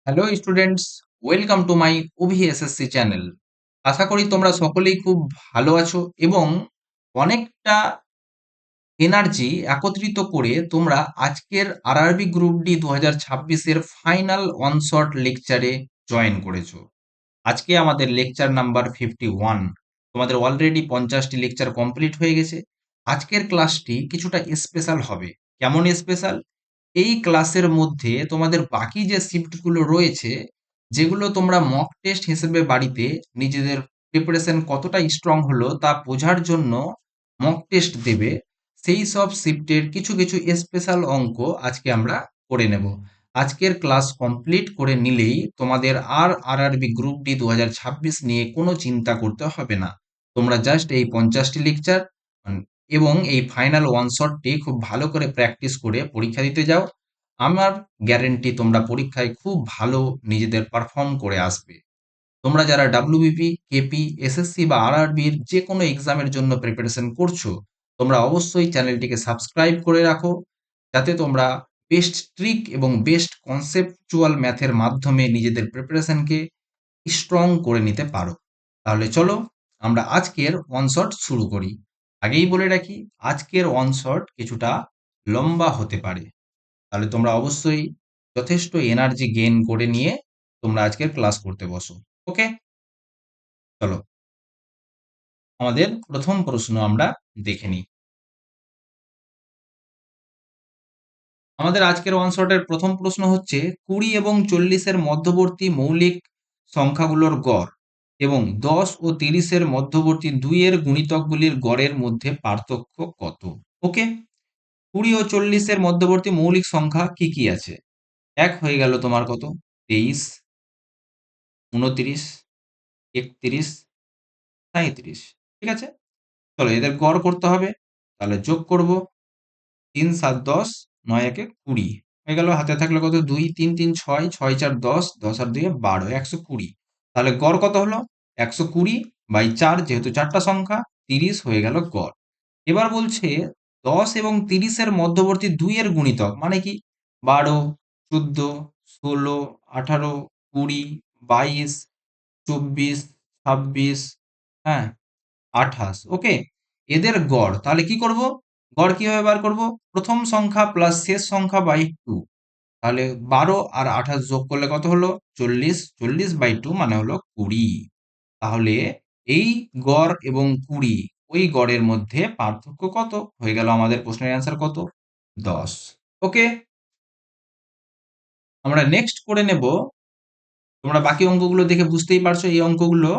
Hello students, welcome to my OVSSC channel. আশা করি তোমরা সকলেই খুব ভালো আছো এবং অনেকটা এনার্জি একত্রিত করে তোমরা আজকের আরআরবি গ্রুপ ডি 2026 এর ফাইনাল অনশট লেকচারে জয়েন করেছো। আজকে আমাদের লেকচার নাম্বার 51। তোমাদের অলরেডি 50টি লেকচার কমপ্লিট হয়ে গেছে। আজকের ক্লাসটি কিছুটা স্পেশাল হবে। কেমন স্পেশাল? এই ক্লাসের মধ্যে তোমাদের বাকি যে শিফটগুলো রয়েছে, যেগুলো তোমরা মক টেস্ট হিসেবে বাড়িতে নিজেদের প্রিপারেশন কতটা স্ট্রং হলো তা বোঝার জন্য মক টেস্ট দেবে, সেই সব শিফটের কিছু কিছু স্পেশাল অঙ্ক আজকে আমরা করে নেব। আজকের ক্লাস কমপ্লিট করে নিলেই তোমাদের আর আরআরবি গ্রুপ ডি 2026 নিয়ে কোনো চিন্তা করতে হবে না। তোমরা জাস্ট এই 50টি লেকচার এবং এই ফাইনাল ওয়ান শটটি খুব ভালো করে প্র্যাকটিস করে পরীক্ষা দিতে যাও। আমার গ্যারেন্টি তোমরা পরীক্ষায় খুব ভালো নিজেদের পারফর্ম করে আসবে। তোমরা যারা ডাব্লিউবিপি, কেপি, এসএসসি বা আরআরবির যে কোনো এক্সামের জন্য প্রিপারেশন করছো, তোমরা অবশ্যই চ্যানেলটিকে সাবস্ক্রাইব করে রাখো, যাতে তোমরা বেস্ট ট্রিক এবং বেস্ট কনসেপচুয়াল ম্যাথের মাধ্যমে নিজেদের প্রিপারেশনকে স্ট্রং করে নিতে পারো। তাহলে চলো আমরা আজকের অনশট শুরু করি। আগেই বলে রাখি, আজকের অনশট কিছুটা লম্বা হতে পারে। তাহলে তোমরা অবশ্যই যথেষ্ট এনার্জি গেইন করে নিয়ে তোমরা আজকের ক্লাস করতে বসো। ওকে, চলো আমাদের প্রথম প্রশ্ন আমরা দেখে নিই। আমাদের আজকের অনশটের প্রথম প্রশ্ন হচ্ছে 20 এবং 40-এর মধ্যবর্তী মৌলিক সংখ্যাগুলোর গড় এবং 10 ও 30-এর মধ্যবর্তী 2-এর গুণিতকগুলির গড়ের মধ্যে পার্থক্য কত? ওকে, 20 ও 40-এর মধ্যবর্তী মৌলিক সংখ্যা কি কি আছে? এক হয়ে গেল তোমার কত? 23, 29, 31, 37। ঠিক আছে, চলো এদের গড় করতে হবে। তাহলে যোগ করব, 3 7 10, 9 একে 20 হয়ে গেল। হাতে থাকলে কত? 2 3 3 6, 6 4 10, 10 আর 2 12, 120। তাহলে গড় কত হলো? 120/4, যেহেতু চারটা সংখ্যা, 30 হয়ে গেল গড়। এবার বলছে 10 এবং 30-এর মধ্যবর্তী 2 এর গুণিতক, মানে কি? 12, 14, 16, 18, 20, 22, 24, 26, হ্যাঁ, 28। ওকে, এদের গড় তাহলে কি করব? গড় কিভাবে বার করব? প্রথম সংখ্যা প্লাস শেষ সংখ্যা বাই 2। তাহলে 12 আর 28 যোগ করলে কত হলো? 40। 40/2 মানে হলো 20। তাহলে এই গড় এবং 20, ওই গড়ের মধ্যে পার্থক্য কত? হয়ে গেল আমাদের প্রশ্নের অ্যান্সার কত? 10। ওকে, আমরা নেক্সট করে নেব। তোমরা বাকি অঙ্কগুলো দেখে বুঝতেই পারছো, এই অঙ্কগুলো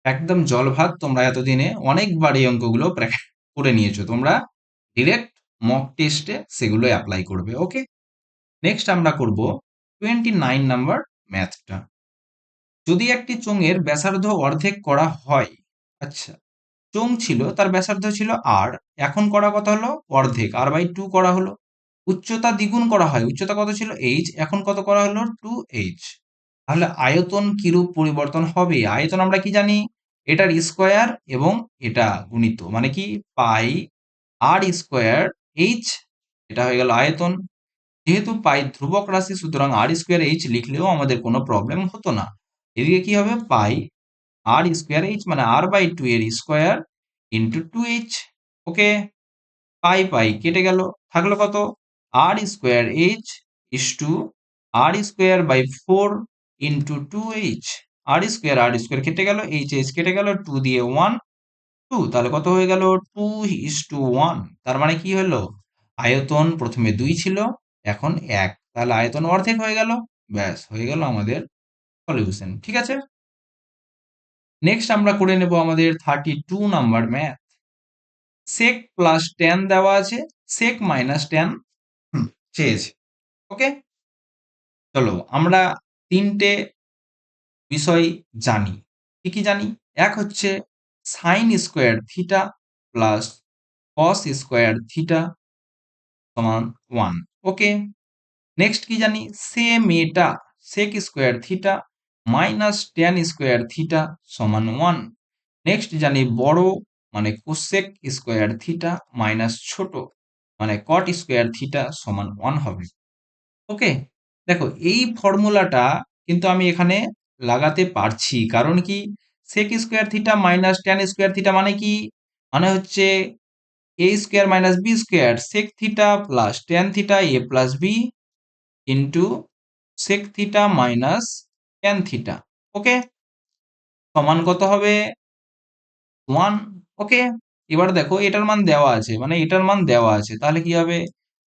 একদম জলভাত। তোমরা এতদিনে অনেকবার এই অঙ্কগুলো করে নিয়েছো। তোমরা ডিরেক্ট মক টেস্টে সেগুলো অ্যাপ্লাই করবে। ওকে, নেক্সট আমরা করব 29 নাম্বার ম্যাথটা। যদি একটি চোঙের ব্যাসার্ধ অর্ধেক করা হয়, আচ্ছা, চোঙ ছিল, তার ব্যাসার্ধ ছিল আর, এখন করা কত হলো? অর্ধেক, r/2 করা হলো। উচ্চতা দ্বিগুণ করা হয়, উচ্চতা কত ছিল? h, এখন কত করা হলো? 2h। তাহলে আয়তন কিরূপ পরিবর্তন হবে? আয়তন আমরা কি জানি? এটার স্কোয়ার এবং এটা গুণিত, মানে কি? পাই আর স্কোয়ার h, এটা হয়ে গেল আয়তন। যেহেতু পাই ধ্রুবক রাশি, সুতরাং আর স্কোয়ার h লিখলেও আমাদের কোনো প্রবলেম হতো না। এদিকে কি হবে? পাই আর স্কোয়ার h, মানে r/2 এর স্কোয়ার ইন্টু 2h। ওকে, পাই পাই কেটে গেল, থাকলো কত? আর square h is to r²/4 into 2h। R square কেটে গেল, h কেটে গেল, 2 দিয়ে 1, 2। তাহলে কত হয়ে গেল? 2:1। তার মানে কি হলো? আয়তন প্রথমে 2 ছিল, এখন 1। তাহলে আয়তন অর্ধেক হয়ে গেল। ব্যাস, হয়ে গেল আমাদের সলিউশন। ঠিক আছে, নেক্সট আমরা করে নেব আমাদের 32 number math. sec plus tan দেওয়া আছে, sec মাইনাস tan চেয়েছে। ওকে, চলো আমরা তিনটে বিষয় জানি। কি কি জানি? এক হচ্ছে sine square theta plus cos square theta সমান 1। ওকে, নেক্সট কি জানি? সেম এটা sec square theta minus tan square theta সমান 1। নেক্সট জানি বড় মানে কোসেক স্কোয়ার থিটা মাইনাস ছোট মানে কট স্কোয়ার থিটা সমান 1 হবে। ওকে, দেখো এই ফর্মুলাটা কিন্তু আমি এখানে লাগাতে পারছি, কারণ কি sec square theta minus tan square theta মানে কি, মানে হচ্ছে a square minus B square sec theta plus tan theta a plus B into sec theta minus tan theta. Okay, সমান কত হবে 1। ওকে, এবার দেখো এটার মান দেওয়া আছে, মানে এটার মান দেওয়া আছে, তাহলে কি হবে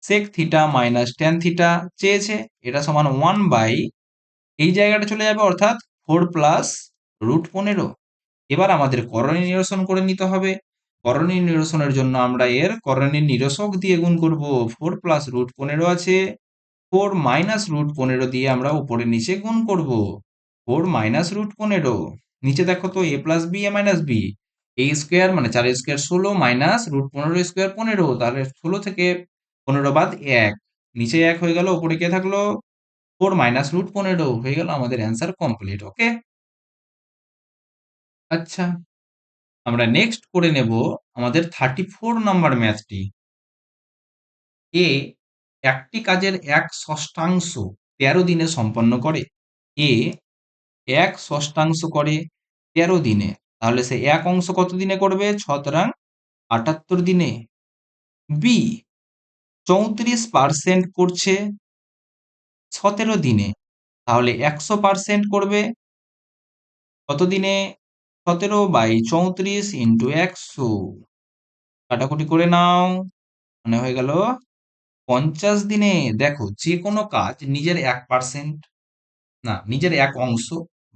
sec theta minus tan theta চেয়েছে, এটা সমান 1 বাই এই জায়গাটা চলে যাবে, অর্থাৎ 4 + √15। এবার আমাদের করণী নিরসন করে নিতে হবে। করণী নিরসনের জন্য আমরা এর করণী নিরসক দিয়ে গুণ করব। 4 + √15 আছে, 4 - দিয়ে আমরা উপরে নিচে গুণ করব। 4 - √15, নিচে দেখো তো a plus B A minus B, A square মানে 4 স্কোয়ার 16 মাইনাস √15 স্কোয়ার 15, তাহলে 16 থেকে 15 বাদ 1, নিচে 1 হয়ে গেল, উপরে কে থাকলো 4 - √15 হয়ে গেল আমাদের অ্যান্সার কমপ্লিট। ওকে, আচ্ছা, আমরা নেক্সট করে নেব আমাদের 34 নাম্বার ম্যাথটি। এ একটি কাজের 1/6 13 দিনে সম্পন্ন করে। এ 1/6 করে 13 দিনে, তাহলে সে 1 অংশ কত দিনে করবে, 6 × 78 দিনে। বি 34% করছে 17 দিনে, তাহলে 100% করবে কত দিনে, 17/34 ইন্টু 100, কাটাকুটি করে নাও, মানে হয়ে গেল 50 দিনে। দেখো যে কোনো কাজ নিজের 1%, না নিজের 1 অংশ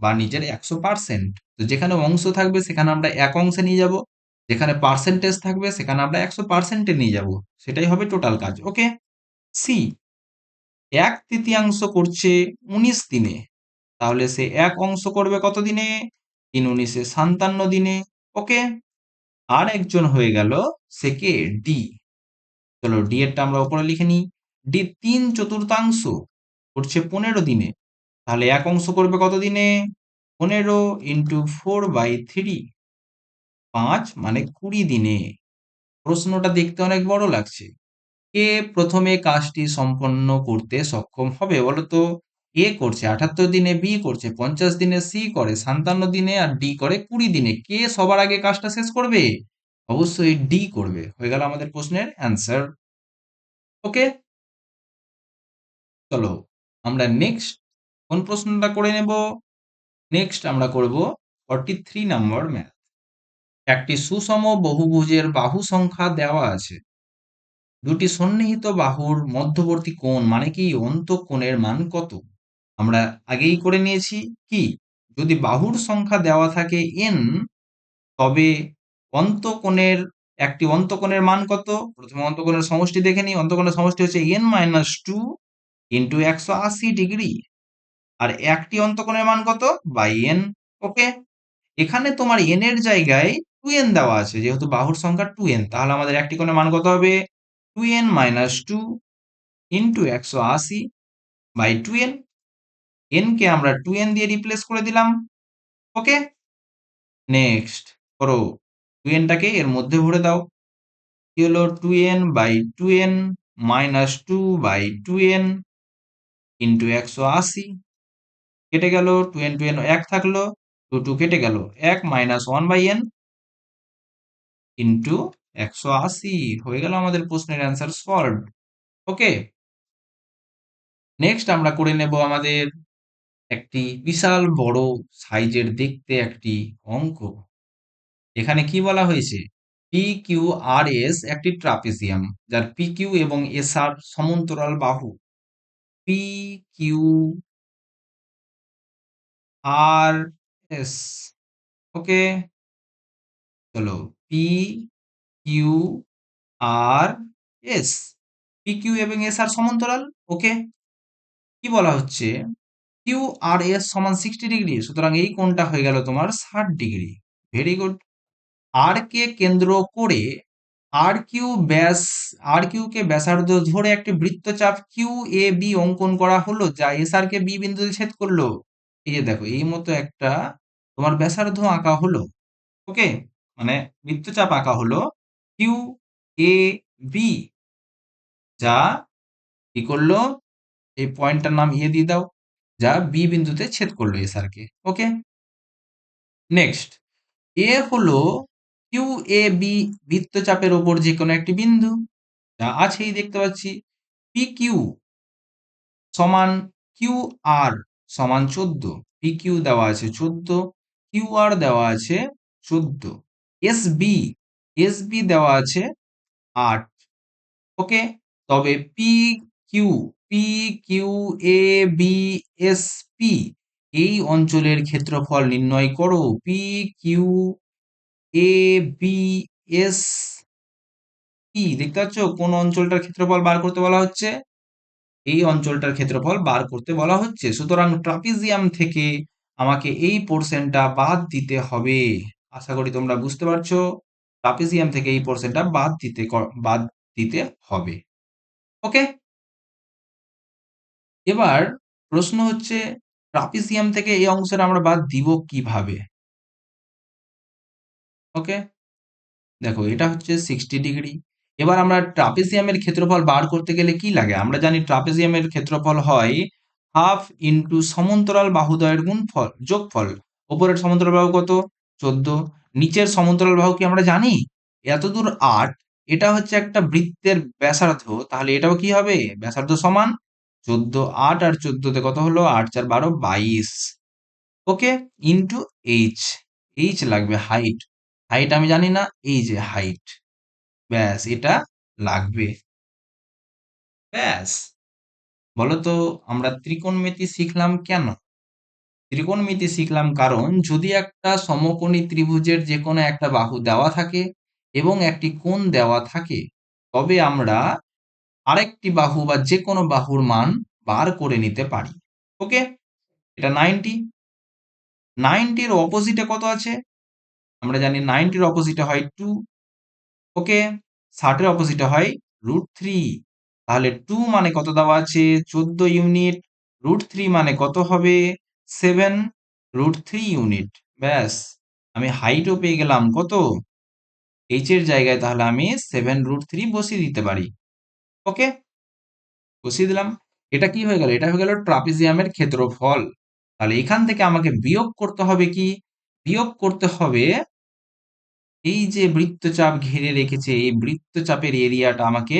বা নিজের 100%, তো যেখানে অংশ থাকবে সেখানে আমরা 1 অংশে নিয়ে যাব, যেখানে পার্সেন্টেজ থাকবে সেখানে আমরা 100%-এ নিয়ে যাব, সেটাই হবে টোটাল কাজ। ওকে, সি 1/3 করছে 19 দিনে, তাহলে সে 1 অংশ করবে কত দিনে, 3 × 19 = 57 দিনে। ওকে, আর একজন হয়ে গেল সেকে ডি। চলো ডি এরটা আমরা উপরে লিখে নিই। ডি 3/4 করছে 15 দিনে, তাহলে 1 অংশ করবে কত দিনে, 15 ইন্টু 4/3, 5 মানে 20 দিনে। প্রশ্নটা দেখতে অনেক বড় লাগছে, কে প্রথমে কাজটি সম্পন্ন করতে সক্ষম হবে বলো তো। এ করছে 78 দিনে, বি করছে 50 দিনে, সি করে 57 দিনে, আর ডি করে 20 দিনে। কে সবার আগে কাজটা শেষ করবে, অবশ্যই ডি করবে। হয়ে গেল আমাদের প্রশ্নের অ্যান্সার। ওকে, চলো আমরা নেক্সট কোন প্রশ্নটা করে নেব। নেক্সট আমরা করব 43 নাম্বার ম্যাথ। একটি সুষম বহুভুজের বাহু সংখ্যা দেওয়া আছে, দুটি সন্নিহিত বাহুর মধ্যবর্তী কোণ মানে কি অন্তঃকোণের মান কত। আমরা আগেই করে নিয়েছি কি, যদি বাহুর সংখ্যা দেওয়া থাকে n, তবে অন্তঃকোণের একটি অন্তঃকোণের মান কত, প্রথমে অন্তঃকোণের সমষ্টি দেখে নিই। অন্তঃকোণের সমষ্টি হচ্ছে n-2 ইন্টু 180 ডিগ্রি, আর একটি অন্তঃকোণের মান কত, বাই n। ওকে, এখানে তোমার n এর জায়গায় 2n দেওয়া আছে, যেহেতু বাহুর সংখ্যা 2n, তাহলে আমাদের একটি কোণের মান কত হবে, 2n-2 into 180 by 2n। n কে আমরা 2n দিয়ে রিপ্লেস করে দিলাম। ওকে, নেক্সট করো 2n টাকে এর মধ্যে ভরে দাও, কি হলো 2n/2n -2/2n ইন্টু 180, কেটে গেল 2n 1 থাকলো, 2 কেটে গেল, 1 - 1/n ইন্টু 180 হয়ে গেল আমাদের প্রশ্নের অ্যান্সার সলভড। ওকে, নেক্সট আমরা করে নেব আমাদের একটি বিশাল বড় সাইজের দেখতে একটি অঙ্ক। এখানে কি বলা হয়েছে, পি কিউ আর এস একটি ট্রাপিজিয়াম, যার পি কিউ এবং এস আর সমান্তরাল বাহু। P Q R S. ওকে, চলো P Q R S, P Q এবং এস আর সমান্তরাল। ওকে, কি বলা হচ্ছে, কিউ আর এস সমান 60 ডিগ্রি, সুতরাং এই কোণটা হয়ে গেল তোমার 60 ডিগ্রি। Very good. আর কে কেন্দ্র করে আর কিউ ব্যাস, আর কিউ কে ব্যাসার্ধ ধরে একটি বৃত্তচাপ কিউ এ বি অঙ্কন করা হলো, যা এস আর কে বি বিন্দুতে ছেদ করলো। এই যে দেখো এই মতো একটা তোমার ব্যাসার্ধ আঁকা হলো। ওকে, মানে বৃত্তচাপ আঁকা হলো কিউ এ বি, যা কি করলো, এই পয়েন্টটার নাম দিয়ে দাও, যা বি বিন্দুতে ছেদ করলো এস আর কে। ওকে, নেক্সট, এ হলো কিউ এ বি বৃত্তচাপের ওপর যে কোনো একটি বিন্দু, যা আছেই দেখতে পাচ্ছি। পি কিউ সমান কিউ আর সমান 14, পি কিউ দেওয়া আছে 14, কিউ আর দেওয়া আছে 14, এস বি, এস বি দেওয়া আছে 8। ওকে, তবে P Q, P Q A B S P এই অঞ্চলের ক্ষেত্রফল নির্ণয় করো। P Q A B S P, দেখতে পাচ্ছ কোন অঞ্চলটার ক্ষেত্রফল বার করতে বলা হচ্ছে? এই অঞ্চলটার ক্ষেত্রফল বার করতে বলা হচ্ছে। সুতরাং ট্রাপিজিয়াম থেকে আমাকে এই পোর্শনটা বাদ দিতে হবে। আশা করি তোমরা বুঝতে পারছো। ট্রাপিজিয়াম থেকে এই পোর্শনটা বাদ দিতে হবে। ওকে, এবার প্রশ্ন হচ্ছে ট্রাপিজিয়াম থেকে এই অংশটা আমরা বাদ দিব কিভাবে? ওকে, দেখো এটা হচ্ছে 60 ডিগ্রি। এবার আমরা ট্রাপিজিয়ামের ক্ষেত্রফল বার করতে গেলে কি লাগে? আমরা জানি ট্রাপিজিয়ামের ক্ষেত্রফল হয় হাফ ইন্টু সমান্তরাল বাহুদ্বয়ের গুণফল, যোগফল। ওপরের সমান্তরাল বাহু কত? 14। নিচের সমান্তরাল বাহু কি আমরা জানি? এতদূর 8। এটা হচ্ছে একটা বৃত্তের ব্যাসার্ধ, তাহলে এটাও কি হবে? ব্যাসার্ধ সমান 14। 8 আর 14 তে কত হলো? 8 4 12 22। ওকে, ইন্টু এইচ, এইচ লাগবে হাইট। হাইট আমি জানি না, এই যে হাইট, ব্যাস এটা লাগবে। ব্যাস, বলতো আমরা ত্রিকোণমিতি শিখলাম কেন? ত্রিকোণমিতি শিখলাম কারণ যদি একটা সমকোণী ত্রিভুজের যে কোনো একটা বাহু দেওয়া থাকে এবং একটি কোণ দেওয়া থাকে, তবে আমরা আরেকটি বাহু বা যে কোনো বাহুর মান বার করে নিতে পারি। ওকে, এটা 90। 90-র অপোজিটে কত আছে? আমরা জানি 90-র অপোজিটে হয় 2। ওকে, 60-এর অপোজিটে হয় √3। তাহলে 2 মানে কত দেওয়া আছে? 14 ইউনিট। √3 মানে কত হবে? 7 √3 ইউনিট। ব্যাস, আমি হাইটও পেয়ে গেলাম কত? এইচ এর জায়গায় তাহলে আমি 7 √3 বসিয়ে দিতে পারি। ওকে, বসিয়ে দিলাম। এটা কি হয়ে গেল? এটা হয়ে গেল ট্রাপিজিয়ামের ক্ষেত্রফল। তাহলে এখান থেকে আমাকে বিয়োগ করতে হবে কি? বিয়োগ করতে হবে এই যে বৃত্তচাপ ঘিরে রেখেছে, এই বৃত্তচাপের এরিয়াটা আমাকে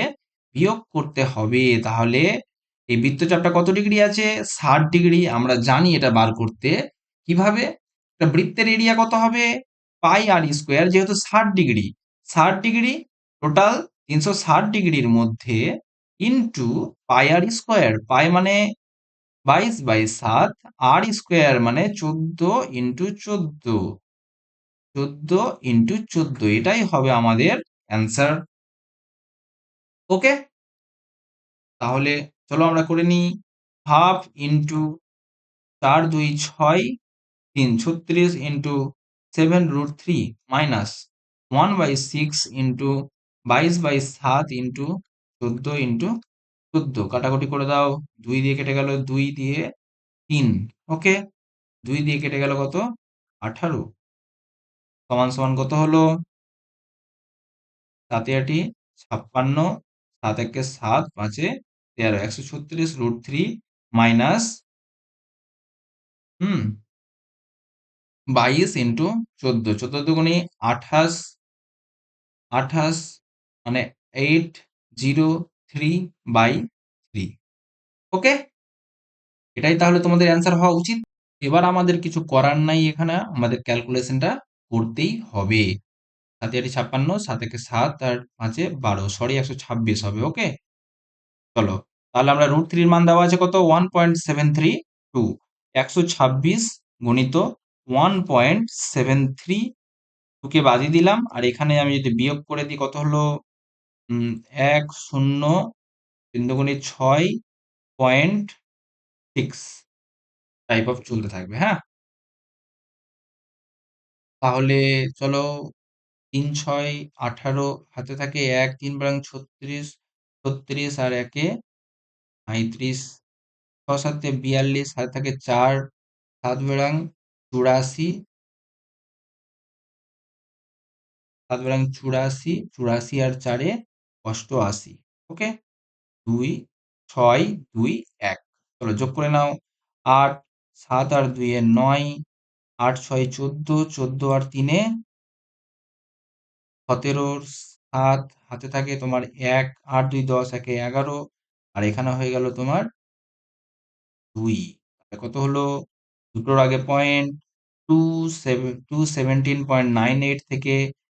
বিয়োগ করতে হবে। তাহলে এই বৃত্তচাপটা কত ডিগ্রি আছে? 60 ডিগ্রি। আমরা জানি এটা বার করতে। কিভাবে? একটা বৃত্তের এরিয়া কত হবে? পাই আর স্কোয়ার, যেহেতু 60 ডিগ্রি। 60 ডিগ্রি টোটাল 360 ডিগ্রির মধ্যে ইন্টু পাই আর স্কোয়ার। পাই মানে 22/7, আর স্কোয়ার মানে 14 × 14, 14 × 14, এটাই হবে আমাদের অ্যান্সার। ওকে, তাহলে চলো আমরা করে নিই। Half into 4 2 6, 3 36 into 7 √3 minus 1/6 into 22/7 into 14 × 14। কাটাকুটি করে দাও, 2 দিয়ে কেটে গেল, 2 দিয়ে 3। ওকে, 2 দিয়ে কেটে গেল কত? 18। সমান সমান কত হলো? 7 8 56, 7 1 7, 5 13, 136 √3 মাইনাস 22 ইন্টু 14, 14 দুগুণে 28, 28 মানে 803/3। ওকে, এটাই তাহলে তোমাদের অ্যান্সার হওয়া উচিত। এবার আমাদের কিছু করার নাই, এখানে আমাদের ক্যালকুলেশনটা করতেই হবে। 7 8 56, 7 1 7 আর 5 12, সরি 126 হবে। ওকে, চলো তাহলে আমরা √3-র মান দেওয়া আছে কত? 1.732। 126 গুণিত 1.732 কে বাজিয়ে দিলাম, আর এখানে আমি যদি বিয়োগ করে দিই কত হলো? 1 0 3 দুগুণে 6.6 টাইপ অফ চলতে থাকবে। হ্যাঁ, তাহলে চলো 3 6 18, হাতে থাকে 1, 3 বারাং 36, 36 আর 1 35, 6 7 42, হাতে থাকে 4, 7 বারাং 84, 7 বারাং 84, 84 আর 4 88। ওকে, 2 6 2 1। চলো যোগ করে নাও। 8, 7 আর 2 এ 9, 8 6 14, 14 আর 3 এ 17, 7 হাতে থাকে তোমার 1, 8 2 10, 1 এ 11, আর এখানে হয়ে গেল তোমার 2। কত হলো? দুটোর আগে পয়েন্ট, 217.98 থেকে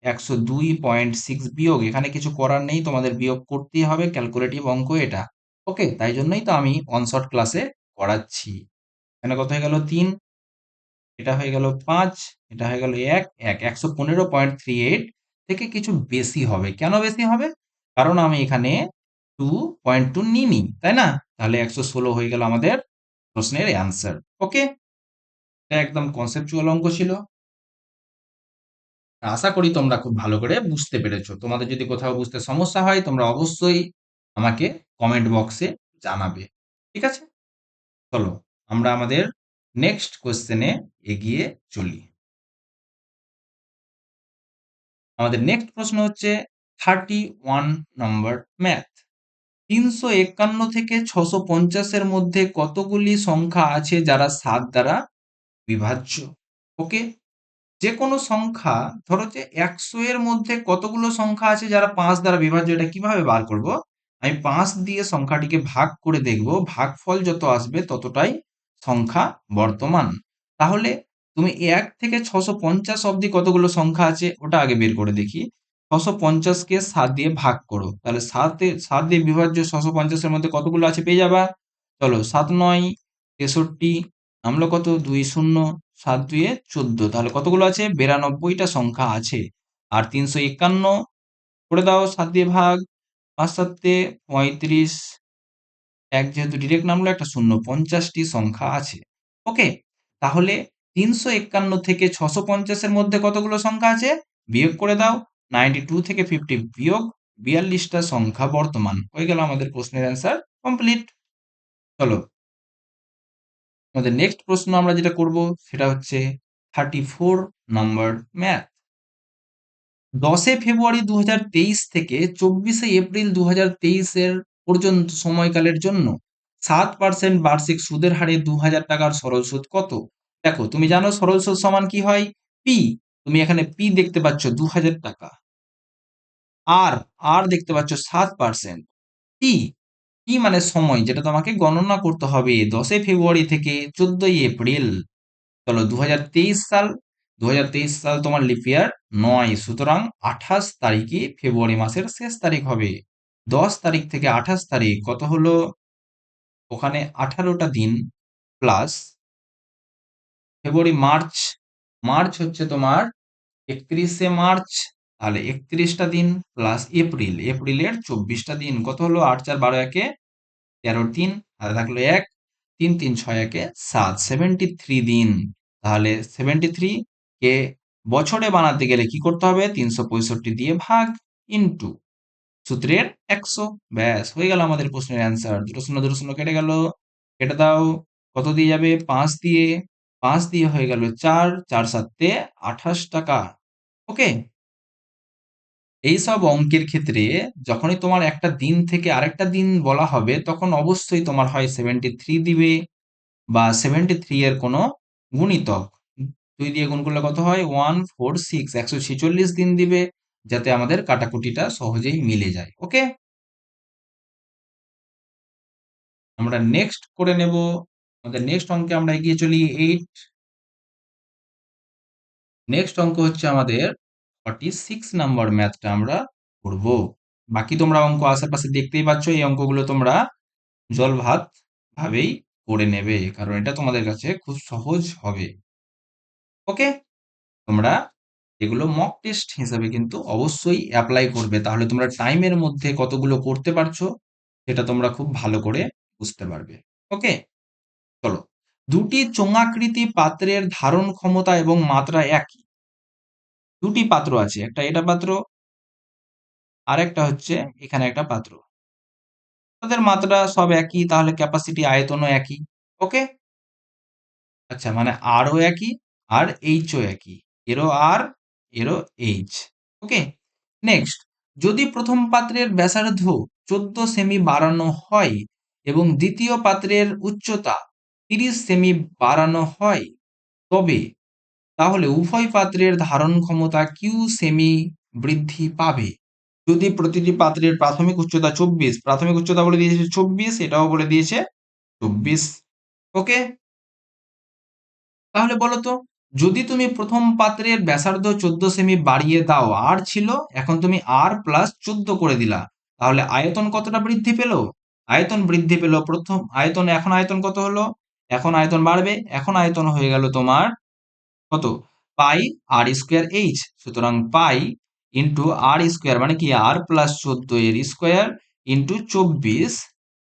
102.6 বিয়োগ। এখানে কিছু করার নেই, তোমাদের বিয়োগ করতেই হবে, ক্যালকুলেটিভ অঙ্ক এটা। ওকে, তাই জন্যই তো আমি অনশর্ট ক্লাসে করাচ্ছি। এখানে কত হয়ে গেল? 3, এটা হয়ে গেল 5, এটা হয়ে গেল 1, 115.38 থেকে কিছু বেশি হবে। কেন বেশি হবে? কারণ আমি এখানে 2.2 নিইনি, তাই না? তাহলে 116 হয়ে গেল আমাদের প্রশ্নের অ্যান্সার। ওকে, এটা একদম কনসেপচুয়াল অঙ্ক ছিল। আশা করি তোমরা খুব ভালো করে বুঝতে পেরেছো। তোমাদের যদি কোথাও বুঝতে সমস্যা হয় তোমরা অবশ্যই আমাকে কমেন্ট বক্সে জানাবে। ঠিক আছে? চলো আমরা আমাদের নেক্সট কোশ্চেনে এগিয়ে চলি। আমাদের নেক্সট প্রশ্ন হচ্ছে 31 নম্বর ম্যাথ। 351 থেকে 650 এর মধ্যে কতগুলি সংখ্যা আছে যারা 7 দ্বারা বিভাজ্য? ওকে, যে কোনো সংখ্যা, ধরো যে 100 এর মধ্যে কতগুলো সংখ্যা আছে যারা 5 দ্বারা বিভাজ্য, এটা কিভাবে বার করব? আমি 5 দিয়ে সংখ্যাটিকে ভাগ করে দেখব, ভাগফল যত আসবে ততটাই সংখ্যা বর্তমান। তাহলে তুমি 1 থেকে 650 অবধি কতগুলো সংখ্যা আছে ওটা আগে বের করে দেখি। 650 কে 7 দিয়ে ভাগ করো, তাহলে 7 দিয়ে বিভাজ্য 650 এর মধ্যে কতগুলো আছে পেয়ে যাবা। চলো, 7 9 63, নামলো কত? 2 0, 7 2 এ 14, তাহলে কতগুলো আছে? 92টা সংখ্যা আছে। আর 351 করে দাও 7 দিয়ে ভাগ, 5 7 এ 35, এক যেহেতু ডিরেক্ট নামলো একটা শূন্য, 50টি সংখ্যা আছে। ওকে, তাহলে 351 থেকে 650 এর মধ্যে কতগুলো সংখ্যা আছে বিয়োগ করে দাও। 92 থেকে 50 বিয়োগ 42টা সংখ্যা বর্তমান। হয়ে গেল আমাদের প্রশ্নের অ্যান্সার কমপ্লিট। চলো আমাদের নেক্সট প্রশ্ন আমরা যেটা করব সেটা হচ্ছে 34 নম্বর ম্যাথ। 10 ফেব্রুয়ারি 2023 থেকে 24 এপ্রিল 2023 এর পর্যন্ত সময়কালের জন্য 7% বার্ষিক সুদের হারে 2000 টাকার সরল সুদ কত? দেখো, তুমি জানো সরল সুদ সমান কি হয়? পি। তুমি এখানে পি দেখতে পাচ্ছ 2000 টাকা, আর আর দেখতে পাচ্ছ 7%। টি, টি মানে সময়, যেটা তোমাকে গণনা করতে হবে 10 ফেব্রুয়ারি থেকে 14 এপ্রিল। চলো 2023 সাল, 2023 সাল তোমার লিপ ইয়ার নয়, সুতরাং 28 তারিখই ফেব্রুয়ারি মাসের শেষ তারিখ হবে। 10 তারিখ থেকে 28 তারিখ কত হলো? ওখানে 18টা দিন, প্লাস ফেব্রুয়ারি মার্চ, মার্চ হচ্ছে তোমার 31শে মার্চ, তাহলে 31টা দিন, প্লাস এপ্রিল, এপ্রিলের 24টা দিন, কত হলো? 8 4 12 একে 13 3, হাতে থাকলো 1, 3 3 6 একে 7, 73 দিন। তাহলে 73 কে বছরে বানাতে গেলে কি করতে হবে? 365 দিয়ে ভাগ, ইন্টু সূত্রের 100। ব্যাস, হয়ে গেল আমাদের প্রশ্নের অ্যান্সার। দুটো শূন্য কেটে গেল, কেটে দাও। কত দিয়ে যাবে? 5 দিয়ে, 5 দিয়ে হয়ে গেল 4, 4 7 28 টাকা। ওকে, এইসব অঙ্কের ক্ষেত্রে যখনই তোমার একটা দিন থেকে আরেকটা দিন বলা হবে তখন অবশ্যই তোমার হয় 73 দিবে, বা 73 এর কোনো গুণিতক 2 দিয়ে গুণ করলে কত হয়? 146, 146 দিন দিবে, যাতে আমাদের কাটাকুটিটা সহজেই মিলে যায়। ওকে, আমরা নেক্সট করে নেব। আমাদের নেক্সট অঙ্কে আমরা এগিয়ে চলি। 8 নেক্সট অঙ্ক হচ্ছে আমাদের 46 নাম্বার ম্যাথটা আমরা করব। বাকি তোমরা অঙ্ক আশেপাশে দেখতেই পাচ্ছ, এই অঙ্কগুলো তোমরা জল ভাত ভাবেই করে নেবে, কারণ এটা তোমাদের কাছে খুব সহজ হবে। ওকে, তোমরা এগুলো মক টেস্ট হিসেবে কিন্তু অবশ্যই অ্যাপ্লাই করবে, তাহলে তোমরা টাইমের মধ্যে কতগুলো করতে পারছো সেটা তোমরা খুব ভালো করে বুঝতে পারবে। ওকে, চলো, দুটি চোঙাকৃতি পাত্রের ধারণ ক্ষমতা এবং মাত্রা একই। দুটি পাত্র আছে, একটা এটা পাত্র, আর একটা হচ্ছে এখানে একটা পাত্র। তাদের মাত্রা সব একই, তাহলে ক্যাপাসিটি আয়তনও একই। ওকে, আচ্ছা, মানে আরও একই, আর এইচও একই, এরও আর, এরও এইচ। ওকে, নেক্সট, যদি প্রথম পাত্রের ব্যাসার্ধ 14 সেমি বাড়ানো হয় এবং দ্বিতীয় পাত্রের উচ্চতা 30 সেমি বাড়ানো হয়, তবে তাহলে উভয় পাত্রের ধারণ ক্ষমতা কিউ সেমি বৃদ্ধি পাবে যদি প্রতিটি পাত্রের প্রাথমিক উচ্চতা 24, প্রাথমিক উচ্চতা বলে দিয়েছে 24, এটাও বলে দিয়েছে 24। ওকে, তাহলে বলো তো, যদি তুমি প্রথম পাত্রের ব্যাসার্ধ 14 সেমি বাড়িয়ে দাও, আর ছিল, এখন তুমি আর প্লাস 14 করে দিলা, তাহলে আয়তন কতটা বৃদ্ধি পেল? আয়তন বৃদ্ধি পেল, প্রথম আয়তন, এখন আয়তন কত হলো? এখন আয়তন বাড়বে, এখন আয়তন হয়ে গেল তোমার কত? পাই আর স্কোয়ার এইচ। সুতরাং পাই ইন্টু আর স্কোয়ার মানে কি আর প্লাস 14 এর স্কোয়ার ইন্টু 24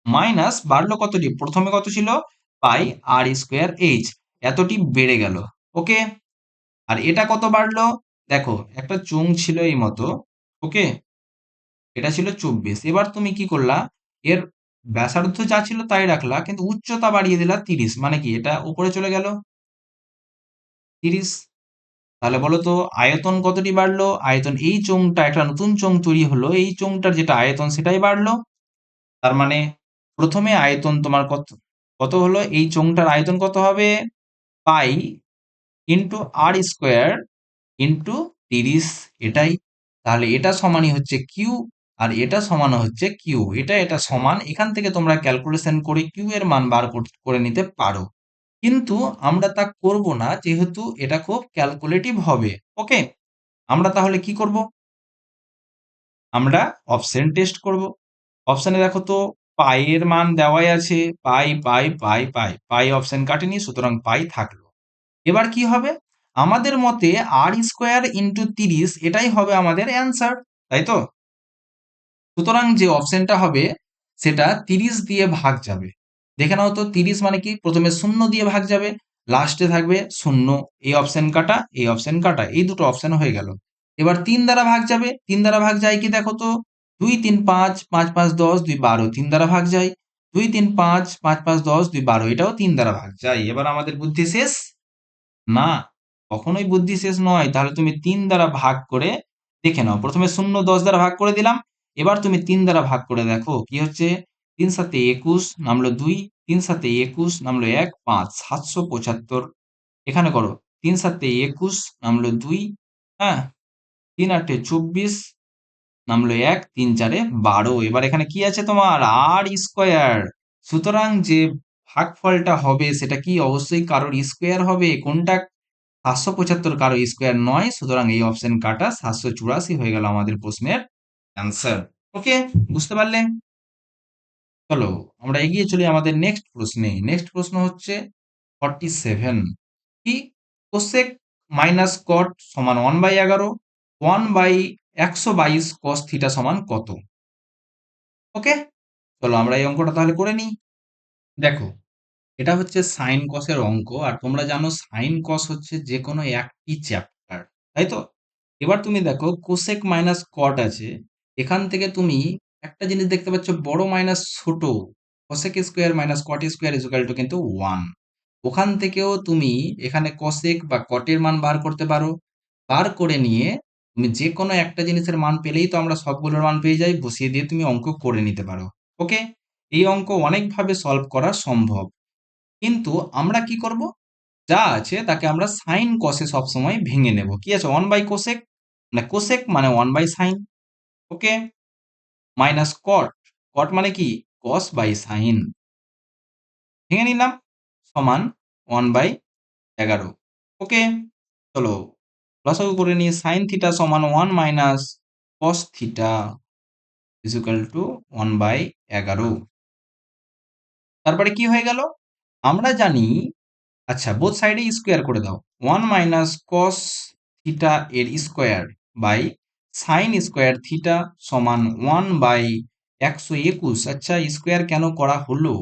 মাইনাস বাড়লো কতটি? প্রথমে কত ছিল? পাই আর স্কোয়ার এইচ, এতটি বেড়ে গেল। ওকে, আর এটা কত বাড়লো? দেখো, একটা চোঙ ছিল এই মতো, ওকে, এটা ছিল 24, এবার তুমি কি করলা, এর ব্যাসার্ধ যা ছিল তাই রাখলা, কিন্তু উচ্চতা বাড়িয়ে দিলা 30, মানে কি এটা উপরে চলে গেল 30। তাহলে বলো তো আয়তন কতটি বাড়লো? আয়তন, এই চোঙটা, একটা নতুন চোঙ তৈরি হলো, এই চোঙটার যেটা আয়তন সেটাই বাড়লো। তার মানে প্রথমে আয়তন তোমার কত কত হলো? এই চোঙটার আয়তন কত হবে? পাই ইন্টু আর স্কোয়ার ইন্টু 30, এটাই। তাহলে এটা সমানই হচ্ছে কিউ, আর এটা সমান হচ্ছে কিউ, এটা এটা সমান। এখান থেকে তোমরা ক্যালকুলেশন করে কিউ এর মান বার করে নিতে পারো, কিন্তু আমরা তা করব না, যেহেতু এটা খুব ক্যালকুলেটিভ হবে। ওকে, আমরা তাহলে কি করব? আমরা অপশন টেস্ট করব। অপশনে দেখো তো, পাই এর মান দেওয়াই আছে, পাই পাই পাই পাই পাই, অপশন কাটেনি, সুতরাং পাই থাকলো। এবার কি হবে? আমাদের মতে আর স্কোয়ার ইন্টু 30, এটাই হবে আমাদের অ্যান্সার, তাই তো? সুতরাং যে অপশনটা হবে সেটা 30 দিয়ে ভাগ যাবে। দেখে নাও তো, 30 মানে কি? প্রথমে শূন্য দিয়ে ভাগ যাবে, লাস্টে থাকবে শূন্য। এই অপশন কাটা, এই অপশন কাটা, এই দুটো অপশন হয়ে গেল। এবার 3 দ্বারা ভাগ যাবে, 3 দ্বারা ভাগ যায় কি দেখো তো, 2 3 5 5 5 10 2 12, 3 দ্বারা ভাগ যায়, 2 3 5 5 5 10 2 12, এটাও 3 দ্বারা ভাগ যায়। এবার আমাদের বুদ্ধি শেষ? না, কখনোই বুদ্ধি শেষ নয়। তাহলে তুমি 3 দ্বারা ভাগ করে দেখে নাও। প্রথমে 0 10 দ্বারা ভাগ করে দিলাম, এবার তুমি 3 দ্বারা ভাগ করে দেখো কি হচ্ছে। 3 7 21 নামলো 2, 3 7 21 নামলো 1, 5 775। এখানে করো, 3 7 21 নামলো 2, হ্যাঁ, 3 8 24 নামলো 1, 3 4 12। এবার এখানে কি আছে তোমার? আর স্কোয়ার। সুতরাং যে ভাগফলটা হবে সেটা কি? অবশ্যই কারোর স্কোয়ার হবে। কোনটা? 775 কারো স্কোয়ার নয়, সুতরাং এই অপশন কাটা, 784 হয়ে গেল আমাদের প্রশ্নের অ্যান্সার। ওকে, বুঝতে পারলে? চলো আমরা এগিয়ে চলি আমাদের নেক্সট প্রশ্নে। নেক্সট প্রশ্ন হচ্ছে 47, কি? কোসেক মাইনাস কট সমান 1/11, 1/122 কস থিটা সমান কত? ওকে, চলো আমরা এই অঙ্কটা তাহলে করে নিই। দেখো, এটা হচ্ছে সাইন কসের অঙ্ক, আর তোমরা জানো সাইন কস হচ্ছে যে কোনো একটি চ্যাপ্টার, তাই তো? এবার তুমি দেখো, কোসেক মাইনাস কট আছে, এখান থেকে তুমি একটা জিনিস দেখতে পাচ্ছ, বড় মাইনাস ছোট, cosec square minus cot square equal to কিন্তু 1। ওখান থেকেও তুমি এখানে কোসেক বা কটের মান বার করতে পারো। বার করে নিয়ে তুমি যে কোনো একটা জিনিসের মান পেলেই তো আমরা সবগুলোর মান পেয়ে যাই, বসিয়ে দিয়ে তুমি অঙ্ক করে নিতে পারো। ওকে, এই অঙ্ক অনেকভাবে সলভ করা সম্ভব, কিন্তু আমরা কি করব? যা আছে তাকে আমরা সাইন কসে সবসময় ভেঙে নেব। কি আছে? 1/কোসেক, মানে কোসেক মানে 1/সাইন। ওকে, মাইনাস কট, কট মানে কি? কস/সাইন, ভেঙে নিলাম, সমান 1/11। ওকে, চলো লসাগু করে নিয়ে, সাইন থিটা সমান 1 minus cos theta equal to 1/11। তারপরে কি হয়ে গেল? আমরা জানি, আচ্ছা বোথ সাইডে স্কোয়ার করে দাও, 1 মাইনাস কস থিটা এর square by sine square theta সমান 1/121। আচ্ছা, স্কোয়ার কেন করা হলো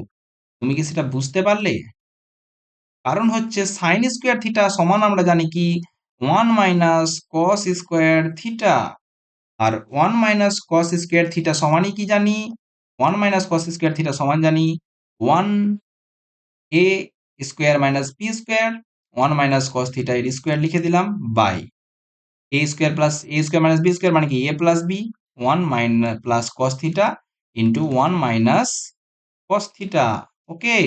তুমি কি সেটা বুঝতে পারলে? কারণ হচ্ছে সাইন স্কোয়ার থিটা সমান আমরা জানি কি, 1 মাইনাস কস স্কোয়ার থিটা, আর 1 মাইনাস কস স্কোয়ার থিটা সমানই কি জানি? 1 মাইনাস কস স্কোয়ার থিটা সমান জানি 1 a square minus B square, 1 minus cos theta এর স্কোয়ার লিখে দিলাম, by a square plus a square minus B square মানে কি এ plus b, 1 minus plus cos theta into 1 minus cos theta. Okay,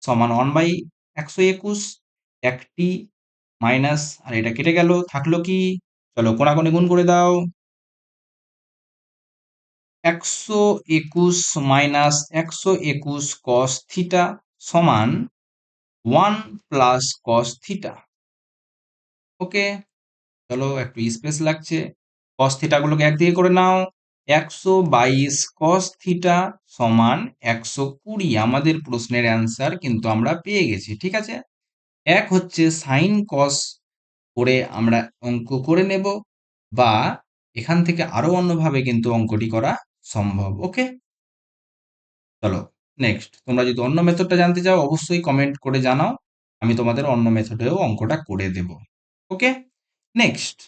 সমান 1/121। একটি minus আর এটা কেটে গেল, থাকলো কি? চলো কোণাকুণি গুণ করে দাও। 121 মাইনাস 121 কস থিটা সমান 1 প্লাস কস থিটা। ওকে, চলো একটু স্পেস লাগছে। কস থিটা গুলোকে একদিকে করে নাও। 122 কস থিটা সমান 120। আমাদের প্রশ্নের অ্যান্সার কিন্তু আমরা পেয়ে গেছি, ঠিক আছে। এক হচ্ছে সাইন কস করে আমরা অঙ্ক করে নেব, বা এখান থেকে আরো অন্যভাবে কিন্তু অঙ্কটি করা সম্ভব। ওকে, চলো নেক্সট। তোমরা যদি অন্য মেথডটা জানতে চাও অবশ্যই কমেন্ট করে জানাও, আমি তোমাদের অন্য মেথডেও অঙ্কটা করে দেব। Okay, next.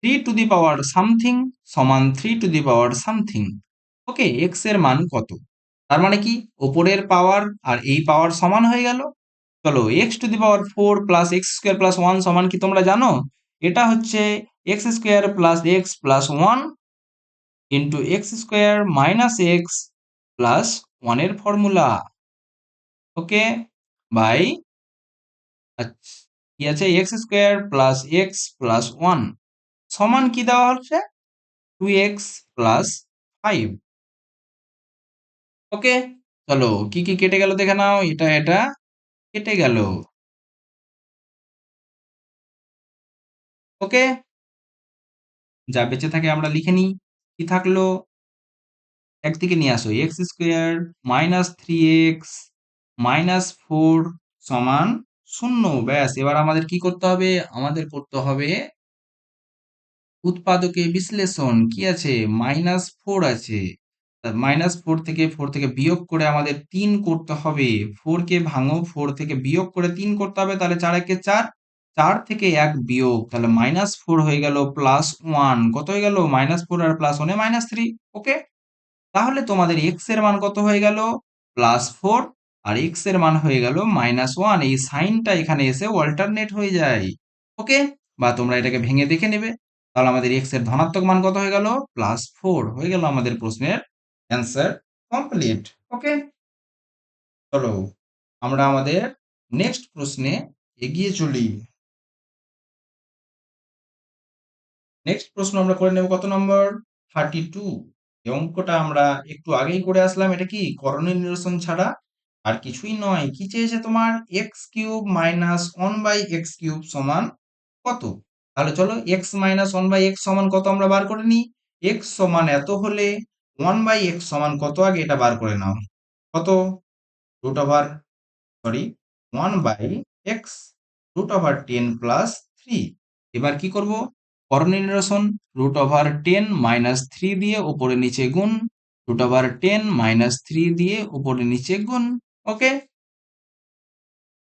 3 to the power something সমান 3 to the power something. Okay, x এর মান কত? তার মানে কি ওপরের পাওয়ার আর এই পাওয়ার সমান হয়ে গেল। চলো, x two the power 4 plus x square plus 1 সমান কি তোমরা জানো? এটা হচ্ছে x square plus x plus 1 into x square minus x plus 1 এর ফর্মুলা। ওকে, বাই আচ্ছা কি আছে, x square plus x plus 1 সমান কি দেওয়া হচ্ছে? 2x plus 5। ওকে, চলো কি কি কেটে গেল দেখে নাও। এটা এটা কেটে গেল। ওকে, যা বেঁচে থাকে আমরা লিখে নিই। কি থাকলো? একদিকে নিয়ে আসো, x square minus 3x minus 4 সমান 0। ব্যাস, এবার আমাদের কি করতে হবে? আমাদের করতে হবে উৎপাদকে বিশ্লেষণ। কি আছে? -4 আছে। -4 থেকে বিয়োগ করে আমাদের 3 করতে হবে। 4 কে ভাঙো, 4 থেকে বিয়োগ করে 3 করতে হবে, তাহলে 4 একে 4, 4 থেকে 1 বিয়োগ, তাহলে -4 হয়ে গেল প্লাস 1। কত হয়ে গেল? -4 আর প্লাস 1 -3। ওকে, তাহলে তোমাদের এক্স এর মান কত হয়ে গেল? +4, আর এক্স এর মান হয়ে গেল -1। এই সাইনটা এখানে এসে অল্টারনেট হয়ে যায়। ওকে, বা তোমরা এটাকে ভেঙে দেখে নেবে। তাহলে আমাদের এক্স এর ধনাত্মক মান কত হয়ে গেল? +4 হয়ে গেল আমাদের প্রশ্নের অ্যান্সার কমপ্লিট। ওকে, চলো আমরা আমাদের নেক্সট প্রশ্নে এগিয়ে চলি। নেক্সট প্রশ্ন আমরা করে নেব কত নম্বর? 32। এই অঙ্কটা আমরা একটু আগেই করে আসলাম। এটা কি করণীয় নিরসন ছাড়া আর কিছুই নয়। কি চেয়েছে তোমার? এক্স কিউব মাইনাস 1/x³ সমান কত? তাহলে চলো এক্স মাইনাস 1/x সমান কত আমরা বার করে নিই। এক্স সমান এত হলে 1/x সমান কত, আগে এটা বার করে নাও। কত? Root over, sorry, 1/x √10 plus 3। এবার কি করব? করণীয় নিরসন। √10 - 3 দিয়ে উপরে নিচে গুণ, √10 - 3 দিয়ে উপরে নিচে গুণ। ওকে,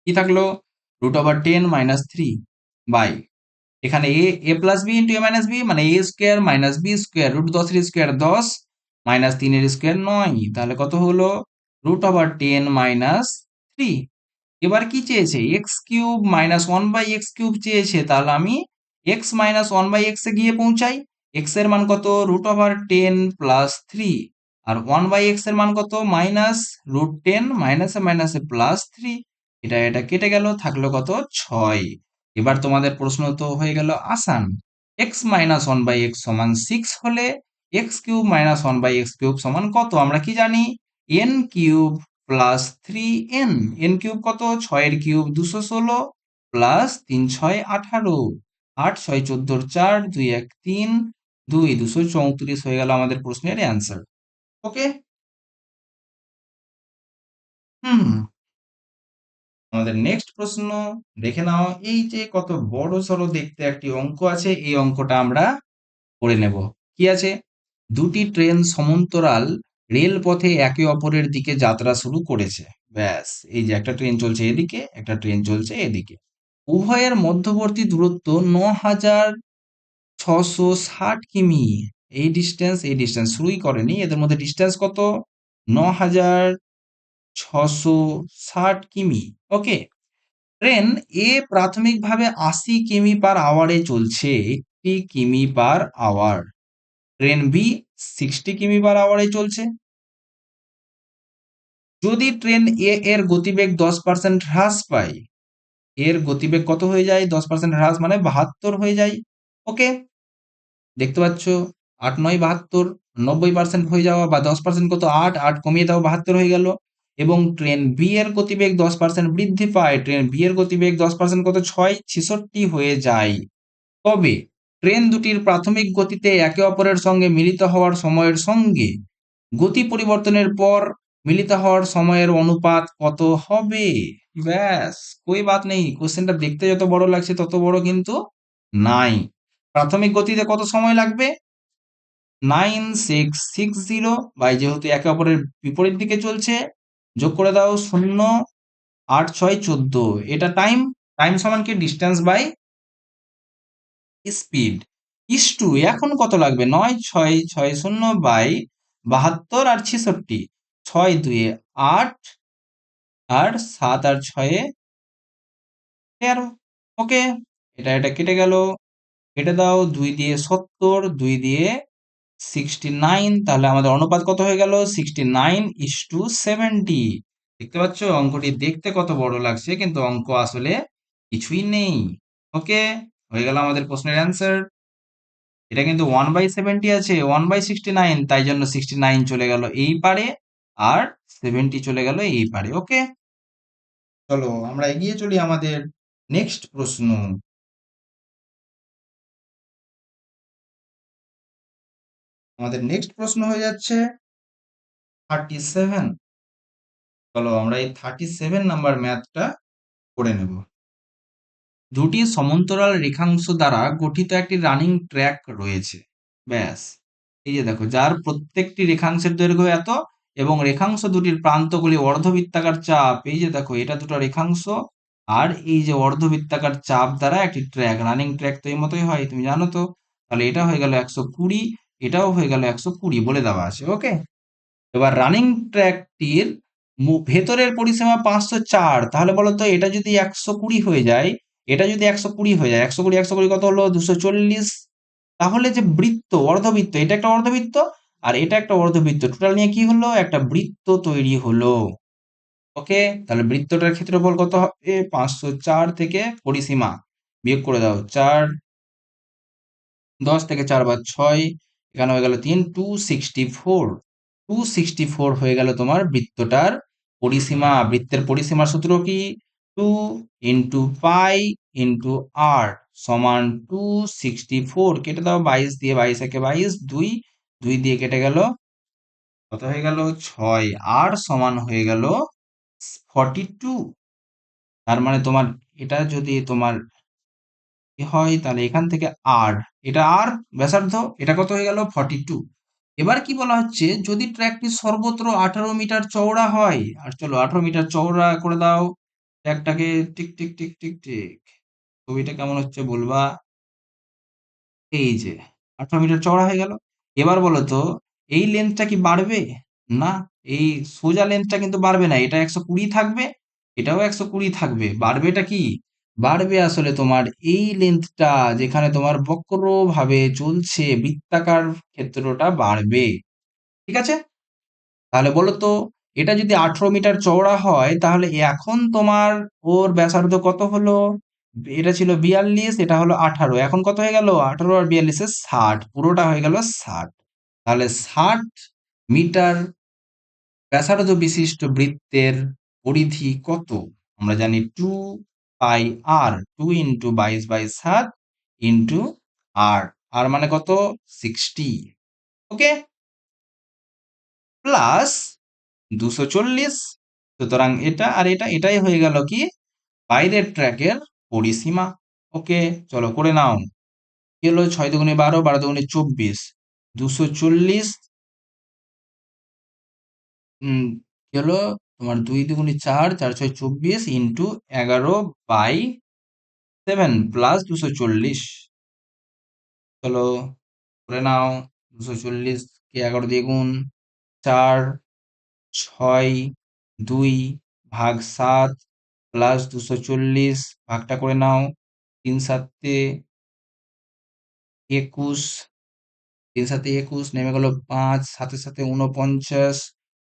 কি থাকলো? √10 - 3 বাই এখানে এ প্লাস বি ইন্টু এ মাইনাস বি, মানে A square minus B square, √10 এর স্কোয়ার 10 মাইনাস 3 এর স্কোয়ার 9, তাহলে কত হলো? √10 - 3। এবার কি চেয়েছে? এক্স কিউব মাইনাস 1/x³ চেয়েছে, তাহলে আমি এক্স মাইনাস 1/x এ গিয়ে পৌঁছাই। এক্স এর মান কত? √10 প্লাস 3, আর 1/x এর মান কত? -√10, মাইনাসে মাইনাসে +3। এটা কেটে গেল, থাকলো কত? 6। এবার তোমাদের প্রশ্ন তো হয়ে গেল আসান। এক্স মাইনাস 1/x সমান 6 হলে এক্স কিউব মাইনাস 1/x³ সমান কত? আমরা কি জানি? N cube plus 3n। N cube কত? 6 এর কিউব 216 প্লাস 3 6 18, 8 6 14 4, 2 1 3, 2 234 হয়ে গেল আমাদের প্রশ্নের অ্যান্সার। ওকে, হুম, আমাদের নেক্সট প্রশ্ন দেখে নাও। এই যে কত বড় সড়ো দেখতে একটি অঙ্ক আছে, এই অঙ্কটা আমরা করে নেব। কি আছে? দুটি ট্রেন সমান্তরাল রেলপথে একে অপরের দিকে যাত্রা শুরু করেছে। ব্যাস, এই যে একটা ট্রেন চলছে এদিকে, একটা ট্রেন চলছে এদিকে। উভয়ের মধ্যবর্তী দূরত্ব 9660 কিমি। এই ডিস্টেন্স শুরুই করেনি, এদের মধ্যে ডিস্টেন্স কত? 9660 কিমি। ওকে, ট্রেন এ প্রাথমিকভাবে 80 কিমি/আওয়ারে চলছে, 80 কিমি/আওয়ার। ট্রেন বি 60 কিমি/আওয়ারে চলছে। যদি ট্রেন এ এর গতিবেগ 10% হ্রাস পায়, এর গতিবেগ কত হয়ে যায়? 10% হ্রাস মানে 72 হয়ে যায়। ওকে, দেখতে পাচ্ছ 8 9 72, 90% হয়ে যাওয়া বা 10% কত? 8, 8 কমিয়ে দাও, 72 হয়ে গেল। এবং ট্রেন বি এর গতিবেগ 10% বৃদ্ধি পায়, ট্রেন বি এর গতিবেগ 10% কত? 6, 66 হয়ে যায়। তবে ট্রেন দুটির প্রাথমিক গতিতে একে অপরের সঙ্গে মিলিত হওয়ার সময়ের সঙ্গে গতি পরিবর্তনের পর মিলিত হওয়ার সময়ের অনুপাত কত হবে? ব্যাস, কোই বাত নেই। কোশ্চেনটা দেখতে যত বড় লাগছে তত বড় কিন্তু নাই। প্রাথমিক গতিতে কত সময় লাগবে? 9660, বাই যেহেতু একে অপরের বিপরীত দিকে চলছে, যোগ করে দাও 0, 8 6 14। এটা টাইম, টাইম সমান কি? Distance by speed. Is to এখন কত লাগবে? 9660 বাই 72 আর 66, 6 2 8 আর 7 আর 6 13। ওকে, এটা কেটে গেল, কেটে দাও। 2 দিয়ে 70, 2 দিয়ে 69, তাহলে আমাদের অনুপাত কত হয়ে গেল? 69:70। দেখতে পাচ্ছ অঙ্কটি দেখতে কত বড় লাগছে, কিন্তু অঙ্ক আসলে কিছুই নেই। ওকে, হয়ে গেল আমাদের প্রশ্নের অ্যান্সার। এটা কিন্তু 1/70 আছে, 1/69, তাই জন্য 69 চলে গেল এই পারে আর 70 চলে গেল এই পারে। ওকে, চলো আমরা এগিয়ে চলি আমাদের নেক্সট প্রশ্ন। আমাদের নেক্সট প্রশ্ন হয়ে যাচ্ছে 37। চলো আমরা এই 37 নাম্বার ম্যাথটা করে নেব। দুটি সমান্তরাল রেখাংশ দ্বারা গঠিত একটি রানিং ট্র্যাক রয়েছে। ব্যাস, এই যে দেখো, যার প্রত্যেকটি রেখাংশের দৈর্ঘ্য এত এবং রেখাংশ দুটির প্রান্তগুলি অর্ধবৃত্তাকার চাপ, এই যে দেখো এটা দুটো রেখাংশ, আর এই যে অর্ধবৃত্তাকার চাপ দ্বারা একটি ট্র্যাক, রানিং ট্র্যাক তো এই মতোই হয়, তুমি জানো তো। তাহলে এটা হয়ে গেল 120, এটাও হয়ে গেল 120 বলে দেওয়া আছে। ওকে, এবার রানিং ট্র্যাকটির ভেতরের পরিসীমা 504, তাহলে বলো তো এটা যদি 120 হয়ে যায়, এটা যদি 120 হয়ে যায়, 120 120 কত হলো? 240। তাহলে যে বৃত্ত, অর্ধবৃত্ত, এটা একটা অর্ধবৃত্ত আর এটা একটা অর্ধবৃত্ত, টোটাল নিয়ে কি হলো? একটা বৃত্ত তৈরি হলো। ওকে, তাহলে বৃত্তটার ক্ষেত্রফল কত হবে? 504 থেকে পরিসীমা বিয়োগ করে দাও, 4, 10 থেকে 4 বার 6, এখানে হয়ে গেল 3, 264। 264 হয়ে গেল তোমার বৃত্তটার পরিসীমা। বৃত্তের পরিসীমার সূত্র কি? 2 ইন্টু পাই ইন্টু আর সমান 264। কেটে দাও 22 দিয়ে, 22 একে 22, 2 2 দিয়ে কেটে গেল, কত হয়ে গেল? 6। আর সমান হয়ে গেল 42। তার মানে তোমার এটা যদি তোমার হয়, তাহলে এখান থেকে আর, এটা আর ব্যাসার্ধ, এটা কত হয়ে গেল? 42। এবার কি বলা হচ্ছে? যদি ট্র্যাকটি সর্বত্র 18 মিটার চওড়া হয়, আর চলো 18 মিটার চওড়া করে দাও ট্র্যাকটাকে। টিক টিক টিক টিক টিক, ছবিটা কেমন হচ্ছে বলবা? এই যে 18 মিটার চওড়া হয়ে গেল। এবার বলো তো এই লেন্থটা কি বাড়বে? না, এই সোজা লেন্থটা কিন্তু বাড়বে না, এটা 120 থাকবে, এটাও 120 থাকবে। বাড়বেটা কি? বাড়বে আসলে তোমার এই লেন্থটা, যেখানে তোমার বক্র ভাবে চলছে বৃত্তাকার ক্ষেত্রটা বাড়বে। ঠিক আছে, তাহলে বলো তো এটা যদি 18 মিটার চওড়া হয়, তাহলে এখন তোমার ওর ব্যাসার্ধ কত হলো? এটা ছিল 42, এটা হলো 18, এখন কত হয়ে গেল? 18 আর 42 60, পুরোটা হয়ে গেল 60। তাহলে 60 মিটার ব্যাসার্ধ বিশিষ্ট বৃত্তের পরিধি কত? আমরা জানি 2 পাই আর, 2 ইন্টু 22/7 ইন্টু আর, আর মানে কত? 60। ওকে, প্লাস 240। সুতরাং এটা আর এটা, এটাই হয়ে গেল কি? বাইরের ট্র্যাকের পরিসীমা। ওকে, চলো করে নাও। কি হলো? 6 দুগুণে 12, 12 দুগুণে 24, 240। কি হলো তোমার? 2 দুগুণে 4, 4 6 24 ইন্টু 11/7 প্লাস 240। চলো করে নাও। 240 কে 11 দিয়ে গুণ, 4, 6, 2 ভাগ 7 প্লাস 240, ভাগটা করে নাও। 3 7 21, 3 7 21, নেমে গেল 5, 7 7 49,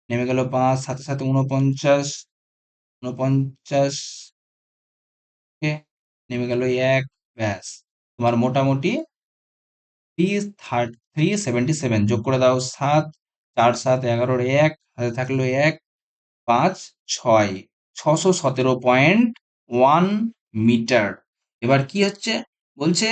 নেমে গেল 5, সাথে সাথে 49, 49 কে নেমে গেল 1, ব্যাস। তোমার মোটামুটি 377 যোগ করে দাও 7, 4, 7, 11 1, হাতে থাকলো 1, 5, 6, 617.1 মিটার। এবার কি হচ্ছে বলছে,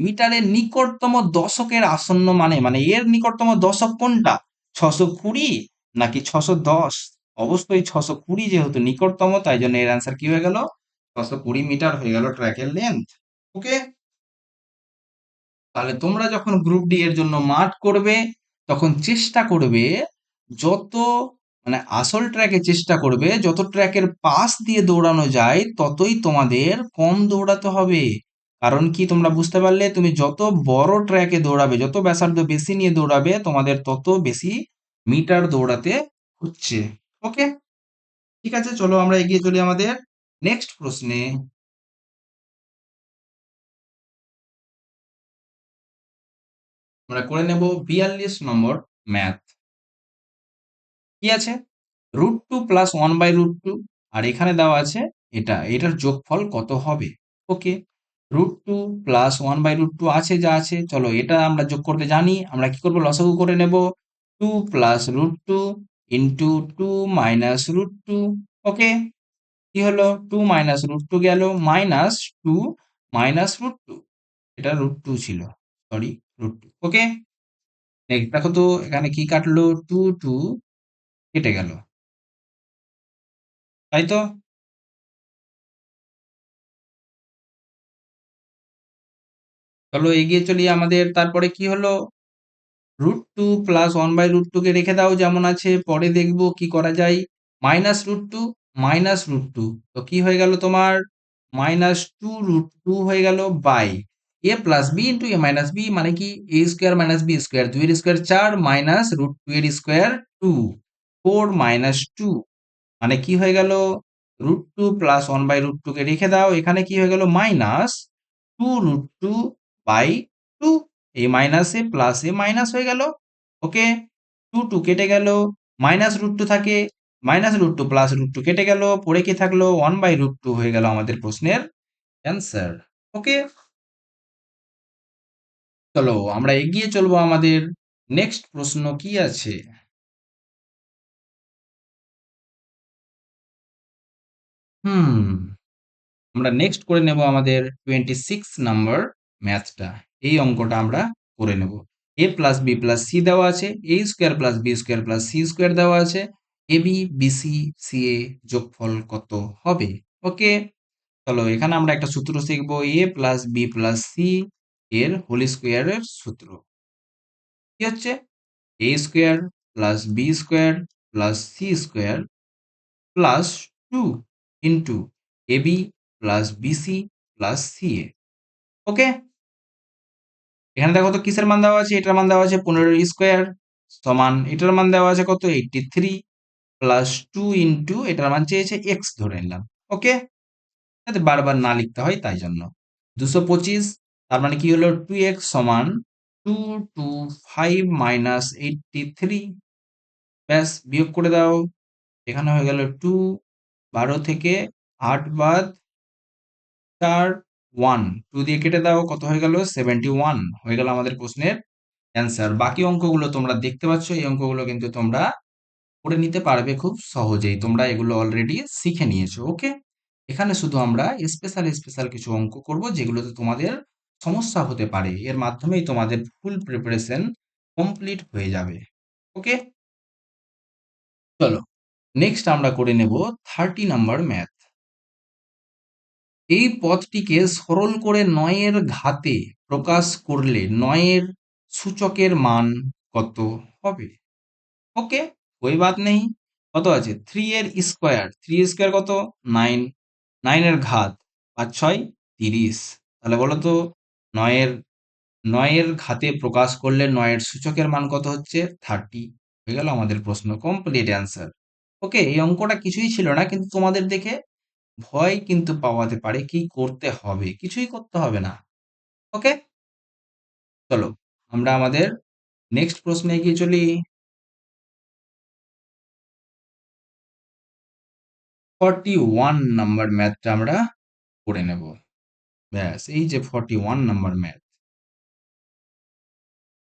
মিটারের নিকটতম দশকের আসন্ন মানে এর নিকটতম দশক কোনটা, 620 নাকি 610? অবশ্যই 620, যেহেতু নিকটতম, তাই জন্য এর অ্যান্সার কি হয়ে গেল, 620 মিটার হয়ে গেল ট্র্যাকের লেন্থ। ওকে, তাহলে তোমরা যখন গ্রুপ ডি এর জন্য মাঠ করবে, তখন চেষ্টা করবে যত মানে আসল ট্র্যাকে চেষ্টা করবে যত ট্র্যাকের পাশ দিয়ে দৌড়ানো যায় ততই তোমাদের কম দৌড়াতে হবে। কারণ কি, তোমরা বুঝতে পারলে, তুমি যত বড় ট্র্যাকে দৌড়াবে, যত ব্যাসার্ধ বেশি নিয়ে দৌড়াবে, তোমাদের তত বেশি মিটার দৌড়াতে হচ্ছে। ওকে, ঠিক আছে, চলো আমরা এগিয়ে চলি আমাদের নেক্সট প্রশ্নে। আমরা করে নেব 42 নম্বর ম্যাথ। কি আছে, √2 প্লাস 1/√2, আর এখানে দেওয়া আছে এটার যোগফল কত হবে। ওকে, √2 প্লাস 1/√2 আছে, যা আছে, চলো এটা আমরা যোগ করতে জানি। আমরা কি করবো, লসাগু করে নেব। 2 প্লাস √2 ইন্টু 2 মাইনাস √2। ওকে, কি হলো, 2 মাইনাস √2 গেল, মাইনাস 2 মাইনাস √2, এটা √2 ছিল, সরি, √2। ওকে, নেক্সট দেখো তো এখানে কি কাটলো, 2 2 কেটে গেল, তাই তো। চলো এগিয়ে চলি আমাদের, তারপরে কি হলো, √2 প্লাস 1/√2 কে রেখে দাও যেমন আছে, পরে দেখবো কি করা যায়। মাইনাস √2 মাইনাস √2, তো কি হয়ে গেল তোমার, মাইনাস 2 √2 হয়ে গেল, by a plus B into A minus B, মানে কি, এ স্কোয়ার মাইনাস বি স্কোয়ার, 2 এর স্কোয়ার 4 মাইনাস √2 এর স্কোয়ার 2, 4 মাইনাস 2, মানে কি হয়ে গেল, √2 প্লাস 1/√2 কে রেখে দাও, এখানে কি হয়ে গেল, মাইনাস 2 √2 বাই 2, এই মাইনাসে প্লাসে মাইনাস হয়ে গেল। ওকে, 2 2 কেটে গেল, মাইনাস √2 থাকে, মাইনাস √2 প্লাস √2 কেটে গেল, পড়ে কি থাকলো, 1/√2 হয়ে গেল আমাদের প্রশ্নের অ্যান্সার। ওকে, চলো আমরা এগিয়ে চলবো আমাদের নেক্সট প্রশ্ন কি আছে। হুম, আমরা নেক্সট করে নেব আমাদের 26 নাম্বার ম্যাথটা। এই অঙ্কটা আমরা করে নেব। A plus b plus c দেওয়া আছে, a square plus B square plus C square দেওয়া আছে, a b b c c a যোগফল কত হবে। ওকে, চলো এখানে আমরা একটা সূত্র শিখবো, a plus b plus c এর হোল স্কোয়ারের সূত্র কি হচ্ছে, a square plus B square plus C square plus 2 into a b plus b c plus c a. Okay, এখানে দেখো তো কিসের মান দেওয়া আছে, এটার মান দেওয়া আছে 15 স্কোয়ার সমান, এটার মান দেওয়া আছে কত, 83 প্লাস 2 ইন্টু এটার মান চেয়েছে এক্স ধরে নিলাম। ওকে, যাতে বারবার না লিখতে হয় তাই জন্য 225, তার মানে কি হলো 2x সমান 225 মাইনাস 83, ব্যাস বিয়োগ করে দাও, এখানে হয়ে গেল 2, 12 থেকে 8 বাদ 4, 1, 2 দিয়ে কেটে দাও, কত হয়ে গেল, 71 হয়ে গেল আমাদের প্রশ্নের অ্যান্সার। বাকি অঙ্কগুলো তোমরা দেখতে পাচ্ছ, এই অঙ্কগুলো কিন্তু তোমরা করে নিতে পারবে খুব সহজেই, তোমরা এগুলো অলরেডি শিখে নিয়েছো। ওকে, এখানে শুধু আমরা স্পেশাল স্পেশাল কিছু অঙ্ক করব যেগুলোতে তোমাদের সমস্যা হতে পারে, এর মাধ্যমেই তোমাদের ফুল প্রিপারেশন কমপ্লিট হয়ে যাবে। ওকে, চলো নেক্সট আমরা করে নেব 30 নাম্বার ম্যাথ। এই পদটিকে সরল করে 9 এর ঘাতে প্রকাশ করলে 9 এর সূচকের মান কত হবে। ওকে, कोई बात नहीं, কত আছে, 3 এর স্কোয়ার, 3 স্কোয়ার কত, 9, 9 এর ঘাত 5 6 30, তাহলে বলো তো 9 এর 9 এর ঘাতে প্রকাশ করলে 9 এর সূচকের মান কত হচ্ছে, 30, হয়ে গেল আমাদের প্রশ্ন কমপ্লিট অ্যান্সার। ওকে, এই অঙ্কটা কিছুই ছিল না, কিন্তু তোমাদের দেখে ভয় কিন্তু পাওয়াতে পারে, কি করতে হবে, কিছুই করতে হবে না। ওকে, চলো আমরা আমাদের নেক্সট প্রশ্নে এগিয়ে চলি। 41 নাম্বার ম্যাথটা আমরা করে নেব। ব্যাস, এই যে 41 নাম্বার ম্যাথ।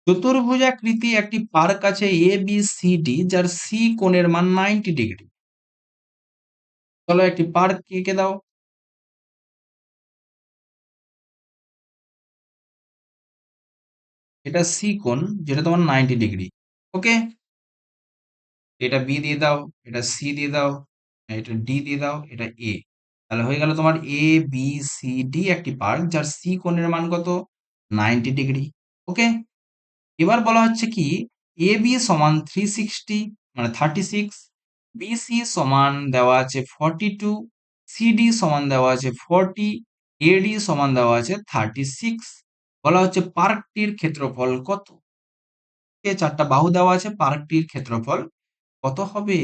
চতুর্ভুজাকৃতি একটি পার্ক আছে এ বি সি ডি, যার সি কোণের মান 90 ডিগ্রি। চলো একটি পার্ক এঁকে দাও। এটা সি কোণ, যেটা তোমার 90 ডিগ্রি। ওকে, এটা বি দিয়ে দাও, এটা সি দিয়ে দাও, এটা ডি দিয়ে দাও, এটা এ। তাহলে হয়ে গেল তোমার এ বি সি ডি একটি পার্ক যার সি কোণের মান কত? 90 ডিগ্রি। ওকে, এবার বলা হচ্ছে কি এ বি সমান 360 মানে 36, বিসি সমান দেওয়া আছে 42, সিডি সমান দেওয়া আছে 40, এডি সমান দেওয়া আছে 36। বলা হচ্ছে পার্কটির ক্ষেত্রফল কত? চারটা বাহু দেওয়া আছে, পার্কটির ক্ষেত্রফল কত হবে?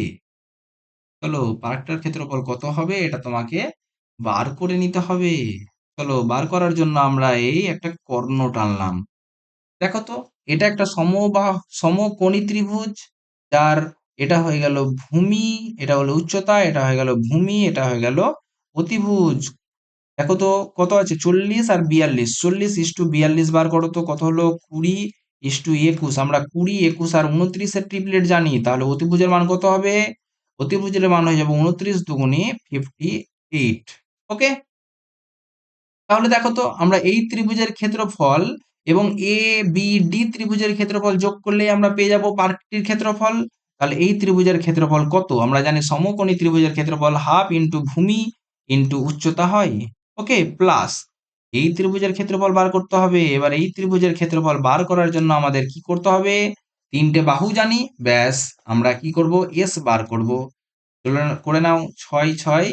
চলো পার্কটার ক্ষেত্রফল কত হবে এটা তোমাকে বার করে নিতে হবে। চলো বার করার জন্য আমরা এই একটা কর্ণ টানলাম। দেখো তো, এটা একটা সমকোণী ত্রিভুজ, যার এটা হয়ে গেল ভূমি, এটা হলো উচ্চতা, এটা হয়ে গেল ভূমি, এটা হয়ে গেল অতিভুজ। দেখো তো কত আছে, 40 আর 42, 40:42 বার করো তো কত হলো, 20:21। আমরা 20, 21 আর 29-এর ট্রিপলেট জানি, তাহলে অতিভুজের মান কত হবে? অতিভুজের মান হয়ে যাবে 29 দুগুণে 58। ওকে, তাহলে দেখো তো আমরা এই ত্রিভুজের ক্ষেত্রফল এবং এ বি ডি ত্রিভুজের ক্ষেত্রফল যোগ করলে আমরা পেয়ে যাব পার্কটির ক্ষেত্রফল। তাহলে এই ত্রিভুজের ক্ষেত্রফল কত? আমরা জানি সমকোণী ত্রিভুজের ক্ষেত্রফল হাফ ইন্টু ভূমি ইন্টু উচ্চতা হয়। ওকে, প্লাস এই ত্রিভুজের ক্ষেত্রফল বার করতে হবে। এবার এই ত্রিভুজের ক্ষেত্রফল বার করার জন্য আমাদের কি করতে হবে? তিনটে বাহু জানি, ব্যাস আমরা কি করব, এস বার করব। করে নাও, 6 6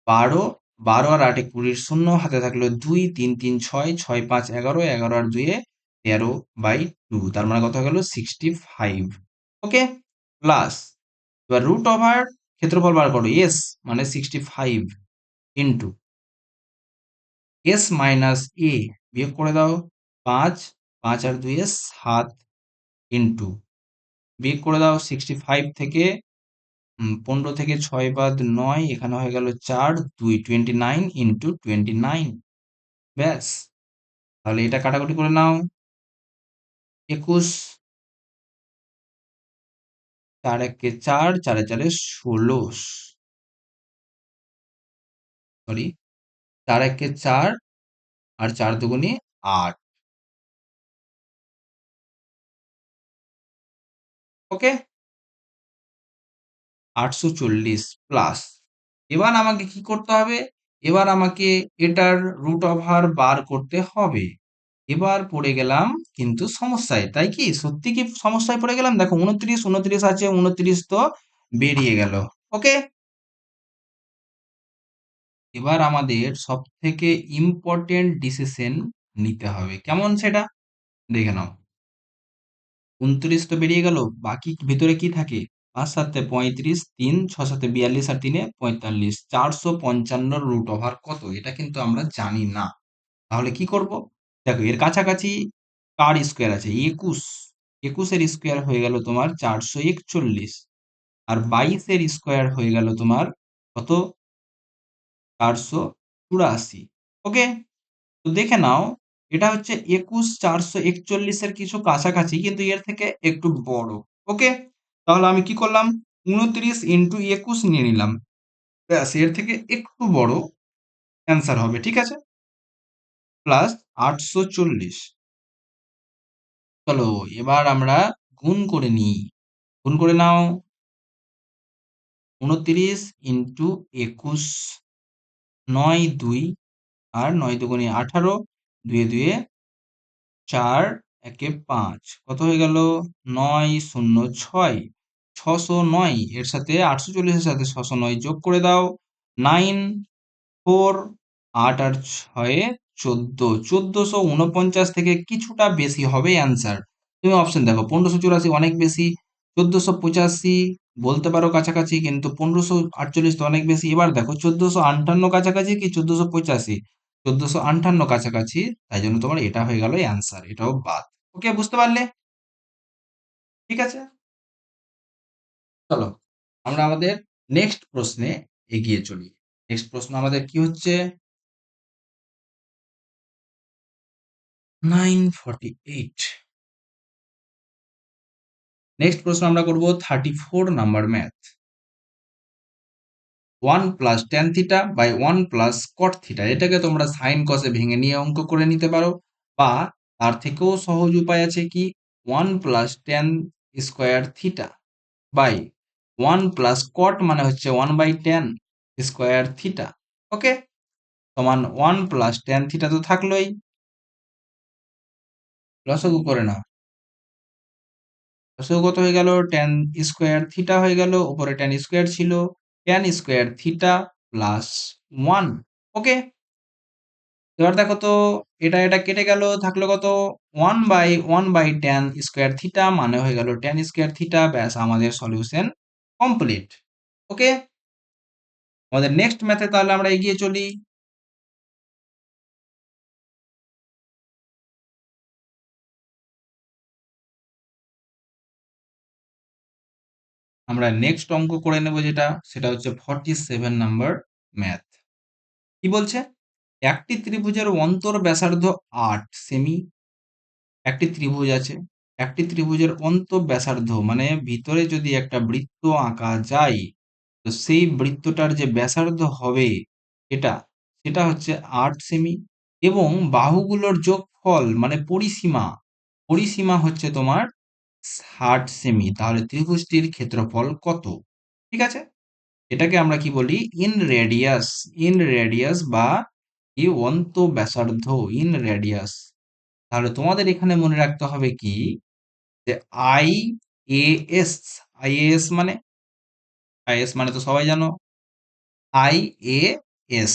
12, 12 আর 8 20, শূন্য হাতে থাকলো 2, 3 3 6, 6 5 11, 11 আর 2 13/2, তার মানে কত হয়ে গেল 65। ওকে, প্লাস এবার রুট ওভার ক্ষেত্রফল বার করো, এস মানে 65 ইন্টু এস মাইনাস এ, বিয়োগ করে দাও 5, 5 আর 2 7 ইন্টু বিয়োগ করে দাও 65 থেকে 15 থেকে 6 বাদ 9, এখানে হয়ে গেল 4 2, 29 ইন্টু 29। ব্যাস, তাহলে এটা কাটাকুটি করে নাও, 21, 4 একে 4, 4 4 16, সরি 4 একে 4 আর 4 দুগুণে 8। ওকে, 840 প্লাস। এবার আমাকে কি করতে হবে? এবার আমাকে এটার রুট ওভার বার করতে হবে। এবার পড়ে গেলাম কিন্তু সমস্যায়, তাই কি? সত্যি কি সমস্যায় পড়ে গেলাম? দেখো 29 29 আছে, 29 তো বেরিয়ে গেল। ওকে, এবার আমাদের সব থেকে ইম্পর্টেন্ট ডিসিশন নিতে হবে, কেমন সেটা দেখে নাও। 29 তো বেরিয়ে গেল, বাকি ভিতরে কি থাকে? 5 7 35, 3 6 7 42 আর 3 45, 455 রুট ওভার কত এটা কিন্তু আমরা জানি না। তাহলে কি করব? দেখো এর কাছাকাছি কার স্কোয়ার আছে, 21, 21 এর স্কোয়ার হয়ে গেল তোমার 441, আর 22 এর স্কোয়ার হয়ে গেল তোমার কত, 484। ওকে, তো দেখে নাও, এটা হচ্ছে 21 441 এর কিছু কাছাকাছি, কিন্তু এর থেকে একটু বড়। ওকে, তাহলে আমি কি করলাম, 29 ইন্টু 21 নিয়ে নিলাম, ব্যাস এর থেকে একটু বড় অ্যান্সার হবে, ঠিক আছে, প্লাস 840। চলো এবার আমরা গুণ করে নিই, গুণ করে নাও, 29 ইন্টু 21, 9 2 আর 9 দুগুণে 18, 2 2 4 একে 5, কত হয়ে গেল, 9 0 6, 609, এর সাথে 840 এর সাথে 609 যোগ করে দাও, 9 4, 8 আর 6 14, 1449 থেকে কিছুটা বেশি হবে অ্যান্সার। তুমি অপশন দেখো, 1584 অনেক বেশি, 1485 বলতে পারো কাছাকাছি, কিন্তু 1548 তো অনেক বেশি। এবার দেখো 1458 কাছাকাছি কি 1485? 1458 কাছাকাছি, তাই জন্য তোমার এটা হয়ে গেল অ্যান্সার, এটাও বাদ। ওকে, বুঝতে পারলে? ঠিক আছে, চলো আমরা আমাদের নেক্সট প্রশ্নে এগিয়ে চলি। নেক্সট প্রশ্ন আমাদের কি হচ্ছে? 948। নেক্সট প্রশ্ন আমরা করব 34 number math. 1 plus tan theta by 1 plus cot theta, এটাকে তোমরা সাইন কসে ভেঙে নিয়ে অঙ্ক করে নিতে পারো, বা তার থেকেও সহজ উপায় আছে কি 1 plus tan square theta by 1 plus cot মানে হচ্ছে 1 by tan square theta, okay, সমান 1 প্লাস ট্যান থিটা তো থাকলোই, লসাগু করে নাও। লসাগু কত হয়ে গেল? ট্যান স্কোয়ার থিটা হয়ে গেল, উপরে ট্যান স্কোয়ার ছিল, ট্যান স্কোয়ার থিটা প্লাস 1, ওকে। এবার দেখো তো, এটা কেটে গেল, থাকলো কত? 1 বাই ট্যান স্কোয়ার থিটা মানে হয়ে গেল ট্যান স্কোয়ার থিটা, ব্যাস আমাদের সলিউশন কমপ্লিট, ওকে। আমাদের নেক্সট ম্যাথে তাহলে আমরা এগিয়ে চলি। আমরা নেক্সট অঙ্ক করে নেব, সেটা হচ্ছে 47 নাম্বার ম্যাথ। কি বলছে? একটি ত্রিভুজের অন্তর ব্যাসার্ধ 8 সেমি। একটি ত্রিভুজ আছে, একটি ত্রিভুজের ব্যাসার্ধ মানে ভিতরে যদি একটা বৃত্ত আঁকা যায়, তো সেই বৃত্তটার যে ব্যাসার্ধ হবে এটা, সেটা হচ্ছে 8 সেমি, এবং বাহুগুলোর যোগফল মানে পরিসীমা, পরিসীমা হচ্ছে তোমার 60 সেমি। তাহলে ত্রিভুজটির ক্ষেত্রফল কত? ঠিক আছে, এটাকে আমরা কি বলি? In radius. ইন রেডিয়াস বা কি ব্যাসার্ধ, ইন রেডিয়াস। তাহলে তোমাদের এখানে মনে রাখতে হবে কি, যে আই এ এস। আইএএস মানে, আইএস মানে তো সবাই জানো, আই এ এস।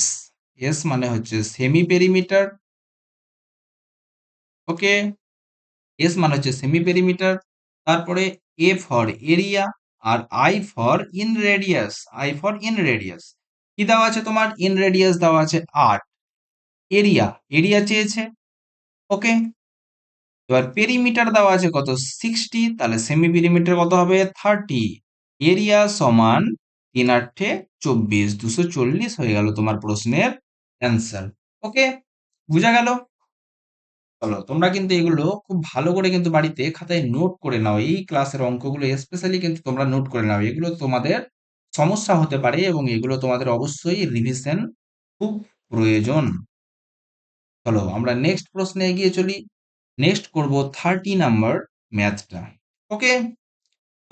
এস মানে হচ্ছে সেমি পেরিমিটার, ওকে। এস মানে হচ্ছে সেমি পেরিমিটার, তারপরে এ ফর এরিয়া, আর I for inradius. I for inradius. কি দেওয়া আছে তোমার? ইন রেডিয়াস দেওয়া আছে 8, এরিয়া, এরিয়া চেয়েছে, ওকে। এবার পেরিমিটার দেওয়া আছে কত? 60, তাহলে সেমি পেরিমিটার কত হবে? 30। এরিয়া সমান 3 8 24, 240 হয়ে গেল তোমার প্রশ্নের অ্যান্সার, ওকে। বুঝা গেল? চলো, তোমরা কিন্তু এগুলো খুব ভালো করে কিন্তু বাড়িতে খাতায় নোট করে নাও। এই ক্লাসের অঙ্কগুলো স্পেশালি কিন্তু তোমরা নোট করে নাও, এগুলো তোমাদের সমস্যা হতে পারে এবং এগুলো তোমাদের অবশ্যই রিভিশন খুব প্রয়োজন। চলো আমরা নেক্সট প্রশ্নে এগিয়ে চলি। নেক্সট করব 30 নাম্বার ম্যাথটা, ওকে।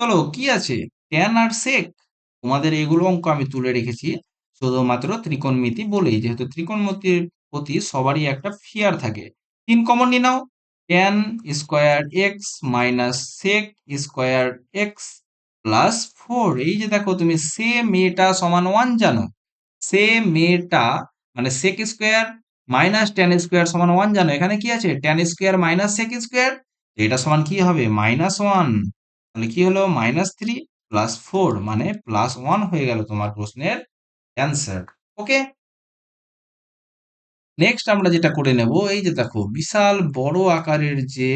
চলো, কি আছে? ট্যান আর সেক, তোমাদের এগুলো অঙ্ক আমি তুলে রেখেছি শুধুমাত্র ত্রিকোণমিতি বলেই, যেহেতু ত্রিকোণমিতির প্রতি সবারই একটা ফিয়ার থাকে। 3 কমন নিয়ে নাও, tan square x minus sec square x plus 4। এই যে দেখো, তুমি সে মেটা সমান 1 জানো, সে মেটা মানে sec square minus tan square সমান 1 জানো। এখানে কি আছে? Tan square minus sec square, এটা সমান কি হবে? -1। তাহলে কি হলো? -3 প্লাস 4 মানে +1 হয়ে গেল তোমার প্রশ্নের অ্যান্সার, ওকে। নেক্সট আমরা যেটা করে নেব, এই যে দেখো বিশাল বড় আকারের যে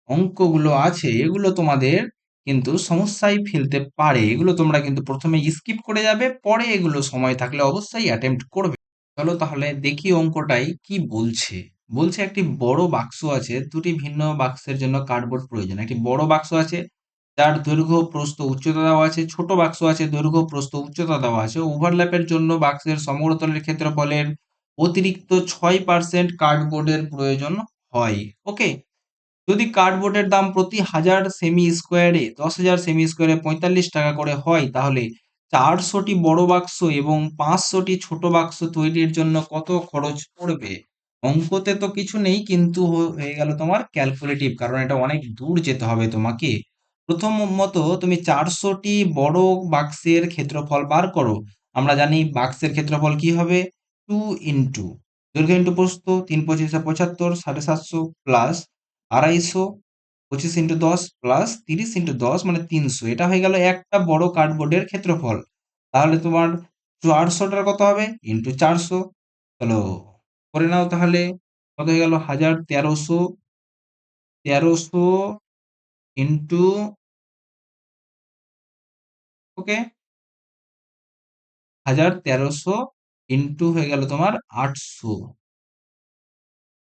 অঙ্কগুলো আছে, এগুলো তোমাদের কিন্তু সমস্যায় ফেলতে পারে। এগুলো তোমরা কিন্তু প্রথমে স্কিপ করে যাবে, পরে এগুলো সময় থাকলে অবশ্যই অ্যাটেম্প্ট করবে। চলো তাহলে দেখি অঙ্কটাই কি বলছে। বলছে একটি বড় বাক্স আছে, দুটি ভিন্ন বাক্সের জন্য কার্ডবোর্ড প্রয়োজন। একটি বড় বাক্স আছে যার দৈর্ঘ্য প্রস্থ উচ্চতা দেওয়া আছে, ছোট বাক্স আছে দৈর্ঘ্য প্রস্থ উচ্চতা দেওয়া আছে। ওভারল্যাপের জন্য বাক্সের সমগ্রতলের ক্ষেত্রফলের অতিরিক্ত 6% কার্ডবোর্ডের প্রয়োজন হয়, ওকে। যদি কার্ডবোর্ডের দাম প্রতি 1000 সেমি স্কোয়ারে 45 টাকা করে হয়, তাহলে 400টি বড় বাক্স এবং 500টি ছোট বাক্স তৈরির জন্য কত খরচ পড়বে? অঙ্কতে তো কিছু নেই, কিন্তু হয়ে গেল তোমার ক্যালকুলেটিভ, কারণ এটা অনেক দূর যেতে হবে তোমাকে। প্রথমত তুমি 400টি বড় বাক্সের ক্ষেত্রফল বার করো। আমরা জানি বাক্সের ক্ষেত্রফল কি হবে? 2 ইন্টু দৈর্ঘ্য ইন্টু প্রস্থ, 3 25 75, 750 প্লাস 250, 25 × 10 প্লাস 30 × 10 মানে 300। এটা হয়ে গেল একটা বড় কার্ডবোর্ডের ক্ষেত্রফল। তাহলে তোমার 400টার কত হবে? ইন্টু 400। চলো করে নাও তাহলে, কত হয়ে গেল? 1300, 1300 ইন্টু, ওকে, 1300 ইন্টু হয়ে গেল তোমার 800,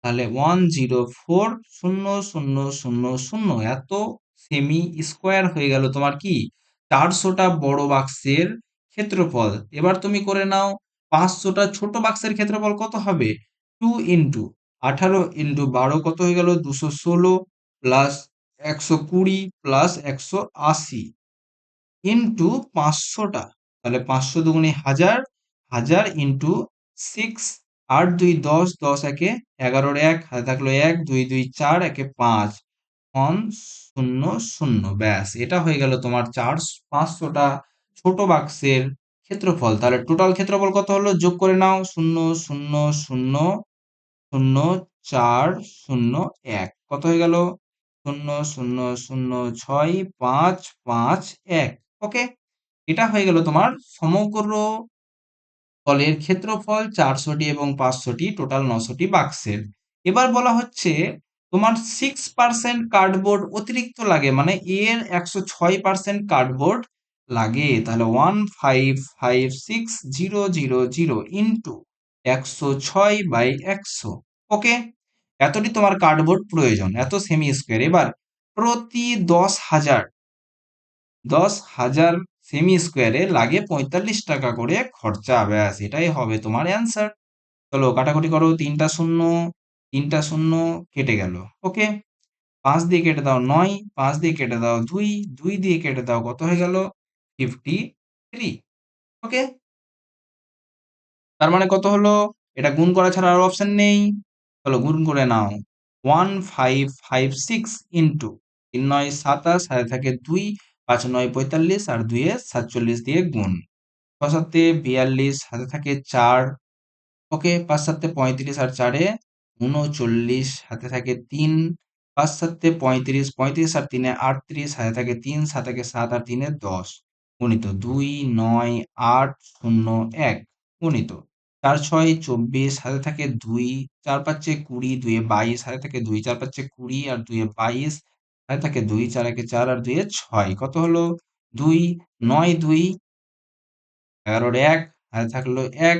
তাহলে 104,000,000 এত সেমি স্কোয়ার হয়ে গেল তোমার কি 400টা বড় বাক্সের ক্ষেত্রফল। এবার তুমি করে নাও 500টা ছোট বাক্সের ক্ষেত্রফল কত হবে। 2 ইন্টু 18 ইন্টু 12 কত হয়ে গেল 216 প্লাস 120 প্লাস 180 ইন্টু 500টা, তাহলে 500 দুগুণে 1000, 1000 ইন্টু 6, 8 2 10, 10 একে 11 এক, হাতে থাকলো 1, 2 2 4, একে 5, 0 0, ব্যাস এটা হয়ে গেল তোমার 500টা ছোট বাক্সের ক্ষেত্রফল। তাহলে টোটাল ক্ষেত্রফল কত হলো, যোগ করে নাও 0 0 0 0 4 0 1 কত হয়ে গেল 0 0 0 6 5 5 1। ওকে, এটা হয়ে গেল তোমার সমগ্র তলের ক্ষেত্রফল 400টি এবং 500টি, টোটাল 900টি বাক্সের। এবার বলা হচ্ছে তোমার 6% কার্ডবোর্ড অতিরিক্ত লাগে, মানে এর 106% কার্ডবোর্ড লাগে, তাহলে 1556000 ইন্টু 106/100। ওকে, এতটি তোমার কার্ডবোর্ড প্রয়োজন, এত সেমি স্কোয়ার। এবার প্রতি 10,000 সেমি স্কোয়ারে লাগে 45 টাকা করে খরচা, ব্যাস এটাই হবে তোমার অ্যান্সার। চলো কাটাকুটি করো, 3টা শূন্য, 3টা শূন্য কেটে গেল। ওকে, 5 দিয়ে কেটে দাও 9, 5 দিয়ে কেটে দাও 2, 2 দিয়ে কেটে দাও কত হয়ে গেল 53। ওকে, তার মানে কত হলো, এটা গুণ করা ছাড়া আর অপশন নেই। চলো গুণ করে নাও, 1556 ইন্টু 3 9 27, সাথে থাকে 2, 5 9 45 আর 2 এ 47 দিয়ে গুণ, 6 7 42, হাতে থাকে 4। ওকে, 5 7 35 আর 4 এ 39, হাতে থাকে 3, 5 7 35, 35 আর 3 এ 38, হাতে থাকে 3, 7 একে 7 আর 3 এ 10, গুণিত 2 9 8 0 1, গুণিত 4 6 24, হাতে থাকে 2, 4 5 20, 2 এ 22, হাতে থাকে 2, 4 5 20 আর 2 এ 22, হাতে থাকে 2, 4 একে 4 আর 2 এ 6, কত হলো 2 9 2, 11 এক, হাতে থাকলো 1,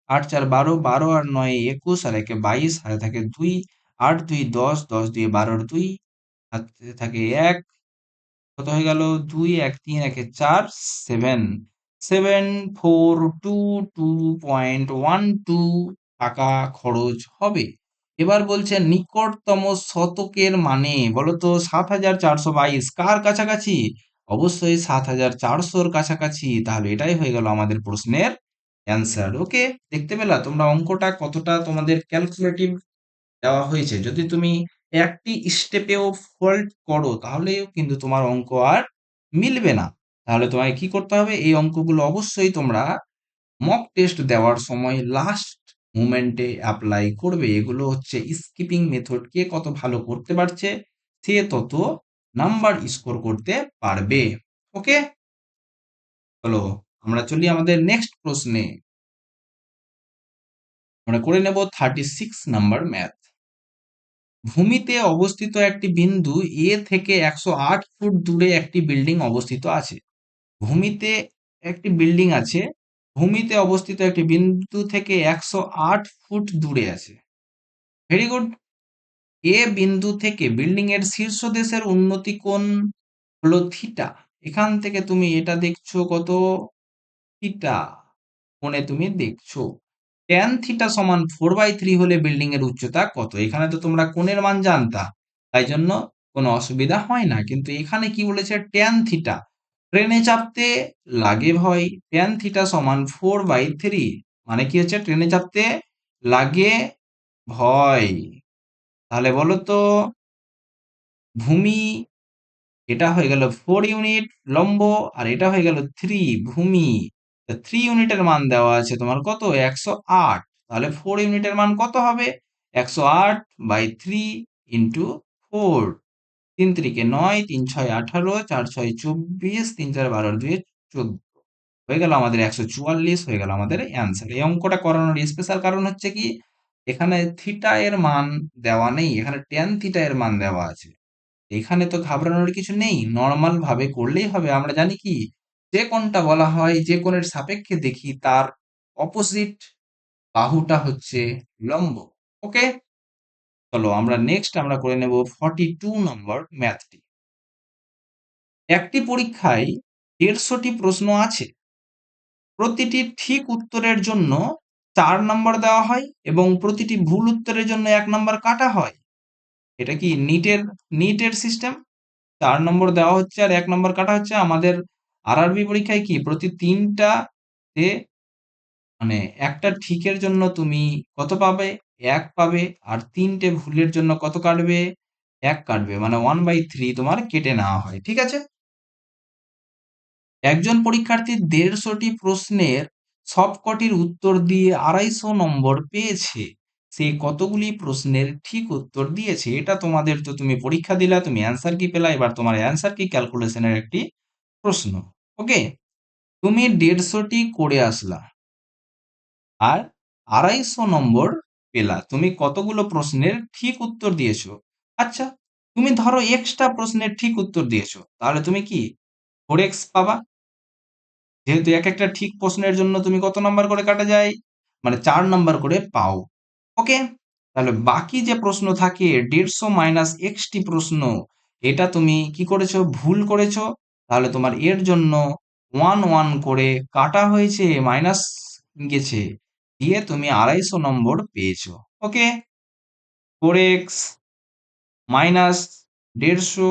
8 4 12, 12 আর 9 21 আর 1 22, হাতে থাকে 2, 8 2 10, 10 2 12 আর 2, হাতে থাকে 1, কত হয়ে গেল 2 1 3 1 4, 7 7422.12 টাকা খরচ হবে। এবার বলছে নিকটতম শতকের মানে বলতো 7422 কার কাছাকাছি, অবশ্যই 7400-র কাছাকাছি, তাহলে এটাই হয়ে গেল আমাদের প্রশ্নের অ্যান্সার। ওকে, দেখতে পেলা তোমরা অঙ্কটা কতটা তোমাদের ক্যালকুলেটিভ দেওয়া হয়েছে। যদি তুমি একটি স্টেপেও ফল্ট করো তাহলেও কিন্তু তোমার অঙ্ক আর মিলবে না। তাহলে তোমায় কি করতে হবে, এই অঙ্কগুলো অবশ্যই তোমরা মক টেস্ট দেওয়ার সময় লাস্ট মোমেন্টে অ্যাপ্লাই করবে। এগুলো হচ্ছে স্কিপিং মেথড, কে কত ভালো করতে পারছে সে তত নাম্বার স্কোর করতে পারবে। ওকে, চলো আমরা চলি আমাদের নেক্সট প্রশ্নে। আমরা করে নেব 36 নাম্বার ম্যাথ। ভূমিতে অবস্থিত একটি বিন্দু এ থেকে 108 ফুট দূরে একটি বিল্ডিং অবস্থিত আছে। ভূমিতে একটি বিল্ডিং আছে, ভূমিতে অবস্থিত একটি বিন্দু থেকে 108 ফুট দূরে আছে। Very good. এ বিন্দু থেকে বিল্ডিং এর শীর্ষদেশের উন্নতি কোণ হলো থিটা। এখান থেকে তুমি এটা দেখছো কত, থিটা কোণে তুমি দেখছো। ট্যান থিটা সমান 4/3 হলে বিল্ডিং এর উচ্চতা কত। এখানে তো তোমরা কোণের মান জানতা, তাই জন্য কোনো অসুবিধা হয় না, কিন্তু এখানে কি বলেছে ট্যান থিটা, ট্রেনে চাপতে লাগে ভয়, ট্যান থিটা সমান 4/3, মানে কি হচ্ছে ট্রেনে চাপতে লাগে ভয়। তাহলে বলো তো ভূমি, এটা হয়ে গেল 4 ইউনিট লম্ব, আর এটা হয়ে গেল 3 ভূমি। 3 ইউনিটের মান দেওয়া আছে তোমার কত 108, তাহলে 4 ইউনিটের মান কত হবে 108/3 ইন্টু 4, 3 3 9, 3 6 18, 4 6 24, 3 4 12, 2 14, হয়ে গেল আমাদের 144, হয়ে গেল আমাদের অ্যান্সার। এই অঙ্কটা করানোর স্পেশাল কারণ হচ্ছে কি, এখানে থিটা এর মান দেওয়া নেই, এখানে ট্যান থিটা এর মান দেওয়া আছে। এখানে তো ঘাবড়ানোর কিছু নেই, নর্মাল ভাবে করলেই হবে। আমরা জানি কি যে কোণটা বলা হয়, যে কোণের সাপেক্ষে দেখি তার অপোজিট বাহুটা হচ্ছে লম্ব। ওকে? চলো আমরা করে নেব 42 নম্বর ম্যাথটি। একটি পরীক্ষায় 150টি প্রশ্ন আছে। প্রতিটি ঠিক উত্তরের জন্য 4 নম্বর দেওয়া হয় এবং প্রতিটি ভুল উত্তরের জন্য 1 নম্বর কাটা হয়। এটা কি নিটের সিস্টেম? 4 নম্বর দেওয়া হচ্ছে আর 1 নম্বর কাটা হচ্ছে। আমাদের আরআরবি পরীক্ষায় কি প্রতি 3টাতে মানে একটা ঠিকের জন্য তুমি কত পাবে? 1 পাবে। আর 3টে ভুলের জন্য কত কাটবে? 1 কাটবে। মানে 1/3 তোমার কেটে নেওয়া হয়। ঠিক আছে? একজন পরীক্ষার্থী 150টি প্রশ্নের সবকটির উত্তর দিয়ে 250 নম্বর পেয়েছে। সে কতগুলি প্রশ্নের ঠিক উত্তর দিয়েছে? এটা তোমাদের তো তুমি পরীক্ষা দিলা, তুমি অ্যান্সার কি পেলা? এবার তোমার অ্যান্সার কি ক্যালকুলেশনের একটি প্রশ্ন। ওকে? তুমি 150টি করে আসলা আর 250 নম্বর পেলা। তুমি কতগুলো প্রশ্নের ঠিক উত্তর দিয়েছো? আচ্ছা, তুমি ধরো এক্সট্রা প্রশ্নের ঠিক উত্তর দিয়েছো। তাহলে তুমি কি 4x পাবা? যেহেতু এক একটা ঠিক প্রশ্নের জন্য তুমি কত নাম্বার করে কাটা যায়? মানে 4 নাম্বার করে পাও। ওকে? তাহলে বাকি যে প্রশ্ন থাকে 150 মাইনাস x টি প্রশ্ন, এটা তুমি কি করেছো? ভুল করেছো। তাহলে তোমার এর জন্য 1 করে কাটা হয়েছে, মাইনাস গেছে। দিয়ে তুমি 250 নম্বর পেয়েছো। ওকে? 4x মাইনাস 150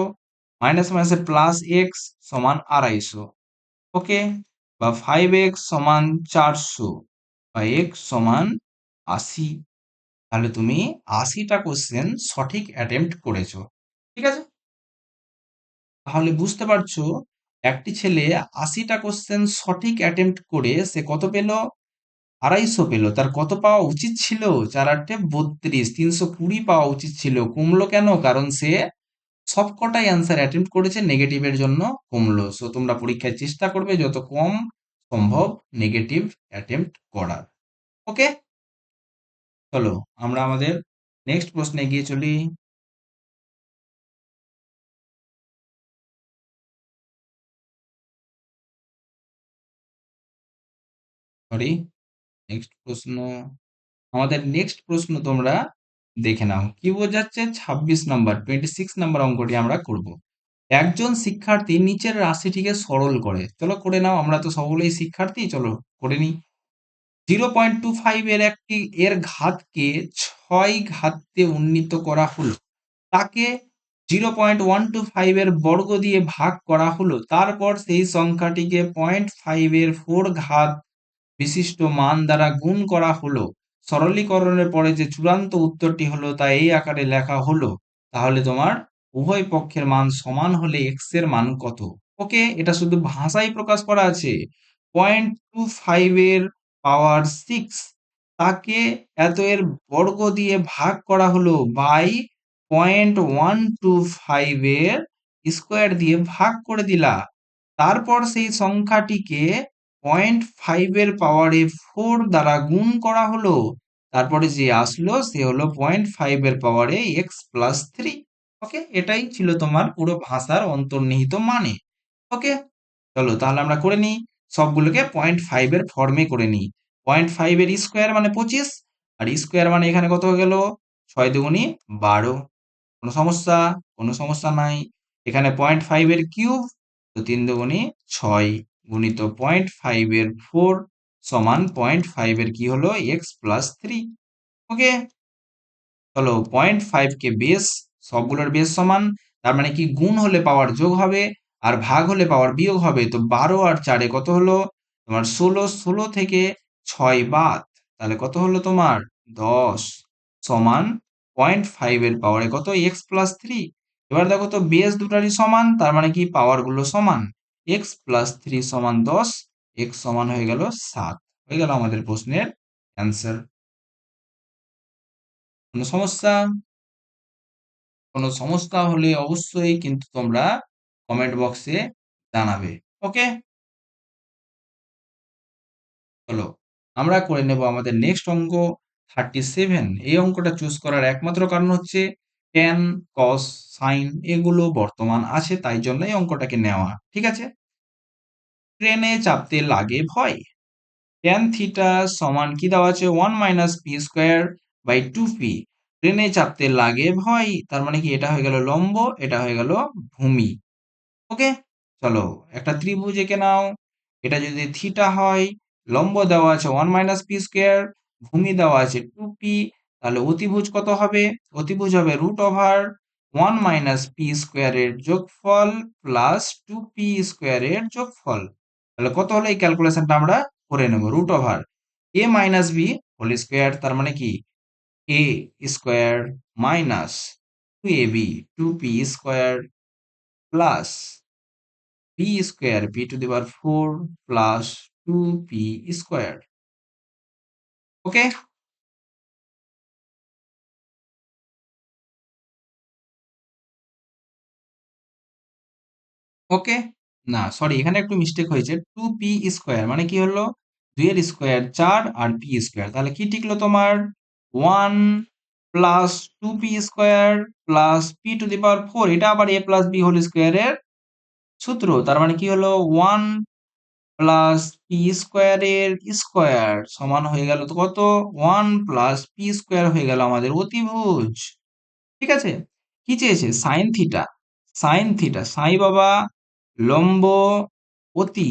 মাইনাস মাইনাসে প্লাস x সমান 250। ওকে? বা 5x সমান 400 বা x সমান 80। তাহলে তুমি 80টা কোশ্চেন সঠিক অ্যাটেম্প্ট করেছো। ঠিক আছে? তাহলে বুঝতে পারছো একটি ছেলে 80টা কোশ্চেন সঠিক অ্যাটেম্প্ট করে সে কত পেল? 250 পেল। তার কত পাওয়া উচিত ছিল? 4 8 32, 320 পাওয়া উচিত ছিল। কমলো কেন? কারণ সে সবকটাই অ্যান্সার অ্যাটেম্প্ট করেছে, নেগেটিভের জন্য কমলো। সো তোমরা পরীক্ষায় চেষ্টা করবে যত কম সম্ভব নেগেটিভ অ্যাটেম্প্ট করার। ওকে? চলো আমরা আমাদের নেক্সট প্রশ্নে এগিয়ে চলি। সরি, নেক্সট প্রশ্ন। আমাদের নেক্সট প্রশ্ন তোমরা দেখে নাও। কি বোঝাচ্ছে? 26 নাম্বার 26 নাম্বার অঙ্কটি আমরা করব। একজন শিক্ষার্থী নিচের রাশিটিকে সরল করে। চলো করে নাও, আমরা তো সকলেই শিক্ষার্থী, চলো করে নিই। 0.25 এর ঘাতকে 6 ঘাতে উন্নীত করা হলো। তাকে 0.125 এর বর্গ দিয়ে ভাগ করা হলো। তারপর সেই সংখ্যাটিকে 0.5 এর 4 ঘাত বিশিষ্ট মান দ্বারা গুণ করা হলো। সরলীকরণের পরে যে চূড়ান্ত উত্তরটি হলো তা এই আকারে লেখা হলো। তাহলে তোমার উভয় পক্ষের মান সমান হলে x এর মান কত? ওকে, এটা শুধু ভাষায় প্রকাশ করা আছে। 0.25 এর পাওয়ার 6 তাকে এত এর বর্গ দিয়ে ভাগ করা হলো বাই 0.125 এর স্কোয়ার দিয়ে ভাগ করে দিলা। তারপর সেই সংখ্যাটিকে 0.5 এর পাওয়ারে 4 দ্বারা গুণ করা হলো। তারপরে যে আসলো সে হলো 0.5 এর পাওয়ারে x প্লাস 3। ওকে, এটাই ছিল তোমার পুরো ভাষার অন্তর্নিহিত মানে। ওকে, চলো তাহলে আমরা করে নিই। সবগুলোকে 0.5 এর ফর্মে করে নিই। 0.5 এর স্কোয়ার মানে 25, আর স্কোয়ার মানে এখানে কত হয়ে গেল? 6 দুগুণী 12। কোনো সমস্যা? কোনো সমস্যা নাই। এখানে 0.5 এর কিউব, তো 3 দুগুণী 6 গুণিত 0.5 এর 4 সমান 0.5 এর কি হলো? x plus 3। ওকে, চলো 0.5 কে বেস, সবগুলোর বেস সমান, তার মানে কি গুণ হলে পাওয়ার যোগ হবে আর ভাগ হলে পাওয়ার বিয়োগ হবে। তো 12 আর 4 কত হলো? তোমার 16। 16 থেকে 6 বাদ, তাহলে কত হলো তোমার? 10 সমান 0.5 এর পাওয়ারে কত? x plus 3। এবার দেখো তো বেস দুটারই সমান, তার মানে কি পাওয়ার গুলো সমান। x প্লাস 3 সমান 10, x সমান হয়ে গেল 7। হয়ে গেল আমাদের প্রশ্নের অ্যান্সার। কোনো সমস্যা? কোনো সমস্যা হলে অবশ্যই কিন্তু তোমরা কমেন্ট বক্সে জানাবে। ওকে, চলো আমরা করে নেব আমাদের নেক্সট অঙ্ক 37। এই অঙ্কটা চুজ করার একমাত্র কারণ হচ্ছে ট্যান, কস, সাইন এগুলো বর্তমান আছে, তাই জন্য এই অঙ্কটাকে নেওয়া। ঠিক আছে? ট্রেনে চাপতে লাগে ভয়। ট্যান থিটা সমান কি দেওয়া আছে 1 - p²/2p। ট্রেনে চাপতে লাগে ভয়, তার মানে কি এটা হয়ে গেল লম্ব, এটা হয়ে গেল ভূমি। ওকে, চলো একটা ত্রিভুজ এঁকে নাও। এটা যদি থিটা হয়, লম্ব দেওয়া আছে 1 - p², ভূমি দেওয়া আছে 2p, তাহলে অতিভুজ কত হবে? অতিভুজ হবে √1 - p² এর যোগফল প্লাস 2p² এর যোগফল। তাহলে কত হলো, এই ক্যালকুলেশনটা আমরা করে নেব। √a - b² তার মানে কি a² minus 2ab 2p² plus p²p⁴ plus 2p²। ওকে, ওকে, না সরি, এখানে একটু মিস্টেক হয়েছে। 2p² মানে কি হলো, 2 এর স্কোয়ার 4 আর p², তাহলে কি টিকলো তোমার 1 প্লাস 2p² প্লাস p⁴, এটা আবার a+b² এর সূত্র। তার মানে কি হলো 1 প্লাস p² এর স্কোয়ার সমান হয়ে গেল তো কত, 1 প্লাস p² হয়ে গেল আমাদের অতিভুজ। ঠিক আছে, কি চেয়েছে, সাইন থিটা। সাইন থিটা, সাই বাবা, লম্ব অতি,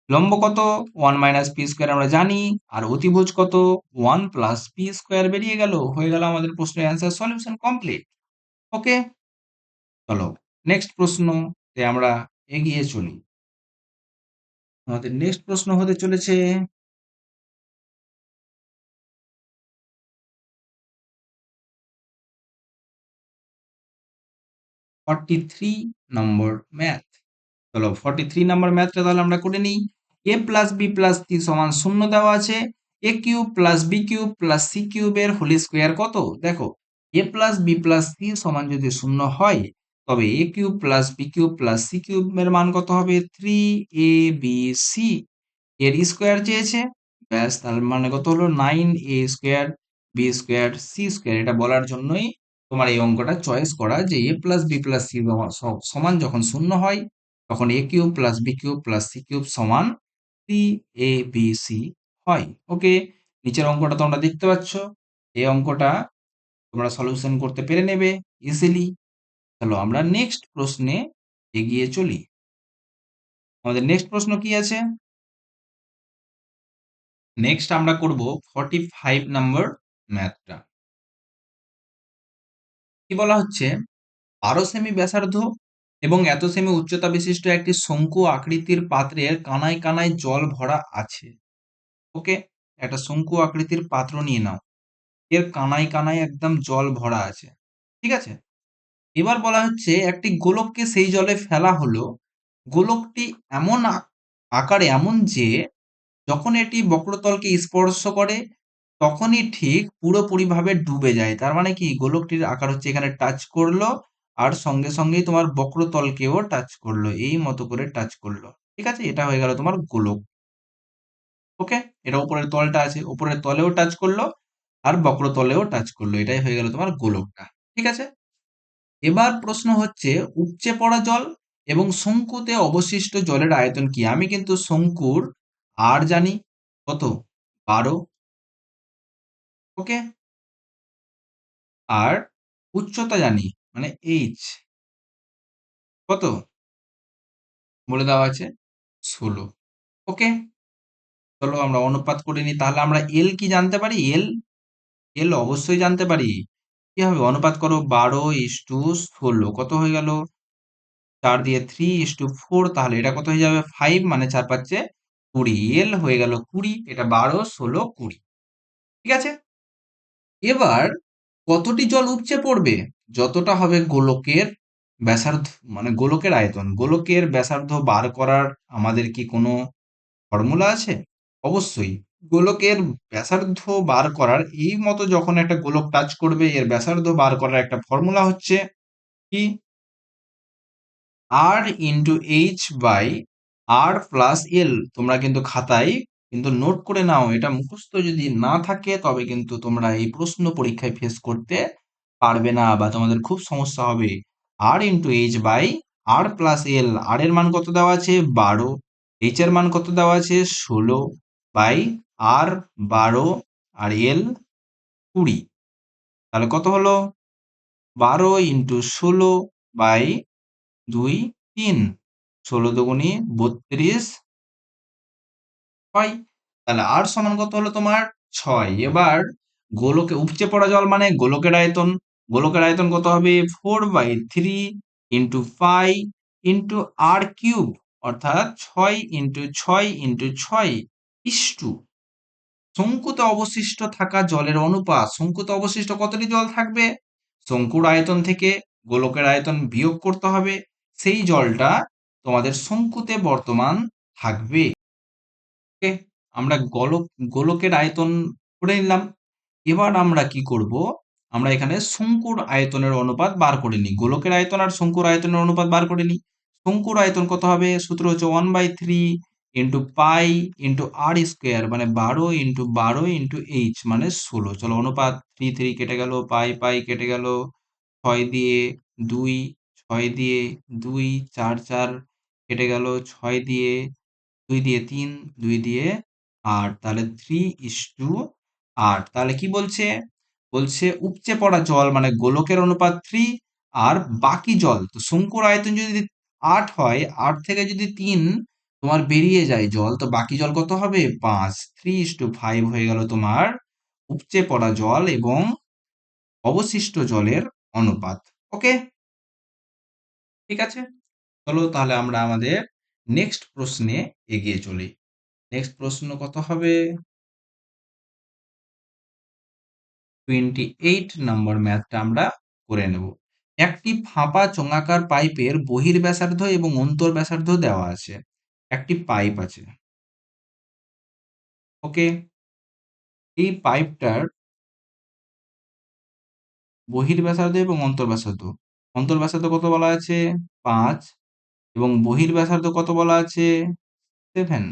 লম্ব কত 1 - p² আমরা জানি, আর অতিভুজ কত 1 প্লাস p² বেরিয়ে গেল, হয়ে গেল আমাদের প্রশ্নের অ্যান্সার, সলিউশন কমপ্লিট। ওকে, চলো নেক্সট প্রশ্নতে আমরা এগিয়ে চলি। আমাদের নেক্সট প্রশ্ন হতে চলেছে 43 নম্বর ম্যাথ। চলো 43 নম্বর ম্যাথটা তাহলে আমরা করে নিই। a+b+c সমান 0 দেওয়া আছে। a³ plus b³ plus c³ এর হোল স্কোয়ার কত? দেখো, a+b+c সমান যদি 0 হয়, তবে a³ plus b³ plus c³ এর মান কত হবে? 3abc। এর স্কোয়ার চেয়েছে, ব্যাস, তার মানে কত হলো 9a²b²c²। এটা বলার জন্যই তোমার এই অঙ্কটা চয়েস করা, যে a+b+c সমান যখন 0 হয়, তখন a³ plus b³ plus c³ সমান 3abc হয়। ওকে, নিচের অঙ্কটা তোমরা দেখতে পাচ্ছ, এই অঙ্কটা তোমরা সলিউশন করতে পেরে নেবে ইজিলি। চলো আমরা নেক্সট প্রশ্নে এগিয়ে চলি। আমাদের নেক্সট প্রশ্ন কি আছে? নেক্সট আমরা করব 45 নম্বর ম্যাথটা। কি বলা হচ্ছে, 12 সেমি ব্যাসার্ধ এবং এত সেমি উচ্চতা বিশিষ্ট একটি শঙ্কু আকৃতির পাত্রের কানায় কানায় জল ভরা আছে। ওকে, একটা শঙ্কু আকৃতির পাত্র নিয়ে নাও, এর কানায় কানায় একদম জল ভরা আছে। ঠিক আছে, এবার বলা হচ্ছে একটি গোলককে সেই জলে ফেলা হলো। গোলকটি এমন আকারে এমন যে যখন এটি বক্রতলকে স্পর্শ করে, তখনই ঠিক পুরোপুরিভাবে ডুবে যায়। তার মানে কি, গোলকটির আকার হচ্ছে এখানে টাচ করলো, আর সঙ্গে সঙ্গেই তোমার বক্রতলকেও টাচ করলো, এই মতো করে টাচ করলো। ঠিক আছে, এটা হয়ে গেল তোমার গোলক। ওকে, এটা উপরের তলটা আছে, উপরের তলেও টাচ করলো আর বক্রতলেও টাচ করলো, এটাই হয়ে গেল তোমার গোলকটা। ঠিক আছে, এবার প্রশ্ন হচ্ছে উপচে পড়া জল এবং শঙ্কুতে অবশিষ্ট জলের আয়তন কি? আমি কিন্তু শঙ্কুর আর জানি কত, 12। ওকে, আর উচ্চতা জানি, মানে এইচ কত বলে দেওয়া আছে, 16। ওকে, চলো আমরা অনুপাত করে নিই। তাহলে আমরা এল কি জানতে পারি? এল, এল অবশ্যই জানতে পারি। কি হবে, অনুপাত করো 12:16, কত হয়ে গেল 4 দিয়ে 3:4, তাহলে এটা কত হয়ে যাবে 5, মানে 4×5 20। এল হয়ে গেল 20, এটা 12, 16, 20। ঠিক আছে, এবার কতটি জল উপচে পড়বে? যতটা হবে গোলকের ব্যাসার্ধ, মানে গোলকের আয়তন। গোলকের ব্যাসার্ধ বার করার আমাদের কি কোনো ফর্মুলা আছে? অবশ্যই। গোলকের ব্যাসার্ধ বার করার, এই মতো যখন একটা গোলক টাচ করবে, এর ব্যাসার্ধ বার করার একটা ফর্মুলা হচ্ছে কি, r × h/r+l। তোমরা কিন্তু খাতায় কিন্তু নোট করে নাও, এটা মুখস্থ যদি না থাকে তবে কিন্তু তোমরা এই প্রশ্ন পরীক্ষায় ফেস করতে পারবে না, বা তোমাদের খুব সমস্যা হবে। r × h/r+l আর প্লাস এল, আর এর মান কত দেওয়া আছে 12, এইচ এর মান কত দেওয়া আছে 16 বাই আর 12 আর এল 20, তাহলে কত হলো 12 ইন্টু 16 বাই 2 3, 16 দুগুণি 32 হয়। তাহলে আর সমান কত হলো তোমার 6। এবার গোলকে উপচে পড়া জল মানে গোলকের আয়তন, গোলকের আয়তন কত হবে 4/3 ইন্টু 5 ইন্টু আর কিউব, অর্থাৎ 6 ইন্টু 6 ইন্টু 6 ইস্টু শঙ্কুতে অবশিষ্ট থাকা জলের অনুপাত। শঙ্কুতে অবশিষ্ট কতটি জল থাকবে, শঙ্কুর আয়তন থেকে গোলকের আয়তন বিয়োগ করতে হবে, সেই জলটা তোমাদের শঙ্কুতে বর্তমান থাকবে। ওকে, আমরা গোলকের আয়তন করে নিলাম। এবার আমরা কি করব, আমরা এখানে শঙ্কুর আয়তনের অনুপাত বার করে নিই। গোলকের আয়তন আর শঙ্কুর আয়তনের অনুপাত বার করে নিই। শঙ্কুর আয়তন কত হবে, সূত্র হচ্ছে 1/3 ইন্টু পাই ইন্টু আর স্কোয়ার, মানে 12 ইন্টু 12 ইন্টু এইচ মানে 16। চলো অনুপাত 3 3 কেটে গেল, পাই পাই কেটে গেল, 6 দিয়ে 2, 6 দিয়ে 2, 4 4 কেটে গেল, 6 দিয়ে 2 দিয়ে 3, 2 দিয়ে 8, তাহলে 3:8। তাহলে কি বলছে, বলছে উপচে পড়া জল মানে গোলকের অনুপাত 3, আর বাকি জল তো শঙ্কুর আয়তন যদি 8 হয়, 8 থেকে যদি 3 তোমার বেরিয়ে যায় জল, তো বাকি জল কত হবে 5। 3:5 হয়ে গেল তোমার উপচে পড়া জল এবং অবশিষ্ট জলের অনুপাত। ওকে, ঠিক আছে। চলো তাহলে আমরা আমাদের নেক্সট প্রশ্নে এগিয়ে চলি। নেক্সট প্রশ্ন কত হবে, 28 নম্বর ম্যাথটা আমরা করে নেব। একটি ফাঁপা চোঙাকার পাইপের বহির্ব্যাসার্ধ এবং অন্তর ব্যাসার্ধ দেওয়া আছে। একটি পাইপ আছে, ওকে, এই পাইপটার বহির্ব্যাসার্ধ এবং অন্তর্ব্যাসার্ধ, অন্তর্ব্যাসার্ধ কত বলা আছে 5 এবং বহির্ব্যাসার্ধ কত বলা আছে 7।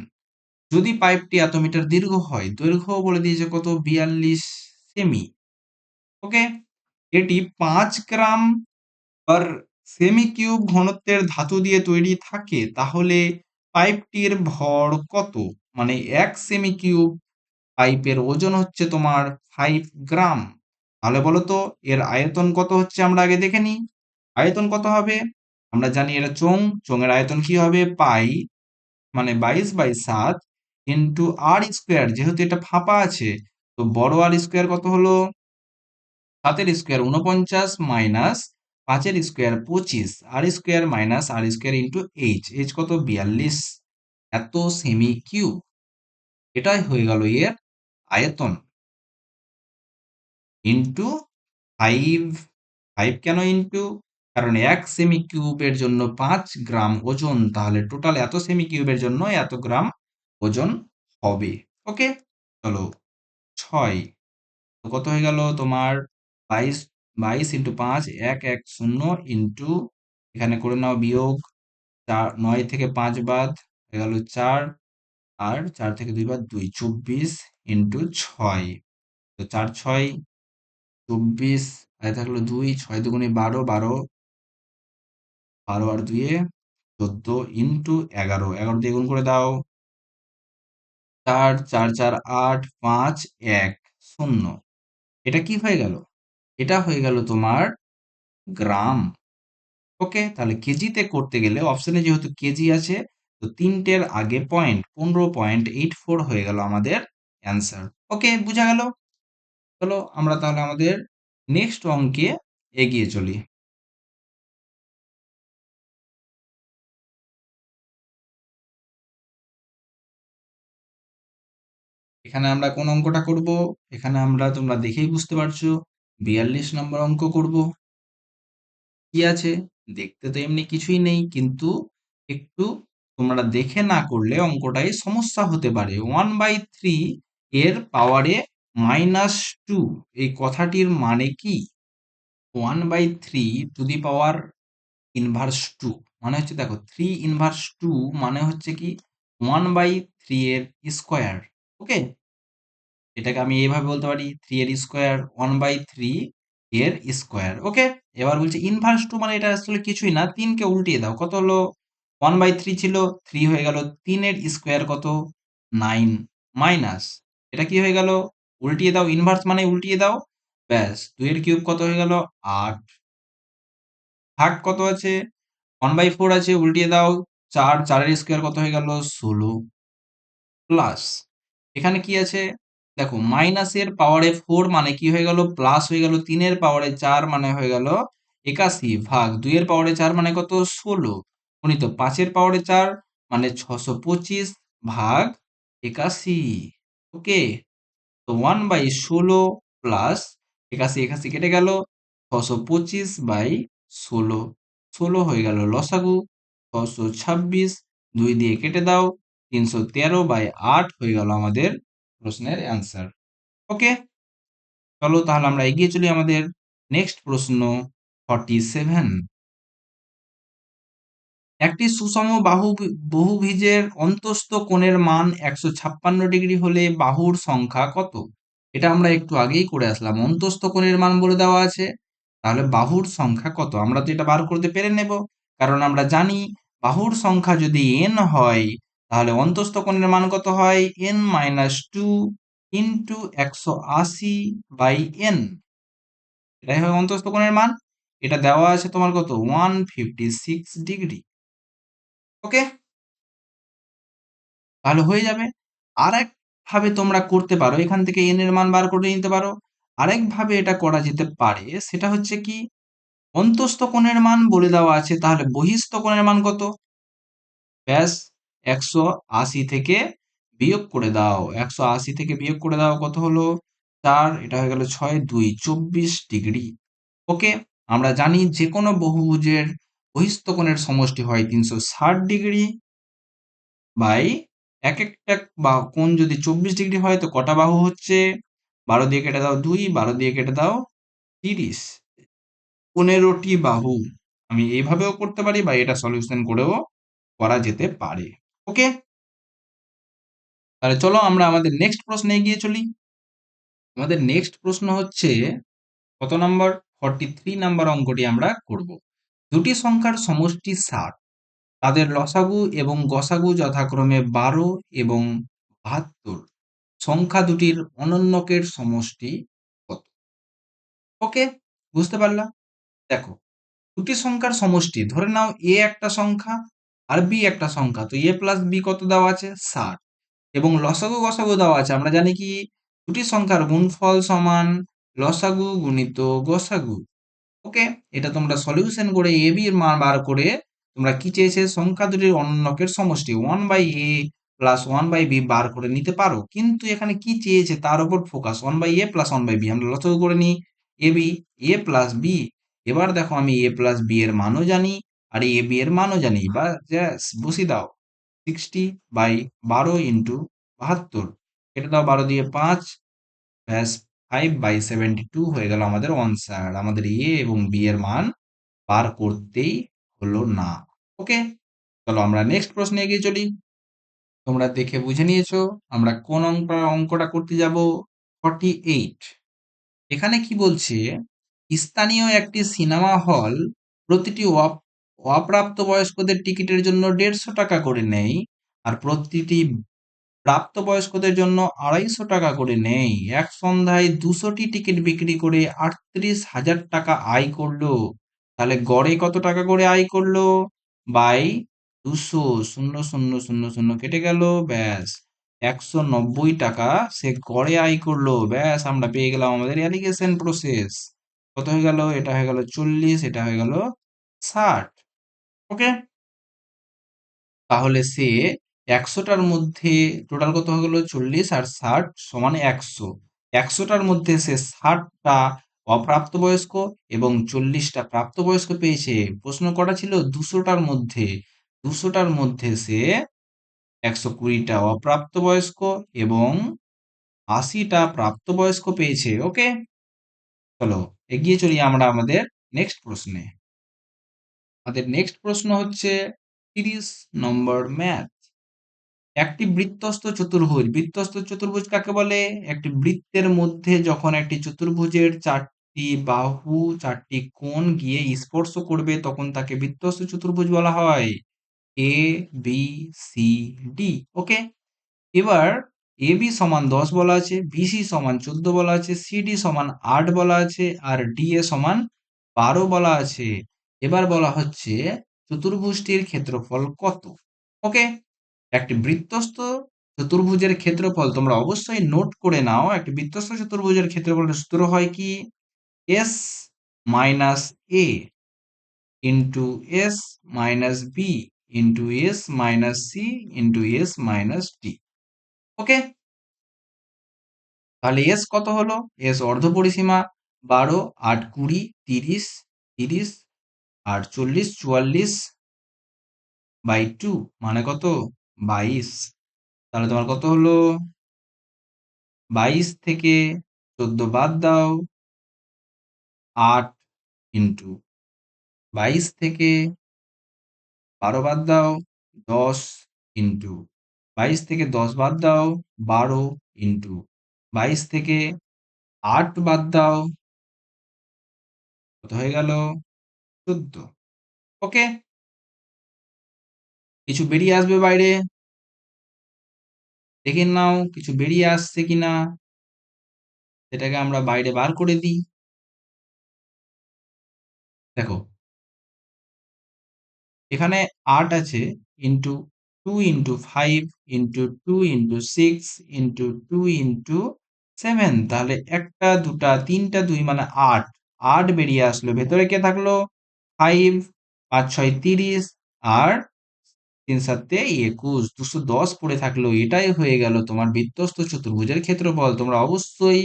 যদি পাইপটি এত মিটার দীর্ঘ হয়, দৈর্ঘ্য বলে দিয়েছে কত 42 সেমি। ওকে, এটি 5 গ্রাম আর সেমি কিউব ঘনত্বের ধাতু দিয়ে তৈরি থাকে, তাহলে পাইপটির ভর কত, মানে 1 সেমি কিউব পাইপের ওজন হচ্ছে তোমার 5 গ্রাম। তাহলে বলো তো এর আয়তন কত হচ্ছে, আমরা আগে দেখে নিই আয়তন কত হবে। আমরা জানি এটা চোঙের আয়তন কি হবে পাই, মানে 22/7 ইন্টু আর স্কোয়ার, যেহেতু এটা ফাঁপা আছে তো বড় আর স্কোয়ার কত হলো 7 এর স্কোয়ার 49 মাইনাস 5 এর স্কোয়ার 25, আর স্কোয়ার মাইনাস আর স্কোয়ার ইন্টু এইচ, এইচ কত 42 এত সেমি কিউব। এটাই হয়ে গেল এর আয়তন ইন্টু 5। 5 কেন ইন্টু, কারণ 1 সেমি কিউবের জন্য 5 গ্রাম ওজন, তাহলে টোটাল এত সেমি কিউবের জন্য এত গ্রাম ওজন হবে। ওকে, চলো 6 কত হয়ে গেল তোমার 22, 22 ইন্টু 5 110 ইন্টু, এখানে করে নাও বিয়োগ 4, 9 থেকে 5 বাদ হয়ে গেল 4, আর 4 থেকে 2 বাদ 2, 24 ইন্টু 6, তো 4 6 24, আর থাকলো 2, 6 দুগুণে 12, 12, 12 আর 2 এ 14 ইন্টু 11, 11 দিয়ে গুণ করে দাও 4 4 4 8 5 1 0। এটা কি হয়ে গেল, এটা হয়ে গেল তোমার গ্রাম। ওকে, তাহলে কেজিতে করতে গেলে অপশনে যেহেতু কেজি আছে, তো তিনটের আগে পয়েন্ট 15.84 হয়ে গেল আমাদের অ্যান্সার। ওকে, বোঝা গেল। চলো আমরা তাহলে আমাদের নেক্সট অঙ্কে এগিয়ে চলি। এখানে আমরা কোন অঙ্কটা করব, এখানে আমরা তোমরা দেখেই বুঝতে পারছো 42 নম্বর অঙ্ক করব। কি আছে, দেখতে তো এমনি কিছুই নেই, কিন্তু একটু তোমরা দেখে না করলে অঙ্কটাই সমস্যা হতে পারে। 1/3 এর পাওয়ারে -2, এই কথাটির মানে কি, 1/3 টু দি পাওয়ার ইনভার্স 2 মানে হচ্ছে, দেখো 3 ইনভার্স 2 মানে হচ্ছে কি 1/3 এর স্কোয়ার। ওকে, এটাকে আমি এইভাবে বলতে পারি 3 এর স্কোয়ার 1/3 এর স্কোয়ার। ওকে, এবার বলছে ইনভার্স টু মানে এটা আসলে কিছুই না, 3কে উল্টিয়ে দাও, কত হলো? 1/3 ছিল, 3 হয়ে গেল, 3 এর স্কোয়ার কত? 9 মাইনাস এটা কি হয়ে গেল? উল্টিয়ে দাও, ইনভার্স মানে উল্টিয়ে দাও, ব্যাস 2 এর কিউব কত হয়ে গেল? 8 ভাগ কত আছে? 1/4 আছে, উল্টিয়ে দাও, 4, 4 এর স্কোয়ার কত হয়ে গেল? 16 প্লাস এখানে কি আছে? দেখো মাইনাসের পাওয়ারে 4 মানে কি হয়ে গেল? প্লাস হয়ে গেল, 3 এর পাওয়ারে 4 মানে হয়ে গেল 81 ভাগ 2 এর পাওয়ারে 4 মানে কত? 16 গুণিত 5 এর পাওয়ারে 4 মানে 625 ভাগ 81। ওকে, তো 1/16 প্লাস 81 81 কেটে গেল, 625/16 16 হয়ে গেল লসাগু, 626 2 দিয়ে কেটে দাও, 313/8 হয়ে গেল আমাদের প্রশ্নের অ্যান্সার। ওকে, চলো তাহলে আমরা এগিয়ে চলি আমাদের নেক্সট প্রশ্ন 47। একটি সুষম বহুভুজের অন্তস্থ কোণের মান 156 ডিগ্রি হলে বাহুর সংখ্যা কত? এটা আমরা একটু আগেই করে আসলাম, অন্তস্থ কোণের মান বলে দেওয়া আছে, তাহলে বাহুর সংখ্যা কত আমরা তো এটা বার করতে পেরে নেব, কারণ আমরা জানি বাহুর সংখ্যা যদি n হয় তাহলে অন্তস্থ কোণের মান কত হয়? n-2 ইন্টু 180/n, এটাই হয় অন্তস্থ কোণের মান। এটা দেওয়া আছে তোমার কত? 156 ডিগ্রি। ওকে, তাহলে হয়ে যাবে। আরেক ভাবে তোমরা করতে পারো, এখান থেকে n এর মান বার করে নিতে পারো। আরেক ভাবে এটা করা যেতে পারে, সেটা হচ্ছে কি, অন্তস্থ কোণের মান বলে দেওয়া আছে, তাহলে বহিস্থ কোণের মান কত? ব্যাস 180 থেকে বিয়োগ করে দাও, 180 থেকে বিয়োগ করে দাও, কত হলো? 4, এটা হয়ে গেল 6 2 24 ডিগ্রি। ওকে, আমরা জানি যে কোনো বহুভুজের বহিস্থ কোণের সমষ্টি হয় 360 ডিগ্রি বাই এক একটা বা কোণ যদি 24 ডিগ্রি হয় তো কটা বাহু হচ্ছে? 12 দিয়ে কেটে দাও 2, 12 দিয়ে কেটে দাও 30, 15টি বাহু। আমি এইভাবেও করতে পারি বা এটা সলিউশন করেও করা যেতে পারে। ওকে, তাহলে চলো আমরা আমাদের নেক্সট প্রশ্নে এগিয়ে চলি। আমাদের নেক্সট প্রশ্ন হচ্ছে কত নাম্বার? 43 নাম্বার অঙ্কটি আমরা করব। দুটি সংখ্যার সমষ্টি 60, তাদের লসাগু এবং গসাগু যথাক্রমে 12 এবং 72, সংখ্যা দুটির অনন্যকের সমষ্টি কত? ওকে, বুঝতে পারলাম। দেখো, দুটি সংখ্যার সমষ্টি ধরে নাও a একটা সংখ্যা আর b একটা সংখ্যা, তো a প্লাস b কত দেওয়া আছে? 60, এবং লসাগু গসাগু দেওয়া আছে, আমরা জানি কি দুটি সংখ্যার গুণফল সমান লসাগু গুণিত গসাগু। ওকে, এটা তোমরা সলিউশন করে এ বি এর মান বার করে তোমরা কি চেয়েছে? সংখ্যা দুটির অনন্যকের সমষ্টি 1/a প্লাস 1/b বার করে নিতে পারো, কিন্তু এখানে কি চেয়েছে তার উপর ফোকাস, 1/a প্লাস 1/b। আমরা লসাগু করে নিই, A B, A plus B. এবার দেখো আমি এ প্লাস বি এর মানও জানি আর এ বি এর মানও জানি, বা বসিয়ে দাও, 60/12 ইন্টু 72, এটা দাও 12 দিয়ে 5, ব্যাস 5/72 হয়ে গেল আমাদের অনসার। আমাদের এ এবং বি এর মান বার করতেই হলো না। ওকে, চলো আমরা নেক্সট প্রশ্নে এগিয়ে চলি। তোমরা দেখে বুঝে নিয়েছো আমরা কোন অঙ্কটা করতে যাব। 48, এখানে কি বলছে? স্থানীয় একটি সিনেমা হল প্রতিটি অপ্রাপ্তবয়স্কদের টিকিটের জন্য 150 টাকা করে নেয়, আর প্রতিটি প্রাপ্তবয়স্কদের জন্য 250 টাকা করে নেয়। এক সন্ধ্যায় 200টি টিকিট বিক্রি করে 38,000 টাকা আয় করলো, তাহলে গড়ে কত টাকা করে আয় করলো? বাই 200, 0,000,000 কেটে গেল, ব্যাস 190 টাকা সে গড়ে আয় করলো। ব্যাস আমরা পেয়ে গেলাম আমাদের অ্যালিগেশন প্রসেস। কত হয়ে গেল? এটা হয়ে গেল 40, এটা হয়ে গেল 60। ওকে, তাহলে সে 100টার মধ্যে টোটাল কত হয়ে গেল? 40 আর 60 সমান 100। 100টার মধ্যে সে 60টা অপ্রাপ্তবয়স্ক এবং 40টা প্রাপ্তবয়স্ক পেয়েছে। প্রশ্ন করা ছিল 200টার মধ্যে, 200টার মধ্যে সে 120টা অপ্রাপ্তবয়স্ক এবং 80টা প্রাপ্তবয়স্ক পেয়েছে। ওকে, চলো এগিয়ে চলি আমরা আমাদের নেক্সট প্রশ্নে। আমাদের নেক্সট প্রশ্ন হচ্ছে 30 নম্বর ম্যাথ। একটি বৃত্তস্থ চতুর্ভুজ, বৃত্তস্থ চতুর্ভুজ কাকে বলে? একটি বৃত্তের মধ্যে যখন একটি চতুর্ভুজের 4 চারটি বাহু, চারটি কোণ গিয়ে স্পর্শ করবে তখন তাকে বৃত্তস্থ চতুর্ভুজ বলা হয়। এ, বি, সি, ডি। ওকে, এবার এ বি সমান 10 বলা আছে, বিসি সমান 14 বলা আছে, সিডি সমান 8 বলা আছে, আর ডি এ সমান 12 বলা আছে। এবার বলা হচ্ছে চতুর্ভুজটির ক্ষেত্রফল কত। ওকে, একটি বৃত্তস্থ চতুর্ভুজের ক্ষেত্রফল তোমরা অবশ্যই নোট করে নাও। একটি বৃত্তস্থ চতুর্ভুজের ক্ষেত্রফলের সূত্র হয় কি? S minus a into s minus b into s minus c into s minus d. Okay, তাহলে এস কত হলো? এস অর্ধপরিসীমা 12, 8, 20, 30, 30, 8, 40, 44 বাই 2 মানে কত? 22। তাহলে তোমার কত হলো? 22 থেকে 14 বাদ দাও, 8 ইন্টু 22 থেকে 12 বাদ দাও, 10 ইন্টু 22 থেকে 10 বাদ দাও, 12 ইন্টু 22 থেকে 8 বাদ দাও, কত হয়ে গেল? 14। ওকে, কিছু বেরিয়ে আসবে বাইরে, দেখে নাও কিছু বেরিয়ে আসছে কিনা, সেটাকে আমরা বাইরে বার করে দিই। দেখো, এখানে 8 আছে, into 2 into 5 into 2 into 6 into 2 into 7, তাহলে একটা দুটা তিনটা 2 মানে 8। 8 বেরিয়ে আসলো, ভেতরে কে থাকলো? 5, 5 6 30, আর 3 7 21, 210 পড়ে থাকলো। এটাই হয়ে গেল তোমার বৃত্তস্থ চতুর্ভুজের ক্ষেত্রফল। তোমরা অবশ্যই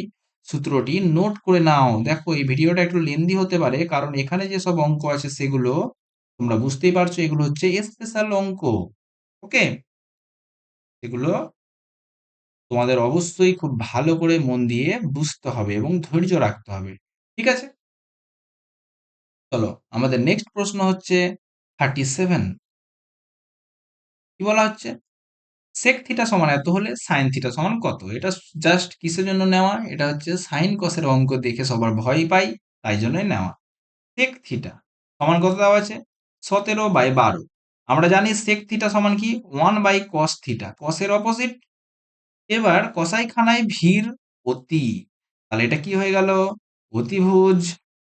সূত্রটি নোট করে নাও। দেখো, এই ভিডিওটা একটু লেন্দি হতে পারে, কারণ এখানে যেসব অঙ্ক আছে সেগুলো তোমরা বুঝতেই পারছো, এগুলো হচ্ছে স্পেশাল অঙ্ক। ওকে, এগুলো তোমাদের অবশ্যই খুব ভালো করে মন দিয়ে বুঝতে হবে এবং ধৈর্য রাখতে হবে। ঠিক আছে, চলো আমাদের নেক্সট প্রশ্ন হচ্ছে 37। কি বলা হচ্ছে? সেক থিটা সমান এত হলে সাইন থিটা সমান কত? এটা জাস্ট কিসের জন্য নেওয়া? এটা হচ্ছে সাইন কসের অঙ্ক দেখে সবার ভয় পাই, তাই জন্যই নেওয়া। সেক থিটা সমান কত দেওয়া আছে? 17/12। আমরা জানি সেক থিটা সমান কি? 1/cos theta, কসের opposite. এবার কসাই খানায় ভিড় অতি, তাহলে এটা কি হয়ে গেল? অতিভুজ।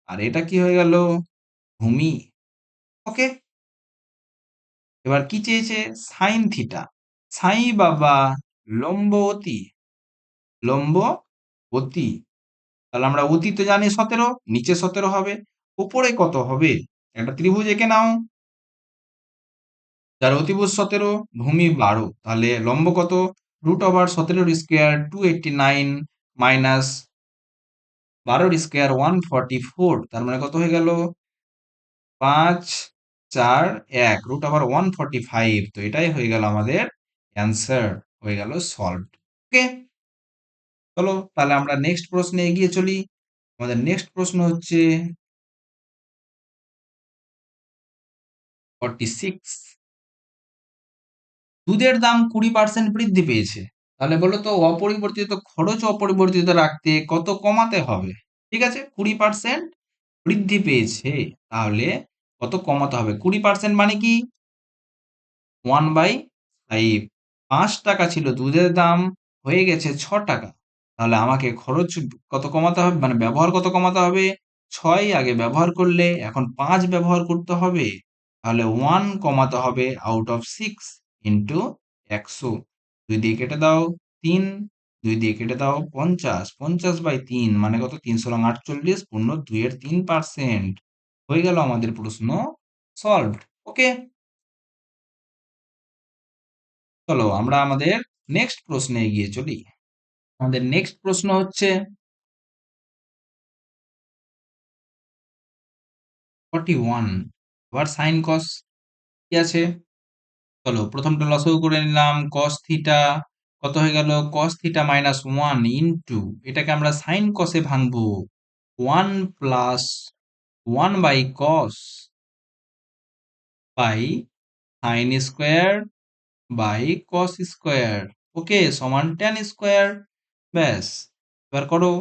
আর এটা কি হয়ে গেল? ভূমি। ওকে, এবার কি চেয়েছে? Sine theta. সাই বাবা, লম্ব অতি, লম্ব অতি। তাহলে আমরা অতি তো জানি 17, নিচে 17 হবে, উপরে কত হবে? একটা ত্রিভুজ এঁকে নাও, যার অতিভুজ 17, ভূমি 12, তাহলে লম্ব কত? √17 289 মাইনাস 12 স্কোয়ার 144, তার মানে কত হয়ে গেল? 5 4 1, √145। তো এটাই হয়ে গেল আমাদের অ্যান্সার, হয়ে গেল সলভড। ওকে, চলো তাহলে আমরা নেক্সট প্রশ্নে এগিয়ে চলি। আমাদের নেক্সট প্রশ্ন হচ্ছে 46। দুধের দাম 20% বৃদ্ধি পেয়েছে, তাহলে বলো তো অপরিবর্তিত খরচ অপরিবর্তিত রাখতে কত কমাতে হবে? ঠিক আছে, 20% বৃদ্ধি পেয়েছে, তাহলে কত কমাতে হবে? 20% মানে কি? 1/5। 5 টাকা ছিল দুধের দাম, হয়ে গেছে 6 টাকা। তাহলে আমাকে খরচ কত কমাতে হবে, মানে ব্যবহার কত কমাতে হবে? 6 আগে ব্যবহার করলে, এখন 5 ব্যবহার করতে হবে, তাহলে 1 কমাতে হবে আউট অফ 6 ইন্টু 100। 2 দিয়ে কেটে দাও 3, 2 দিয়ে কেটে দাও 50, 50/3 মানে কত? 3 × 48, পূর্ণ 2 এর 3%। হয়ে গেল আমাদের প্রশ্ন সলভড। ওকে, চলো আমরা আমাদের নেক্সট প্রশ্নে এগিয়ে চলি। আমাদের নেক্সট প্রশ্ন হচ্ছে 41। আবার সাইন কস কি আছে? চলো প্রথমটা লসাগু করে নিলাম, কস থিটা কত হয়ে গেল? কস থিটা -1 ইন্টু, এটাকে আমরা সাইন কসে ভাঙবো, 1 plus 1/cos by sine square by cos square, okay, সমান ট্যান স্কোয়ার। ব্যাস, এবার করো,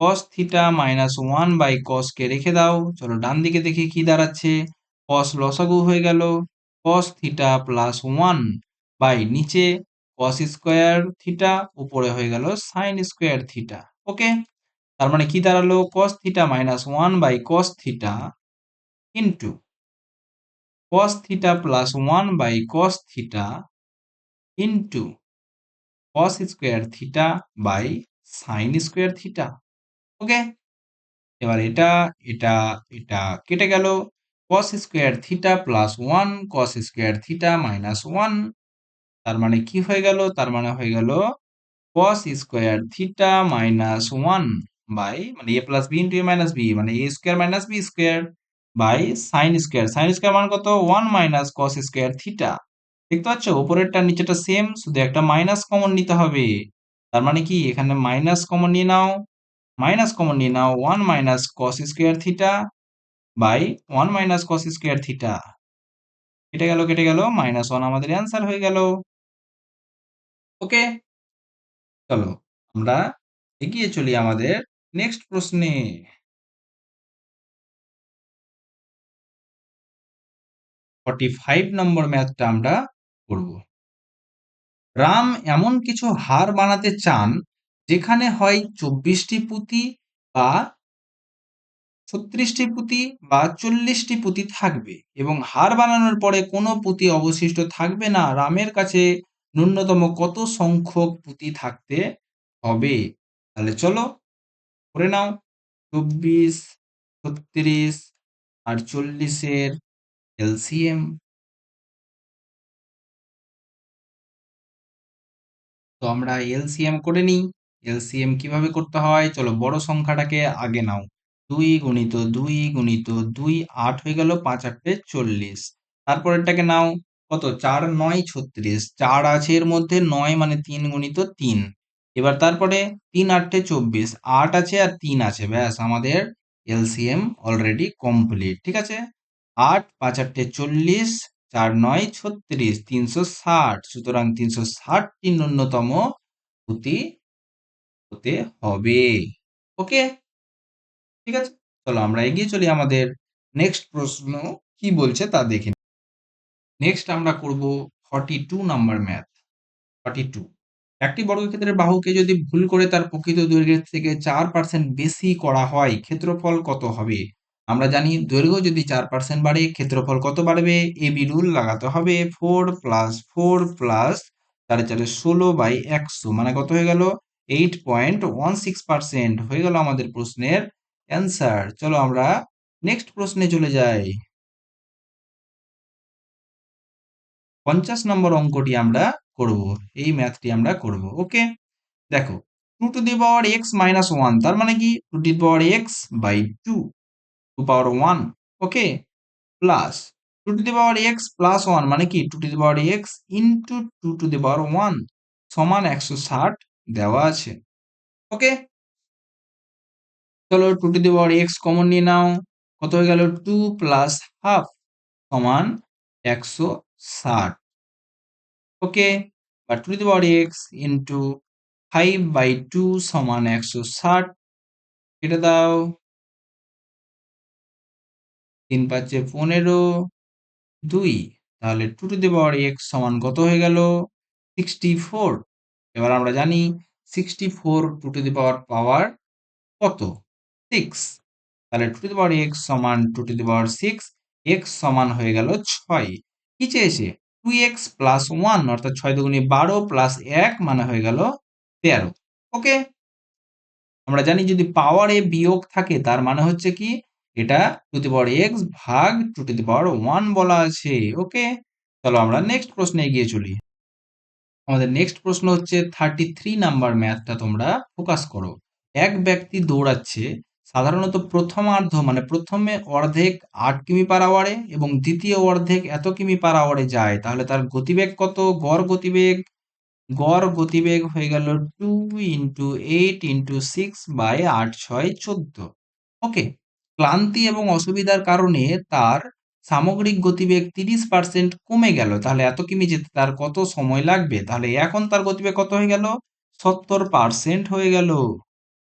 cos theta minus 1 by cos কে রেখে দাও। চলো ডান দিকে দেখি কি দাঁড়াচ্ছে। cos লসাগু হয়ে গেল cos থিটা প্লাস 1 বাই নিচে cos স্কোয়ার থিটা, উপরে হয়ে গেল sin স্কোয়ার থিটা। ওকে, তার মানে কি দাঁড়ালো? cos theta minus 1 by cos theta into cos theta plus 1 by cos theta into cos square theta by sin square theta. Okay, এবার এটা এটা এটা কেটে গেল। cos square theta plus 1 cos square theta minus 1, তার মানে কি হয়ে গেল? তার মানে হয়ে গেল cos square theta minus 1 by মানে a plus B into A minus B মানে A square minus B square by sine square. Sine square মান কত? 1 মাইনাস cos স্কোয়ার থিটা। দেখতে পাচ্ছ উপরেরটা নিচেটা সেম, শুধু একটা মাইনাস কমন নিতে হবে। তার মানে কি এখানে মাইনাস কমন নিয়ে নাও, মাইনাস কমন নিয়ে নাও 1 minus cos square theta by 1 minus cos square theta. কেটে গেল -1 আমাদের অ্যান্সার হয়ে গেল। ওকে, চলো আমরা এগিয়ে চলি আমাদের নেক্সট প্রশ্নে। 45 নম্বর ম্যাথটা আমরা করব। রাম এমন কিছু হার বানাতে চান যেখানে হয় 24টি পুঁতি বা 36টি পুঁতি বা 40টি পুঁতি থাকবে এবং হার বানানোর পরে কোনো পুঁতি অবশিষ্ট থাকবে না। রামের কাছে ন্যূনতম কত সংখ্যক পুঁতি থাকতে হবে? তাহলে চলো করে নাও। 24, 36 আর 40-এর এলসিএম। তো আমরা এলসিএম করে নিই। এলসিএম কিভাবে করতে হয়? চলো বড় সংখ্যাটাকে আগে নাও। 2 গুণিত 2 গুণিত 2 8 হয়ে গেল, 5 8 40। তারপরেরটাকে নাও, কত? 4 9 36, 4 আছে এর মধ্যে, 9 মানে 3 গুণিত 3। এবার তারপরে 3 8 24, 8 আছে আর 3 আছে, ব্যাস আমাদের এলসিএম অলরেডি কমপ্লিট। ঠিক আছে, 8 5 8 40, 4 9 36, 360। সুতরাং 360টি ন্যূনতম পুঁতি হতে হবে। ওকে, ঠিক আছে, চলো আমরা এগিয়ে চলি আমাদের নেক্সট প্রশ্ন কি বলছে তা দেখে। নেক্সট আমরা করব 42 নাম্বার ম্যাথ। 42, একটি বর্গক্ষেত্রের বাহুকে যদি ভুল করে তার প্রকৃত দৈর্ঘ্যের থেকে 4% বেশি করা হয় ক্ষেত্রফল কত হবে? আমরা জানি দৈর্ঘ্য যদি 4% বাড়ে ক্ষেত্রফল কত বাড়বে? এবি রুল লাগাতে হবে। 4 প্লাস 4 প্লাস 4 4 16 বাই 100 মানে কত হয়ে গেল? 8.16% হয়ে গেল আমাদের প্রশ্নের অ্যান্সার। চলো আমরা নেক্সট প্রশ্নে চলে যাই। 50 নম্বর অঙ্কটি আমরা করব, এই ম্যাথটি আমরা করব। ওকে, দেখো 2 to the power x minus 1, তার মানে কি 2 to the power x by 2 to power 1। Okay, plus 2 to the power x plus 1 মানে কি 2 to the power x into 2 to the power 1 সমান 160 দেওয়া আছে। ওকে, চলো 2 to the power x common নিয়ে নাও, কত হয়ে গেল? 2 প্লাস হাফ সমান 160। ওকে, বা 2 to the power x into 5 by 2 সমান 160, কেটে দাও। 3 5 15, 2, তাহলে 2 টু দি পাওয়ার x সমান কত হয়ে গেল? 64। এবার আমরা জানি 64 2 টু দি পাওয়ার কত? 6। তাহলে 2 টু দি পাওয়ার x সমান 2 টু দি পাওয়ার 6, x সমান হয়ে গেল 6। কি চেয়েছে? 2x প্লাস 1 অর্থাৎ 6 দুগুণে 12 প্লাস 1 মানে হয়ে গেল 13। ওকে, আমরা জানি যদি পাওয়ারে বিয়োগ থাকে তার মানে হচ্ছে কি এটা 2 টু দি পাওয়ার x ভাগ 2 টু দি পাওয়ার 1 বলা আছে। ওকে, চলো আমরা নেক্সট প্রশ্নে এগিয়ে চলি। আমাদের নেক্সট প্রশ্ন হচ্ছে 33 নাম্বার ম্যাথটা তোমরা ফোকাস করো। এক ব্যক্তি দৌড়াচ্ছে, সাধারণত প্রথমার্ধ মানে প্রথমে অর্ধেক 8 কিমি পার আওয়ারে এবং দ্বিতীয় অর্ধেক এত কিমি পার আওয়ারে যায়, তাহলে তার গতিবেগ কত? গড় গতিবেগ হয়ে গেল 2 ইন্টু 8 ইন্টু 6 বাই 8 6 14। ওকে, ক্লান্তি এবং অসুবিধার কারণে তার সামগ্রিক গতিবেগ 30% কমে গেল, তাহলে এত কিমি যেতে তার কত সময় লাগবে? তাহলে এখন তার গতিবেগ কত হয়ে গেল? 70% হয়ে গেল।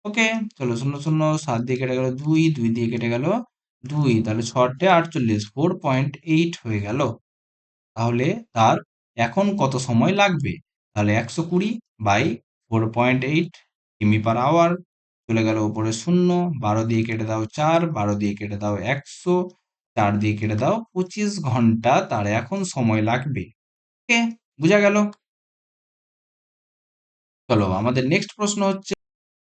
ওকে, চলো 0 0 7 দিয়ে কেটে গেল 2, 2 দিয়ে কেটে গেল 2, তাহলে 6 48, 4.8 হয়ে গেল। তাহলে তার এখন কত সময় লাগবে? তাহলে 120 বাই 4.8 কিমি পার আওয়ার, চলে গেল উপরে 0, 12 দিয়ে কেটে দাও 4, 12 দিয়ে কেটে দাও 100, 4 দিয়ে কেটে দাও 25 ঘন্টা তার এখন সময় লাগবে। ওকে, বুঝা গেল? চলো আমাদের নেক্সট প্রশ্ন হচ্ছে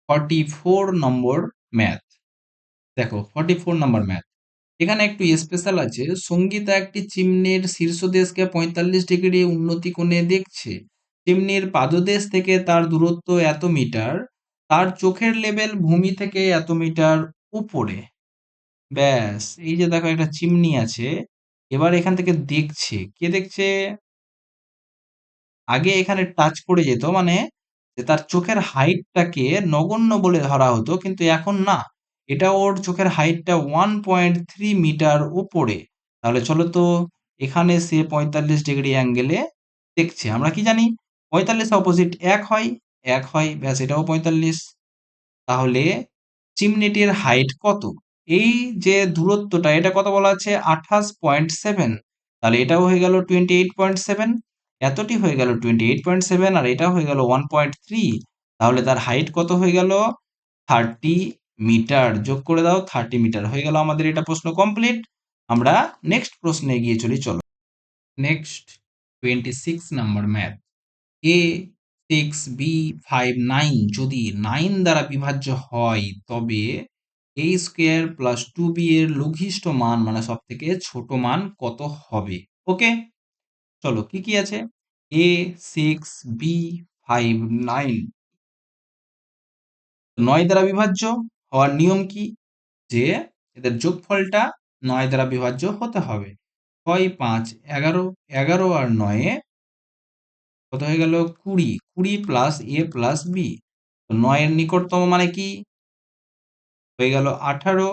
44 নম্বর ম্যাথ। দেখো 44 নম্বর ম্যাথ, এখানে একটু স্পেশাল আছে। সঙ্গীতা একটি চিমনির শীর্ষদেশকে 45 ডিগ্রি উন্নতি কোণে দেখছে। চিমনির পাদদেশ থেকে তার দূরত্ব এত মিটার, তার চোখের লেভেল ভূমি থেকে এত মিটার উপরে। ব্যাস, এই যে দেখো একটা চিমনি আছে, এবার এখান থেকে দেখছে, কে দেখছে? আগে এখানে টাচ করে যেত, মানে যে তার চোখের হাইটটাকে নগণ্য বলে ধরা হতো, কিন্তু এখন না, এটা ওর চোখের হাইটটা 1.3 মিটার উপরে। তাহলে চলো তো, এখানে সে 45 ডিগ্রি অ্যাঙ্গেলে দেখছে। আমরা কি জানি 45 অপোজিট 1 হয়, 1 হয়, ব্যাস এটাও 45। তাহলে চিমনিটির হাইট কত? এই যে দূরত্বটা, এটা কত বলা আছে? 28.7। তাহলে এটাও হয়ে গেল 28.7, এতটি হয়ে গেল 28.7, আর এটা হয়ে গেল 1.3। তাহলে তার হাইট কত হয়ে গেল? 30 মিটার। যোগ করে দাও, 30 মিটার হয়ে গেল। আমাদের এটা প্রশ্ন কমপ্লিট। আমরা নেক্সট প্রশ্নে এগিয়ে চলি, চলো। Next 26 number math. A 6 B 5 9 যদি 9 দ্বারা বিভাজ্য হয়, তবে a স্কোয়ার প্লাস 2b এর লঘিষ্ঠ মান, মানে সব থেকে ছোট মান কত হবে? ওকে, চলো কি কি আছে। a 6 b 5 9, 9 দ্বারা বিভাজ্য হওয়ার নিয়ম কি? যে এদের যোগফলটা 9 দ্বারা বিভাজ্য হতে হবে। 6 5 11, 11 আর 9 কত হয়ে গেল? 20, 20 প্লাস a প্লাস b। 9 এর নিকটতম মানে কি? হয়ে গেল 18।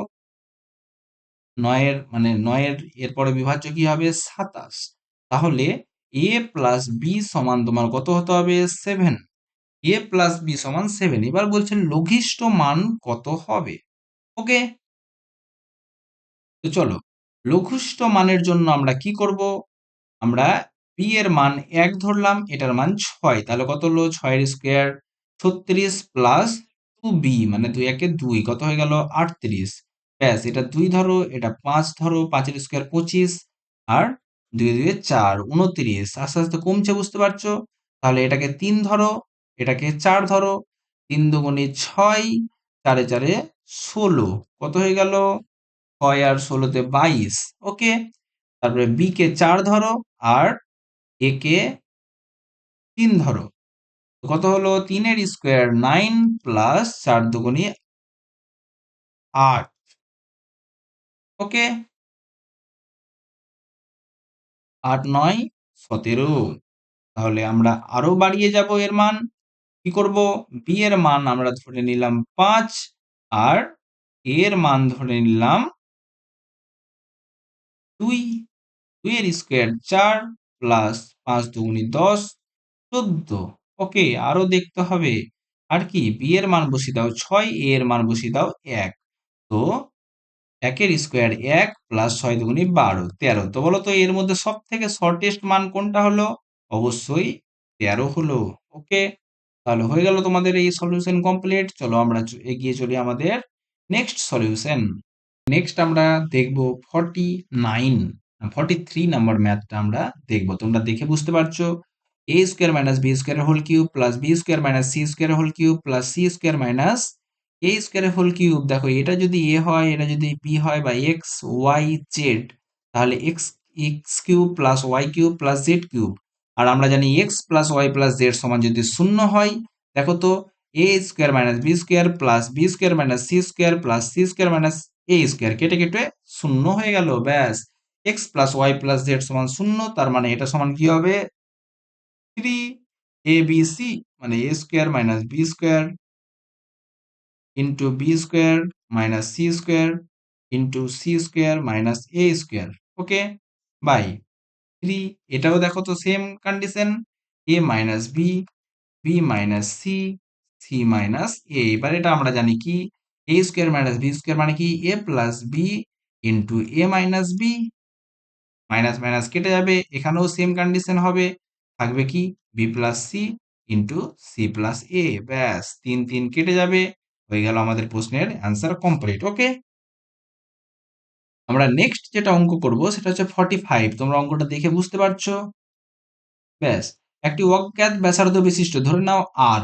9 এর মানে 9 এর এরপরে বিভাজ্য কি হবে? 27। তাহলে a প্লাস b সমান তোমার কত হতে হবে? 7। a প্লাস b সমান 7। এবার বলছেন লঘিষ্ঠ মান কত হবে? ওকে, তো চলো, লঘিষ্ঠ মানের জন্য আমরা কি করব? আমরা b এর মান 1 ধরলাম, এটার মান 6, তাহলে কত হলো? 6 এর স্কোয়ার 36 প্লাস 2b, মানে 2 একে 2, কত হয়ে গেল? 38। ব্যাস, এটা 2 ধরো, এটা 5 ধরো, 5 এর স্কোয়ার 25, আর 2 2 4 29। আস্তে আস্তে কমছে, বুঝতে পারছো? তাহলে এটাকে 3 ধরো, এটাকে 4 ধরো, 3 দুগুণে 6, 4 এ 4 এ 16, কত হয়ে গেল? 6 আর 16 তে 22। ওকে, তারপরে b কে 4 ধরো, আর a কে 3 ধরো, কত হলো? 3 এর স্কোয়ার 9 প্লাস 4 দুগুণে 8। ওকে, 8 9 17। তাহলে আমরা আরো বাড়িয়ে যাব এর মান। কি করব? b এর মান আমরা ধরে নিলাম 5, আর a এর মান ধরে নিলাম 2। 2 এর স্কোয়ার 4 প্লাস 5 দুগুণে 10, 14। ওকে, আরো দেখতে হবে। আর কি? b এর মান বসিয়ে দাও 6, a এর মান বসিয়ে দাও 1। তো 1 এর স্কোয়ার 1 প্লাস 6 দুগুণে 12, 13। তো বলো তো এর মধ্যে সব থেকে শর্টেস্ট মান কোনটা হলো? অবশ্যই 13 হলো। ওকে, তাহলে হয়ে গেল তোমাদের এই সলিউশন কমপ্লিট। চলো আমরা এগিয়ে চলি আমাদের নেক্সট সলিউশন। নেক্সট আমরা দেখব 49 43 নাম্বার ম্যাথটা আমরা দেখব। তোমরা দেখে বুঝতে পারছো। a square minus B square whole cube plus B square minus C square whole cube plus C square minus a square whole cube. দেখো এটা যদি a হয়, এটা যদি b হয়, বা এক্স ওয়াই জেড, তাহলে X X cube plus Y cube plus Z cube. আর আমরা জানি X plus Y plus Z সমান যদি 0 হয়, দেখো তো, a square minus B square plus B square minus C square plus C square minus a square কেটে কেটে 0 হয়ে গেল। ব্যাস, X plus Y plus Z সমান 0, তার মানে এটা সমান কি হবে? 3abc, মানে a square minus B square into B square minus C square into C square minus a square. Okay, by 3। এটাও দেখো তো same condition, a minus B, B minus C, C minus A. এবার এটা আমরা জানি কি, এ square minus B square মানে কি এ প্লাস বি ইন্টু এ মাইনাস বি। মাইনাস মাইনাস কেটে যাবে, এখানেও সেম কন্ডিশন হবে, থাকবে কি B plus C into C plus এ। ব্যাস, তিন তিন কেটে যাবে, হয়ে গেল আমাদের প্রশ্নের অ্যান্সার কমপ্লিট। ওকে, আমরা নেক্সট যেটা অঙ্ক করব সেটা হচ্ছে 45। তোমরা অঙ্কটা দেখে বুঝতে পারছো? ব্যাস, একটি অজ্ঞাত ব্যাসার্ধ বিশিষ্ট, ধরে নাও আর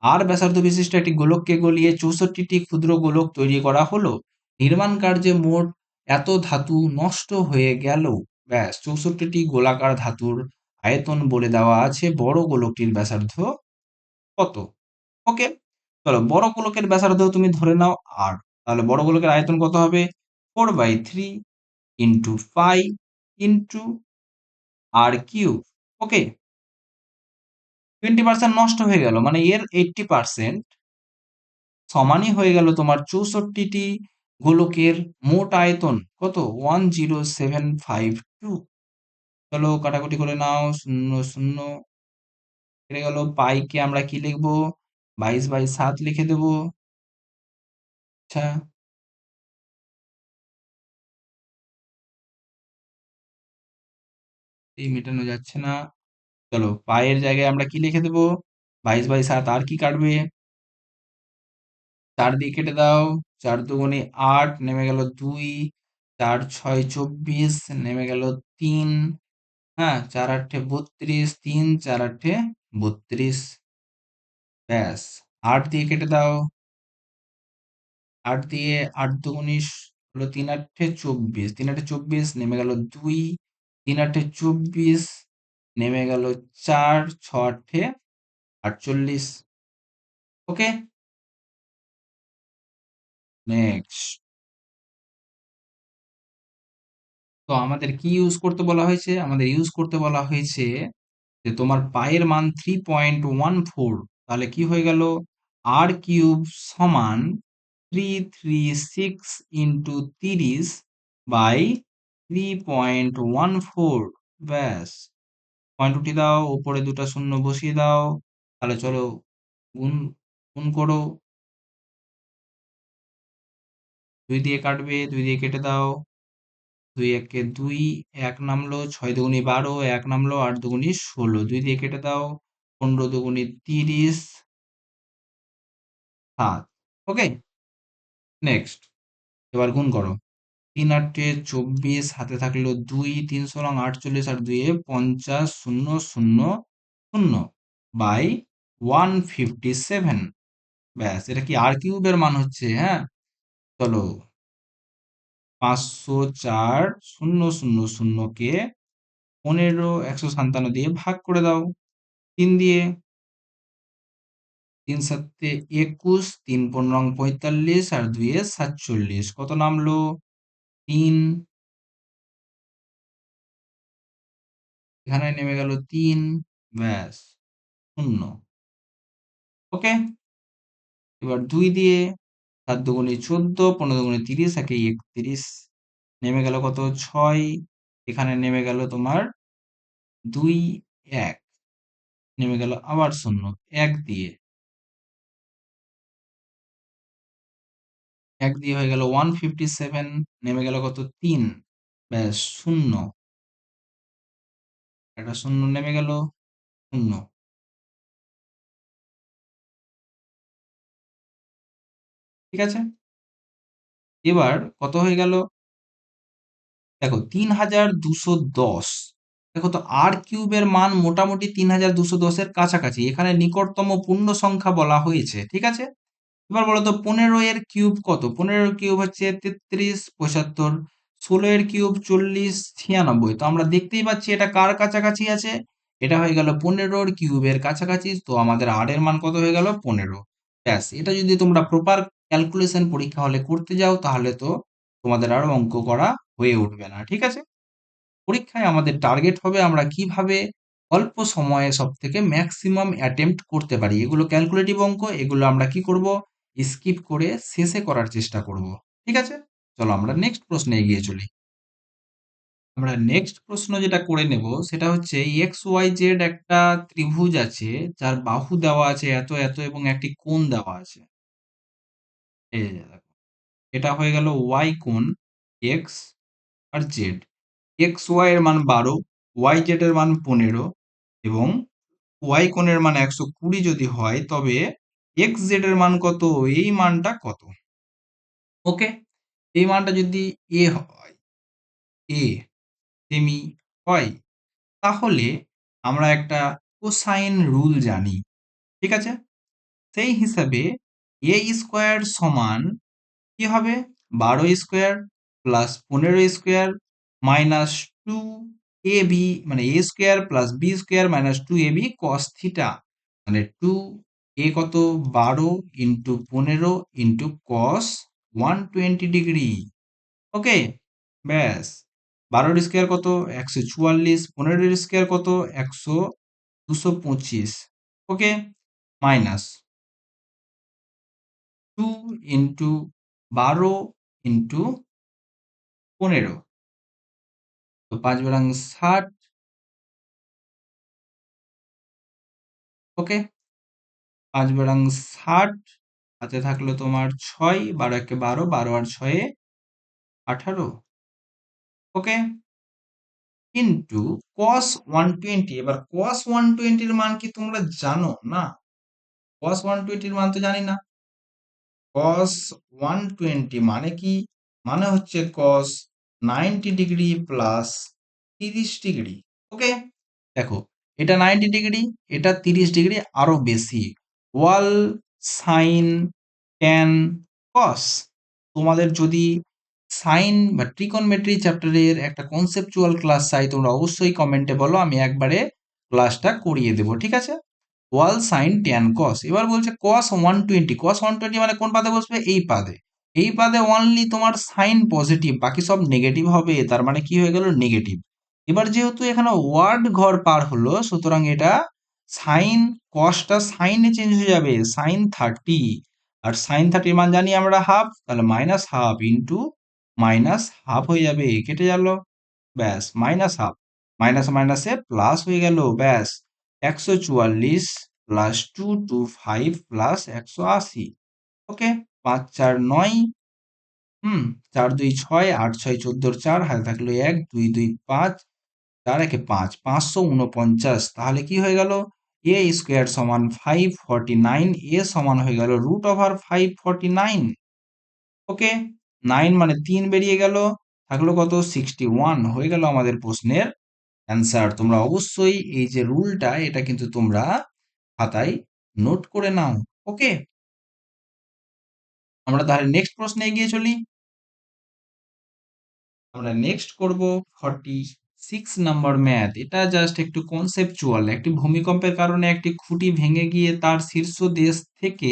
আর ব্যাসার্ধ বিশিষ্ট একটি গোলককে গলিয়ে 64টি ক্ষুদ্র গোলক তৈরি করা হলো। নির্মাণ কার্যে মোট এত ধাতু নষ্ট হয়ে গেল। ব্যাস, 64টি গোলাকার ধাতুর আয়তন বলে দেওয়া আছে, বড় গোলকটির ব্যাসার্ধ কত? ওকে, চলো বড় গোলকের ব্যাসার্ধ তুমি ধরে নাও আর, তাহলে বড় গোলকের আয়তন কত হবে? 4/3 ইন্টু 5 ইন্টু আর কিউব। ওকে, 20% নষ্ট হয়ে গেল, মানে এর 80% সমানই হয়ে গেল তোমার 64টি গোলকের মোট আয়তন কত? 10752। চলো কাটাকুটি করে নাও, শূন্য শূন্য কেটে গেল, পাইকে আমরা কি লিখবো? 22/7 লিখে দেবো। আচ্ছা, এই মেটানো যাচ্ছে না। চলো পায়ের জায়গায় আমরা কি লিখে দেবো? 22/7। আর কি কাটবে? 4 দিয়ে কেটে দাও, 4 × 2 = 8, নেমে গেল 2, 4 × 6 = 24, নেমে গেল 3, হ্যাঁ, 4 × 8 = 32, 3 4 × 8 = 32। ব্যাস, 8 দিয়ে কেটে দাও, 8 দিয়ে 8 × 2 = হলো 3 × 8 = 24, 3 × 8 = 24, নেমে গেল 2, 3 × 8 = 24, নেমে গেল 4, 6 × 8 = 48। ওকে, নেক্সট। তো আমাদের কি ইউজ করতে বলা হয়েছে? আমাদের ইউজ করতে বলা হয়েছে যে তোমার পায়ের মান 3.14, তাহলে কি হয়ে গেল? আর কিউব সমান 336 ইন্টু 30/3.14। ব্যাস, পয়েন্ট উঠিয়ে দাও, উপরে দুটো শূন্য বসিয়ে দাও, তাহলে চলো গুণ গুণ করো। 2 দিয়ে কাটবে, 2 দিয়ে কেটে দাও, 2 একে 2, 1 নামলো, 6 দুগুণি 12, 1 নামলো, 8 দুগুণি 16, 2 দিয়ে কেটে দাও, 15 দুগুণি 30, 7। ওকে, নেক্সট, এবার গুণ করো। 3 × 8 = 24, হাতে থাকলো 2, 3 × 48, আর 2 50, 0 0 0 বাই 157। ব্যাস, এটা কি আর কিউবের মান হচ্ছে? হ্যাঁ, চলো 504,000 কে 15 157 দিয়ে ভাগ করে দাও। 3 দিয়ে, 3 7 21, 3 15 45, আর 2 47, কত নামলো? 3, এখানে নেমে গেল 3। ব্যাস, 0। ওকে, এবার 2 দিয়ে, 7 দুগুণি 14, 15 দুগুণি 30, একে 31, নেমে গেল কত? 6, এখানে নেমে গেল তোমার 2, 1, নেমে গেল আবার 0, 1 দিয়ে, 1 দিয়ে হয়ে গেল 157, নেমে গেল কত? 3। ব্যাস, 0, একটা 0 নেমে গেল, 0। ঠিক আছে, এবার কত হয়ে গেল? দেখো 3210। দেখো তো, আর কিউবের মান মোটামুটি 3210-এর কাছাকাছি, এখানে নিকটতম পূর্ণ সংখ্যা বলা হয়েছে। ঠিক আছে, এবার বলো তো 15 এর কিউব কত? 15 এর কিউব হচ্ছে 33, 75, 16 এর কিউব 40, 96। তো আমরা দেখতেই পাচ্ছি এটা কার কাছাকাছি আছে? এটা হয়ে গেল 15 কিউবের কাছাকাছি। তো আমাদের আর এর মান কত হয়ে গেল? 15। ব্যাস, এটা যদি তোমরা প্রপার ক্যালকুলেশন পরীক্ষা হলে করতে যাও, তাহলে তো তোমাদের আর অঙ্ক করা হয়ে উঠবে না। ঠিক আছে, পরীক্ষায় আমাদের টার্গেট হবে আমরা কিভাবে অল্প সময়ে সব থেকে ম্যাক্সিমাম অ্যাটেম্প্ট করতে পারি। এগুলো ক্যালকুলেটিভ অঙ্ক, এগুলো আমরা কি করব? স্কিপ করে শেষে করার চেষ্টা করব। ঠিক আছে, চলো আমরা নেক্সট প্রশ্নে এগিয়ে চলি। আমরা নেক্সট প্রশ্ন যেটা করে নেব সেটা হচ্ছে এক্স ওয়াই জেড একটা ত্রিভুজ আছে যার বাহু দেওয়া আছে এত এত এবং একটি কোণ দেওয়া আছে। এই যে দেখো, এটা হয়ে গেল ওয়াই কোণ এক্স আর জেড। এক্স ওয়াই এর মান 12, ওয়াই জেড এর মান 15 এবং ওয়াই কোণের মান 120 যদি হয় তবে এক্স জেড এর মান কত, এই মানটা কত? ওকে, এই মানটা যদি এ হয়, এ সেমি হয়, তাহলে আমরা একটা কোসাইন রুল জানি, ঠিক আছে? সেই হিসাবে এ স্কোয়ার সমান কি হবে, 12 square plus 15 square minus 2ab, মানে a square plus b square minus 2ab cos theta, মানে 2a কত, 12 × 15 × কস 120 ডিগ্রি। ওকে, ব্যাস। 12 স্কোয়ার কত, 144, 15 স্কোয়ার কত, 225। ওকে, মাইনাস 2 × 12 × 15, তো 5 × 60। ওকে, 5 × 60, হাতে থাকলো তোমার 6, 12 × 1 = 12, 12 আর 6 = 18। ওকে, কিন্তু cos 120, এবার cos 120 এর মান কি তোমরা জানো? না, cos 120 এর মান তো জানি না। cos 120 মানে কি? মানে হচ্ছে cos 90 ডিগ্রি প্লাস 30 ডিগ্রি। ওকে, দেখো, এটা 90 ডিগ্রি, এটা 30 ডিগ্রি আরো বেশি। ওয়াল সাইন ট্যান কস। তোমাদের যদি সাইন বা ট্রিকোনমেট্রি চ্যাপ্টারের একটা কনসেপচুয়াল ক্লাস চাই, তোমরা অবশ্যই কমেন্টে বলো, আমি একবারে ক্লাসটা করিয়ে দেবো, ঠিক আছে? ওয়াল সাইন ট্যান কস। এবার বলছে কস 120, কস 120 মানে কোন পাদে বসবে, এই পাদে। এই পাদে অনলি তোমার সাইন পজিটিভ, বাকি সব নেগেটিভ হবে, তার মানে কি হয়ে গেল, নেগেটিভ। এবার যেহেতু এখানে ওয়ার্ড ঘর পার হলো, সুতরাং এটা সাইন, কসটা সাইনে চেঞ্জ হয়ে যাবে, সাইন 30, আর সাইন 30 মান জানি আমরা হাফ, তাহলে minus half into minus half হয়ে যাবে, কেটে গেল, ব্যাস, মাইনাস হাফ, মাইনাস মাইনাসে প্লাস হয়ে গেল, ব্যাস। 144 প্লাস 225 প্লাস 180। ওকে, 5 4 9, 4 2 6, 8 6 14 4, হাতে থাকলো 1, 2 2 5, 4 1 5, 549। তাহলে কি হয়ে গেল, এ স্কোয়ার সমান 549, এ সমান হয়ে গেল √549। ওকে, 9 মানে 3 বেরিয়ে গেল, থাকলো কত, 61, হয়ে গেল আমাদের প্রশ্নের অ্যান্সার। তোমরা অবশ্যই এই যে রুলটা, এটা কিন্তু তোমরা খাতায় নোট করে নাও। ওকে, আমরা তাহলে নেক্সট প্রশ্নে এগিয়ে চলি। আমরা নেক্সট করব 46 নাম্বার ম্যাথ। এটা জাস্ট একটু কনসেপচুয়াল। একটি ভূমিকম্পের কারণে একটি খুঁটি ভেঙে গিয়ে তার শীর্ষদেশ থেকে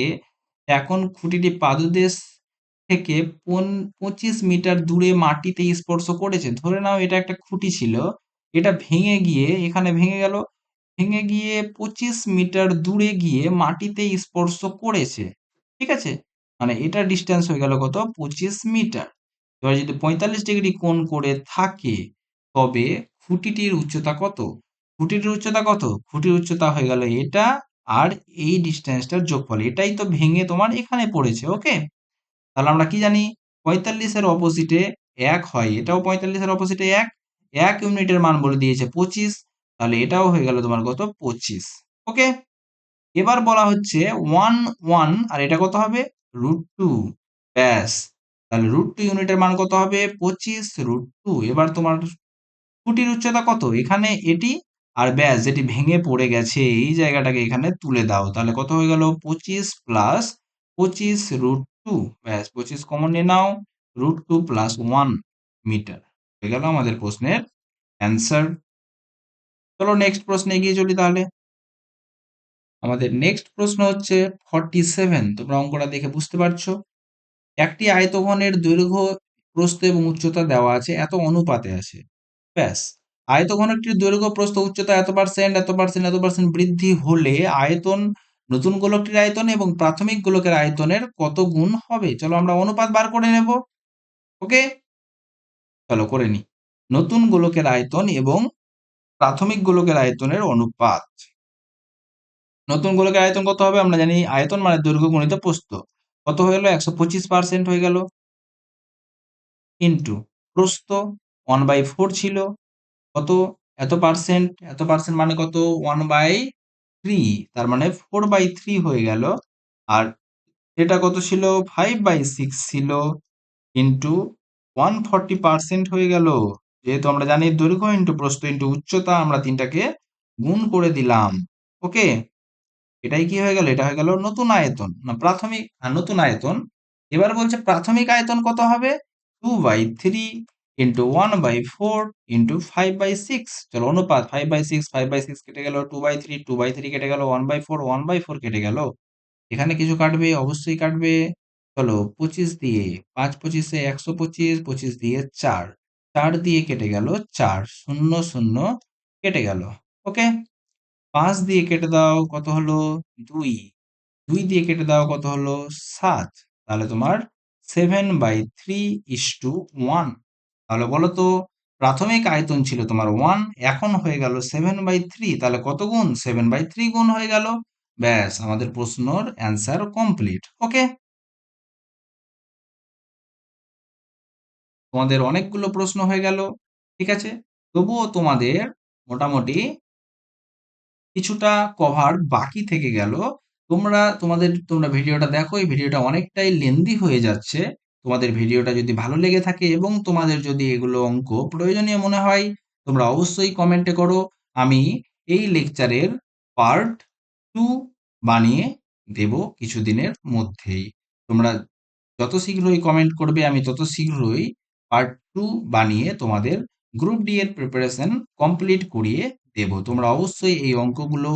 এখন খুঁটিটি পাদদেশ থেকে 25 মিটার দূরে মাটিতে স্পর্শ করেছে। ধরে নাও এটা একটা খুঁটি ছিল, এটা ভেঙে গিয়ে এখানে ভেঙে গেল, ভেঙে গিয়ে 25 মিটার দূরে গিয়ে মাটিতে স্পর্শ করেছে, ঠিক আছে? মানে এটার ডিস্টেন্স হয়ে গেল কত, 25 মিটার। এবার যদি 45 ডিগ্রি কোণ করে থাকে, তবে খুঁটিটির উচ্চতা কত? খুঁটিটির উচ্চতা কত? খুঁটির উচ্চতা হয়ে গেল এটা, আর এই ডিস্টেন্সটার যোগফল, এটাই তো ভেঙে তোমার এখানে পড়েছে। ওকে, তাহলে আমরা কি জানি, 45 এর অপোজিটে 1 হয়, এটাও 45 এর অপোজিটে 1, 1 ইউনিটের মান বলে দিয়েছে 25, তাহলে এটাও হয়ে গেল তোমার কত, 25। ওকে, এবার বলা হচ্ছে 1 1, আর এটা কত হবে, √2, ব্যাস। তাহলে √2 ইউনিটের মান কত হবে, 25 √2। এবার তোমার খুঁটির উচ্চতা কত, এখানে এটি, আর ব্যাস যেটি ভেঙে পড়ে গেছে এই জায়গাটাকে এখানে তুলে দাও, তাহলে কত হয়ে গেল, 25 প্লাস 25 √2, ব্যাস 25 কমন নিয়ে নাও, √2 প্লাস 1 মিটার, হয়ে গেল আমাদের প্রশ্নের অ্যান্সার। চলো নেক্সট প্রশ্নে এগিয়ে চলি তাহলে। আমাদের নেক্সট প্রশ্ন হচ্ছে 47। তোমরা অঙ্কটা দেখে বুঝতে পারছো, একটি আয়তঘনের দৈর্ঘ্য, প্রস্থ এবং উচ্চতা দেওয়া আছে, এত অনুপাতে আছে, ব্যাস। আয়তঘনকটির দৈর্ঘ্য, প্রস্থ, উচ্চতা এত পার্সেন্ট, এত পার্সেন্ট, এত পার্সেন্ট বৃদ্ধি হলে আয়তন, নতুন গোলকটির আয়তন এবং প্রাথমিক গোলকের আয়তনের কত গুণ হবে? চলো আমরা অনুপাত বার করে নেব। ওকে, চলো করে নি। নতুন গোলকের আয়তন এবং প্রাথমিক গোলকের আয়তনের অনুপাত। নতুন গোলকের আয়তন কত হবে? আমরা জানি আয়তন মানে দৈর্ঘ্য গুণিত প্রস্থ। কত হয়ে গেল? 125% হয়ে গেল, ইন্টু প্রস্থ 1/4 ছিল, কত? এত পার্সেন্ট, এত পার্সেন্ট মানে কত? 1/3, তার মানে 4/3 হয়ে গেল। আর এটা কত ছিল? 5/6 ছিল, ইন্টু 140% হয়ে গেল। যেহেতু আমরা জানি দৈর্ঘ্য ইন্টু প্রস্থ ইন্টু উচ্চতা, আমরা তিনটাকে গুণ করে দিলাম। ওকে, এটাই কি হয়ে গেল? এটা হয়ে গেল নতুন আয়তন, না প্রাথমিক নতুন আয়তন। এবার বলছে প্রাথমিক আয়তন কত হবে? 2/3 ইন্টু 1/4 ইন্টু 5/6। চলো অনুপাত 5/6, 5/6 কেটে গেল, 2/3, 2/3 কেটে গেল, 1/4, 1/4 কেটে গেল। এখানে কিছু কাটবে, অবশ্যই কাটবে। চলো 25 দিয়ে, 5×25 125, 25 দিয়ে 4, 4 দিয়ে কেটে গেল 4, 0 0 কেটে গেল। ওকে, 5 দিয়ে কেটে দাও, কত হলো? 2, 2 দিয়ে কেটে দাও, কত হলো? 7। তাহলে তোমার 7/3:1। তাহলে বলো তো, প্রাথমিক আয়তন ছিল তোমার 1, এখন হয়ে গেল 7/3, তাহলে কত গুণ? 7/3 গুণ হয়ে গেল। ব্যাস, আমাদের প্রশ্নর অ্যান্সার কমপ্লিট। ওকে, তোমাদের অনেকগুলো প্রশ্ন হয়ে গেল, ঠিক আছে। তবুও তোমাদের মোটামুটি কিছুটা কভার বাকি থেকে গেল। তোমরা ভিডিওটা দেখো, এই ভিডিওটা অনেকটাই লেন্দি হয়ে যাচ্ছে। তোমাদের ভিডিওটা যদি ভালো লেগে থাকে এবং তোমাদের যদি এগুলো অঙ্ক প্রয়োজনীয় মনে হয়, তোমরা অবশ্যই কমেন্টে করো। আমি এই লেকচারের পার্ট 2 বানিয়ে দেব কিছুদিনের মধ্যেই। তোমরা যত শীঘ্রই কমেন্ট করবে, আমি তত শীঘ্রই পার্ট 2 বানিয়ে তোমাদের গ্রুপ ডি এর প্রিপারেশন কমপ্লিট করিয়ে দেব। তোমরা অবশ্যই এই অঙ্কগুলো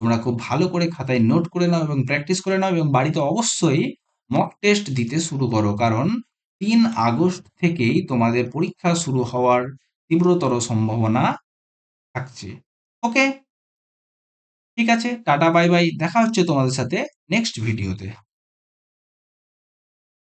তোমরা খুব ভালো করে খাতায় নোট করে নাও এবং প্র্যাকটিস করে নাও, এবং বাড়িতে অবশ্যই মক টেস্ট দিতে শুরু করো, কারণ 3 আগস্ট থেকেই তোমাদের পরীক্ষা শুরু হওয়ার তীব্রতর সম্ভাবনা থাকছে। ওকে, ঠিক আছে, টাটা বাই বাই, দেখা হচ্ছে তোমাদের সাথে নেক্সট ভিডিওতে।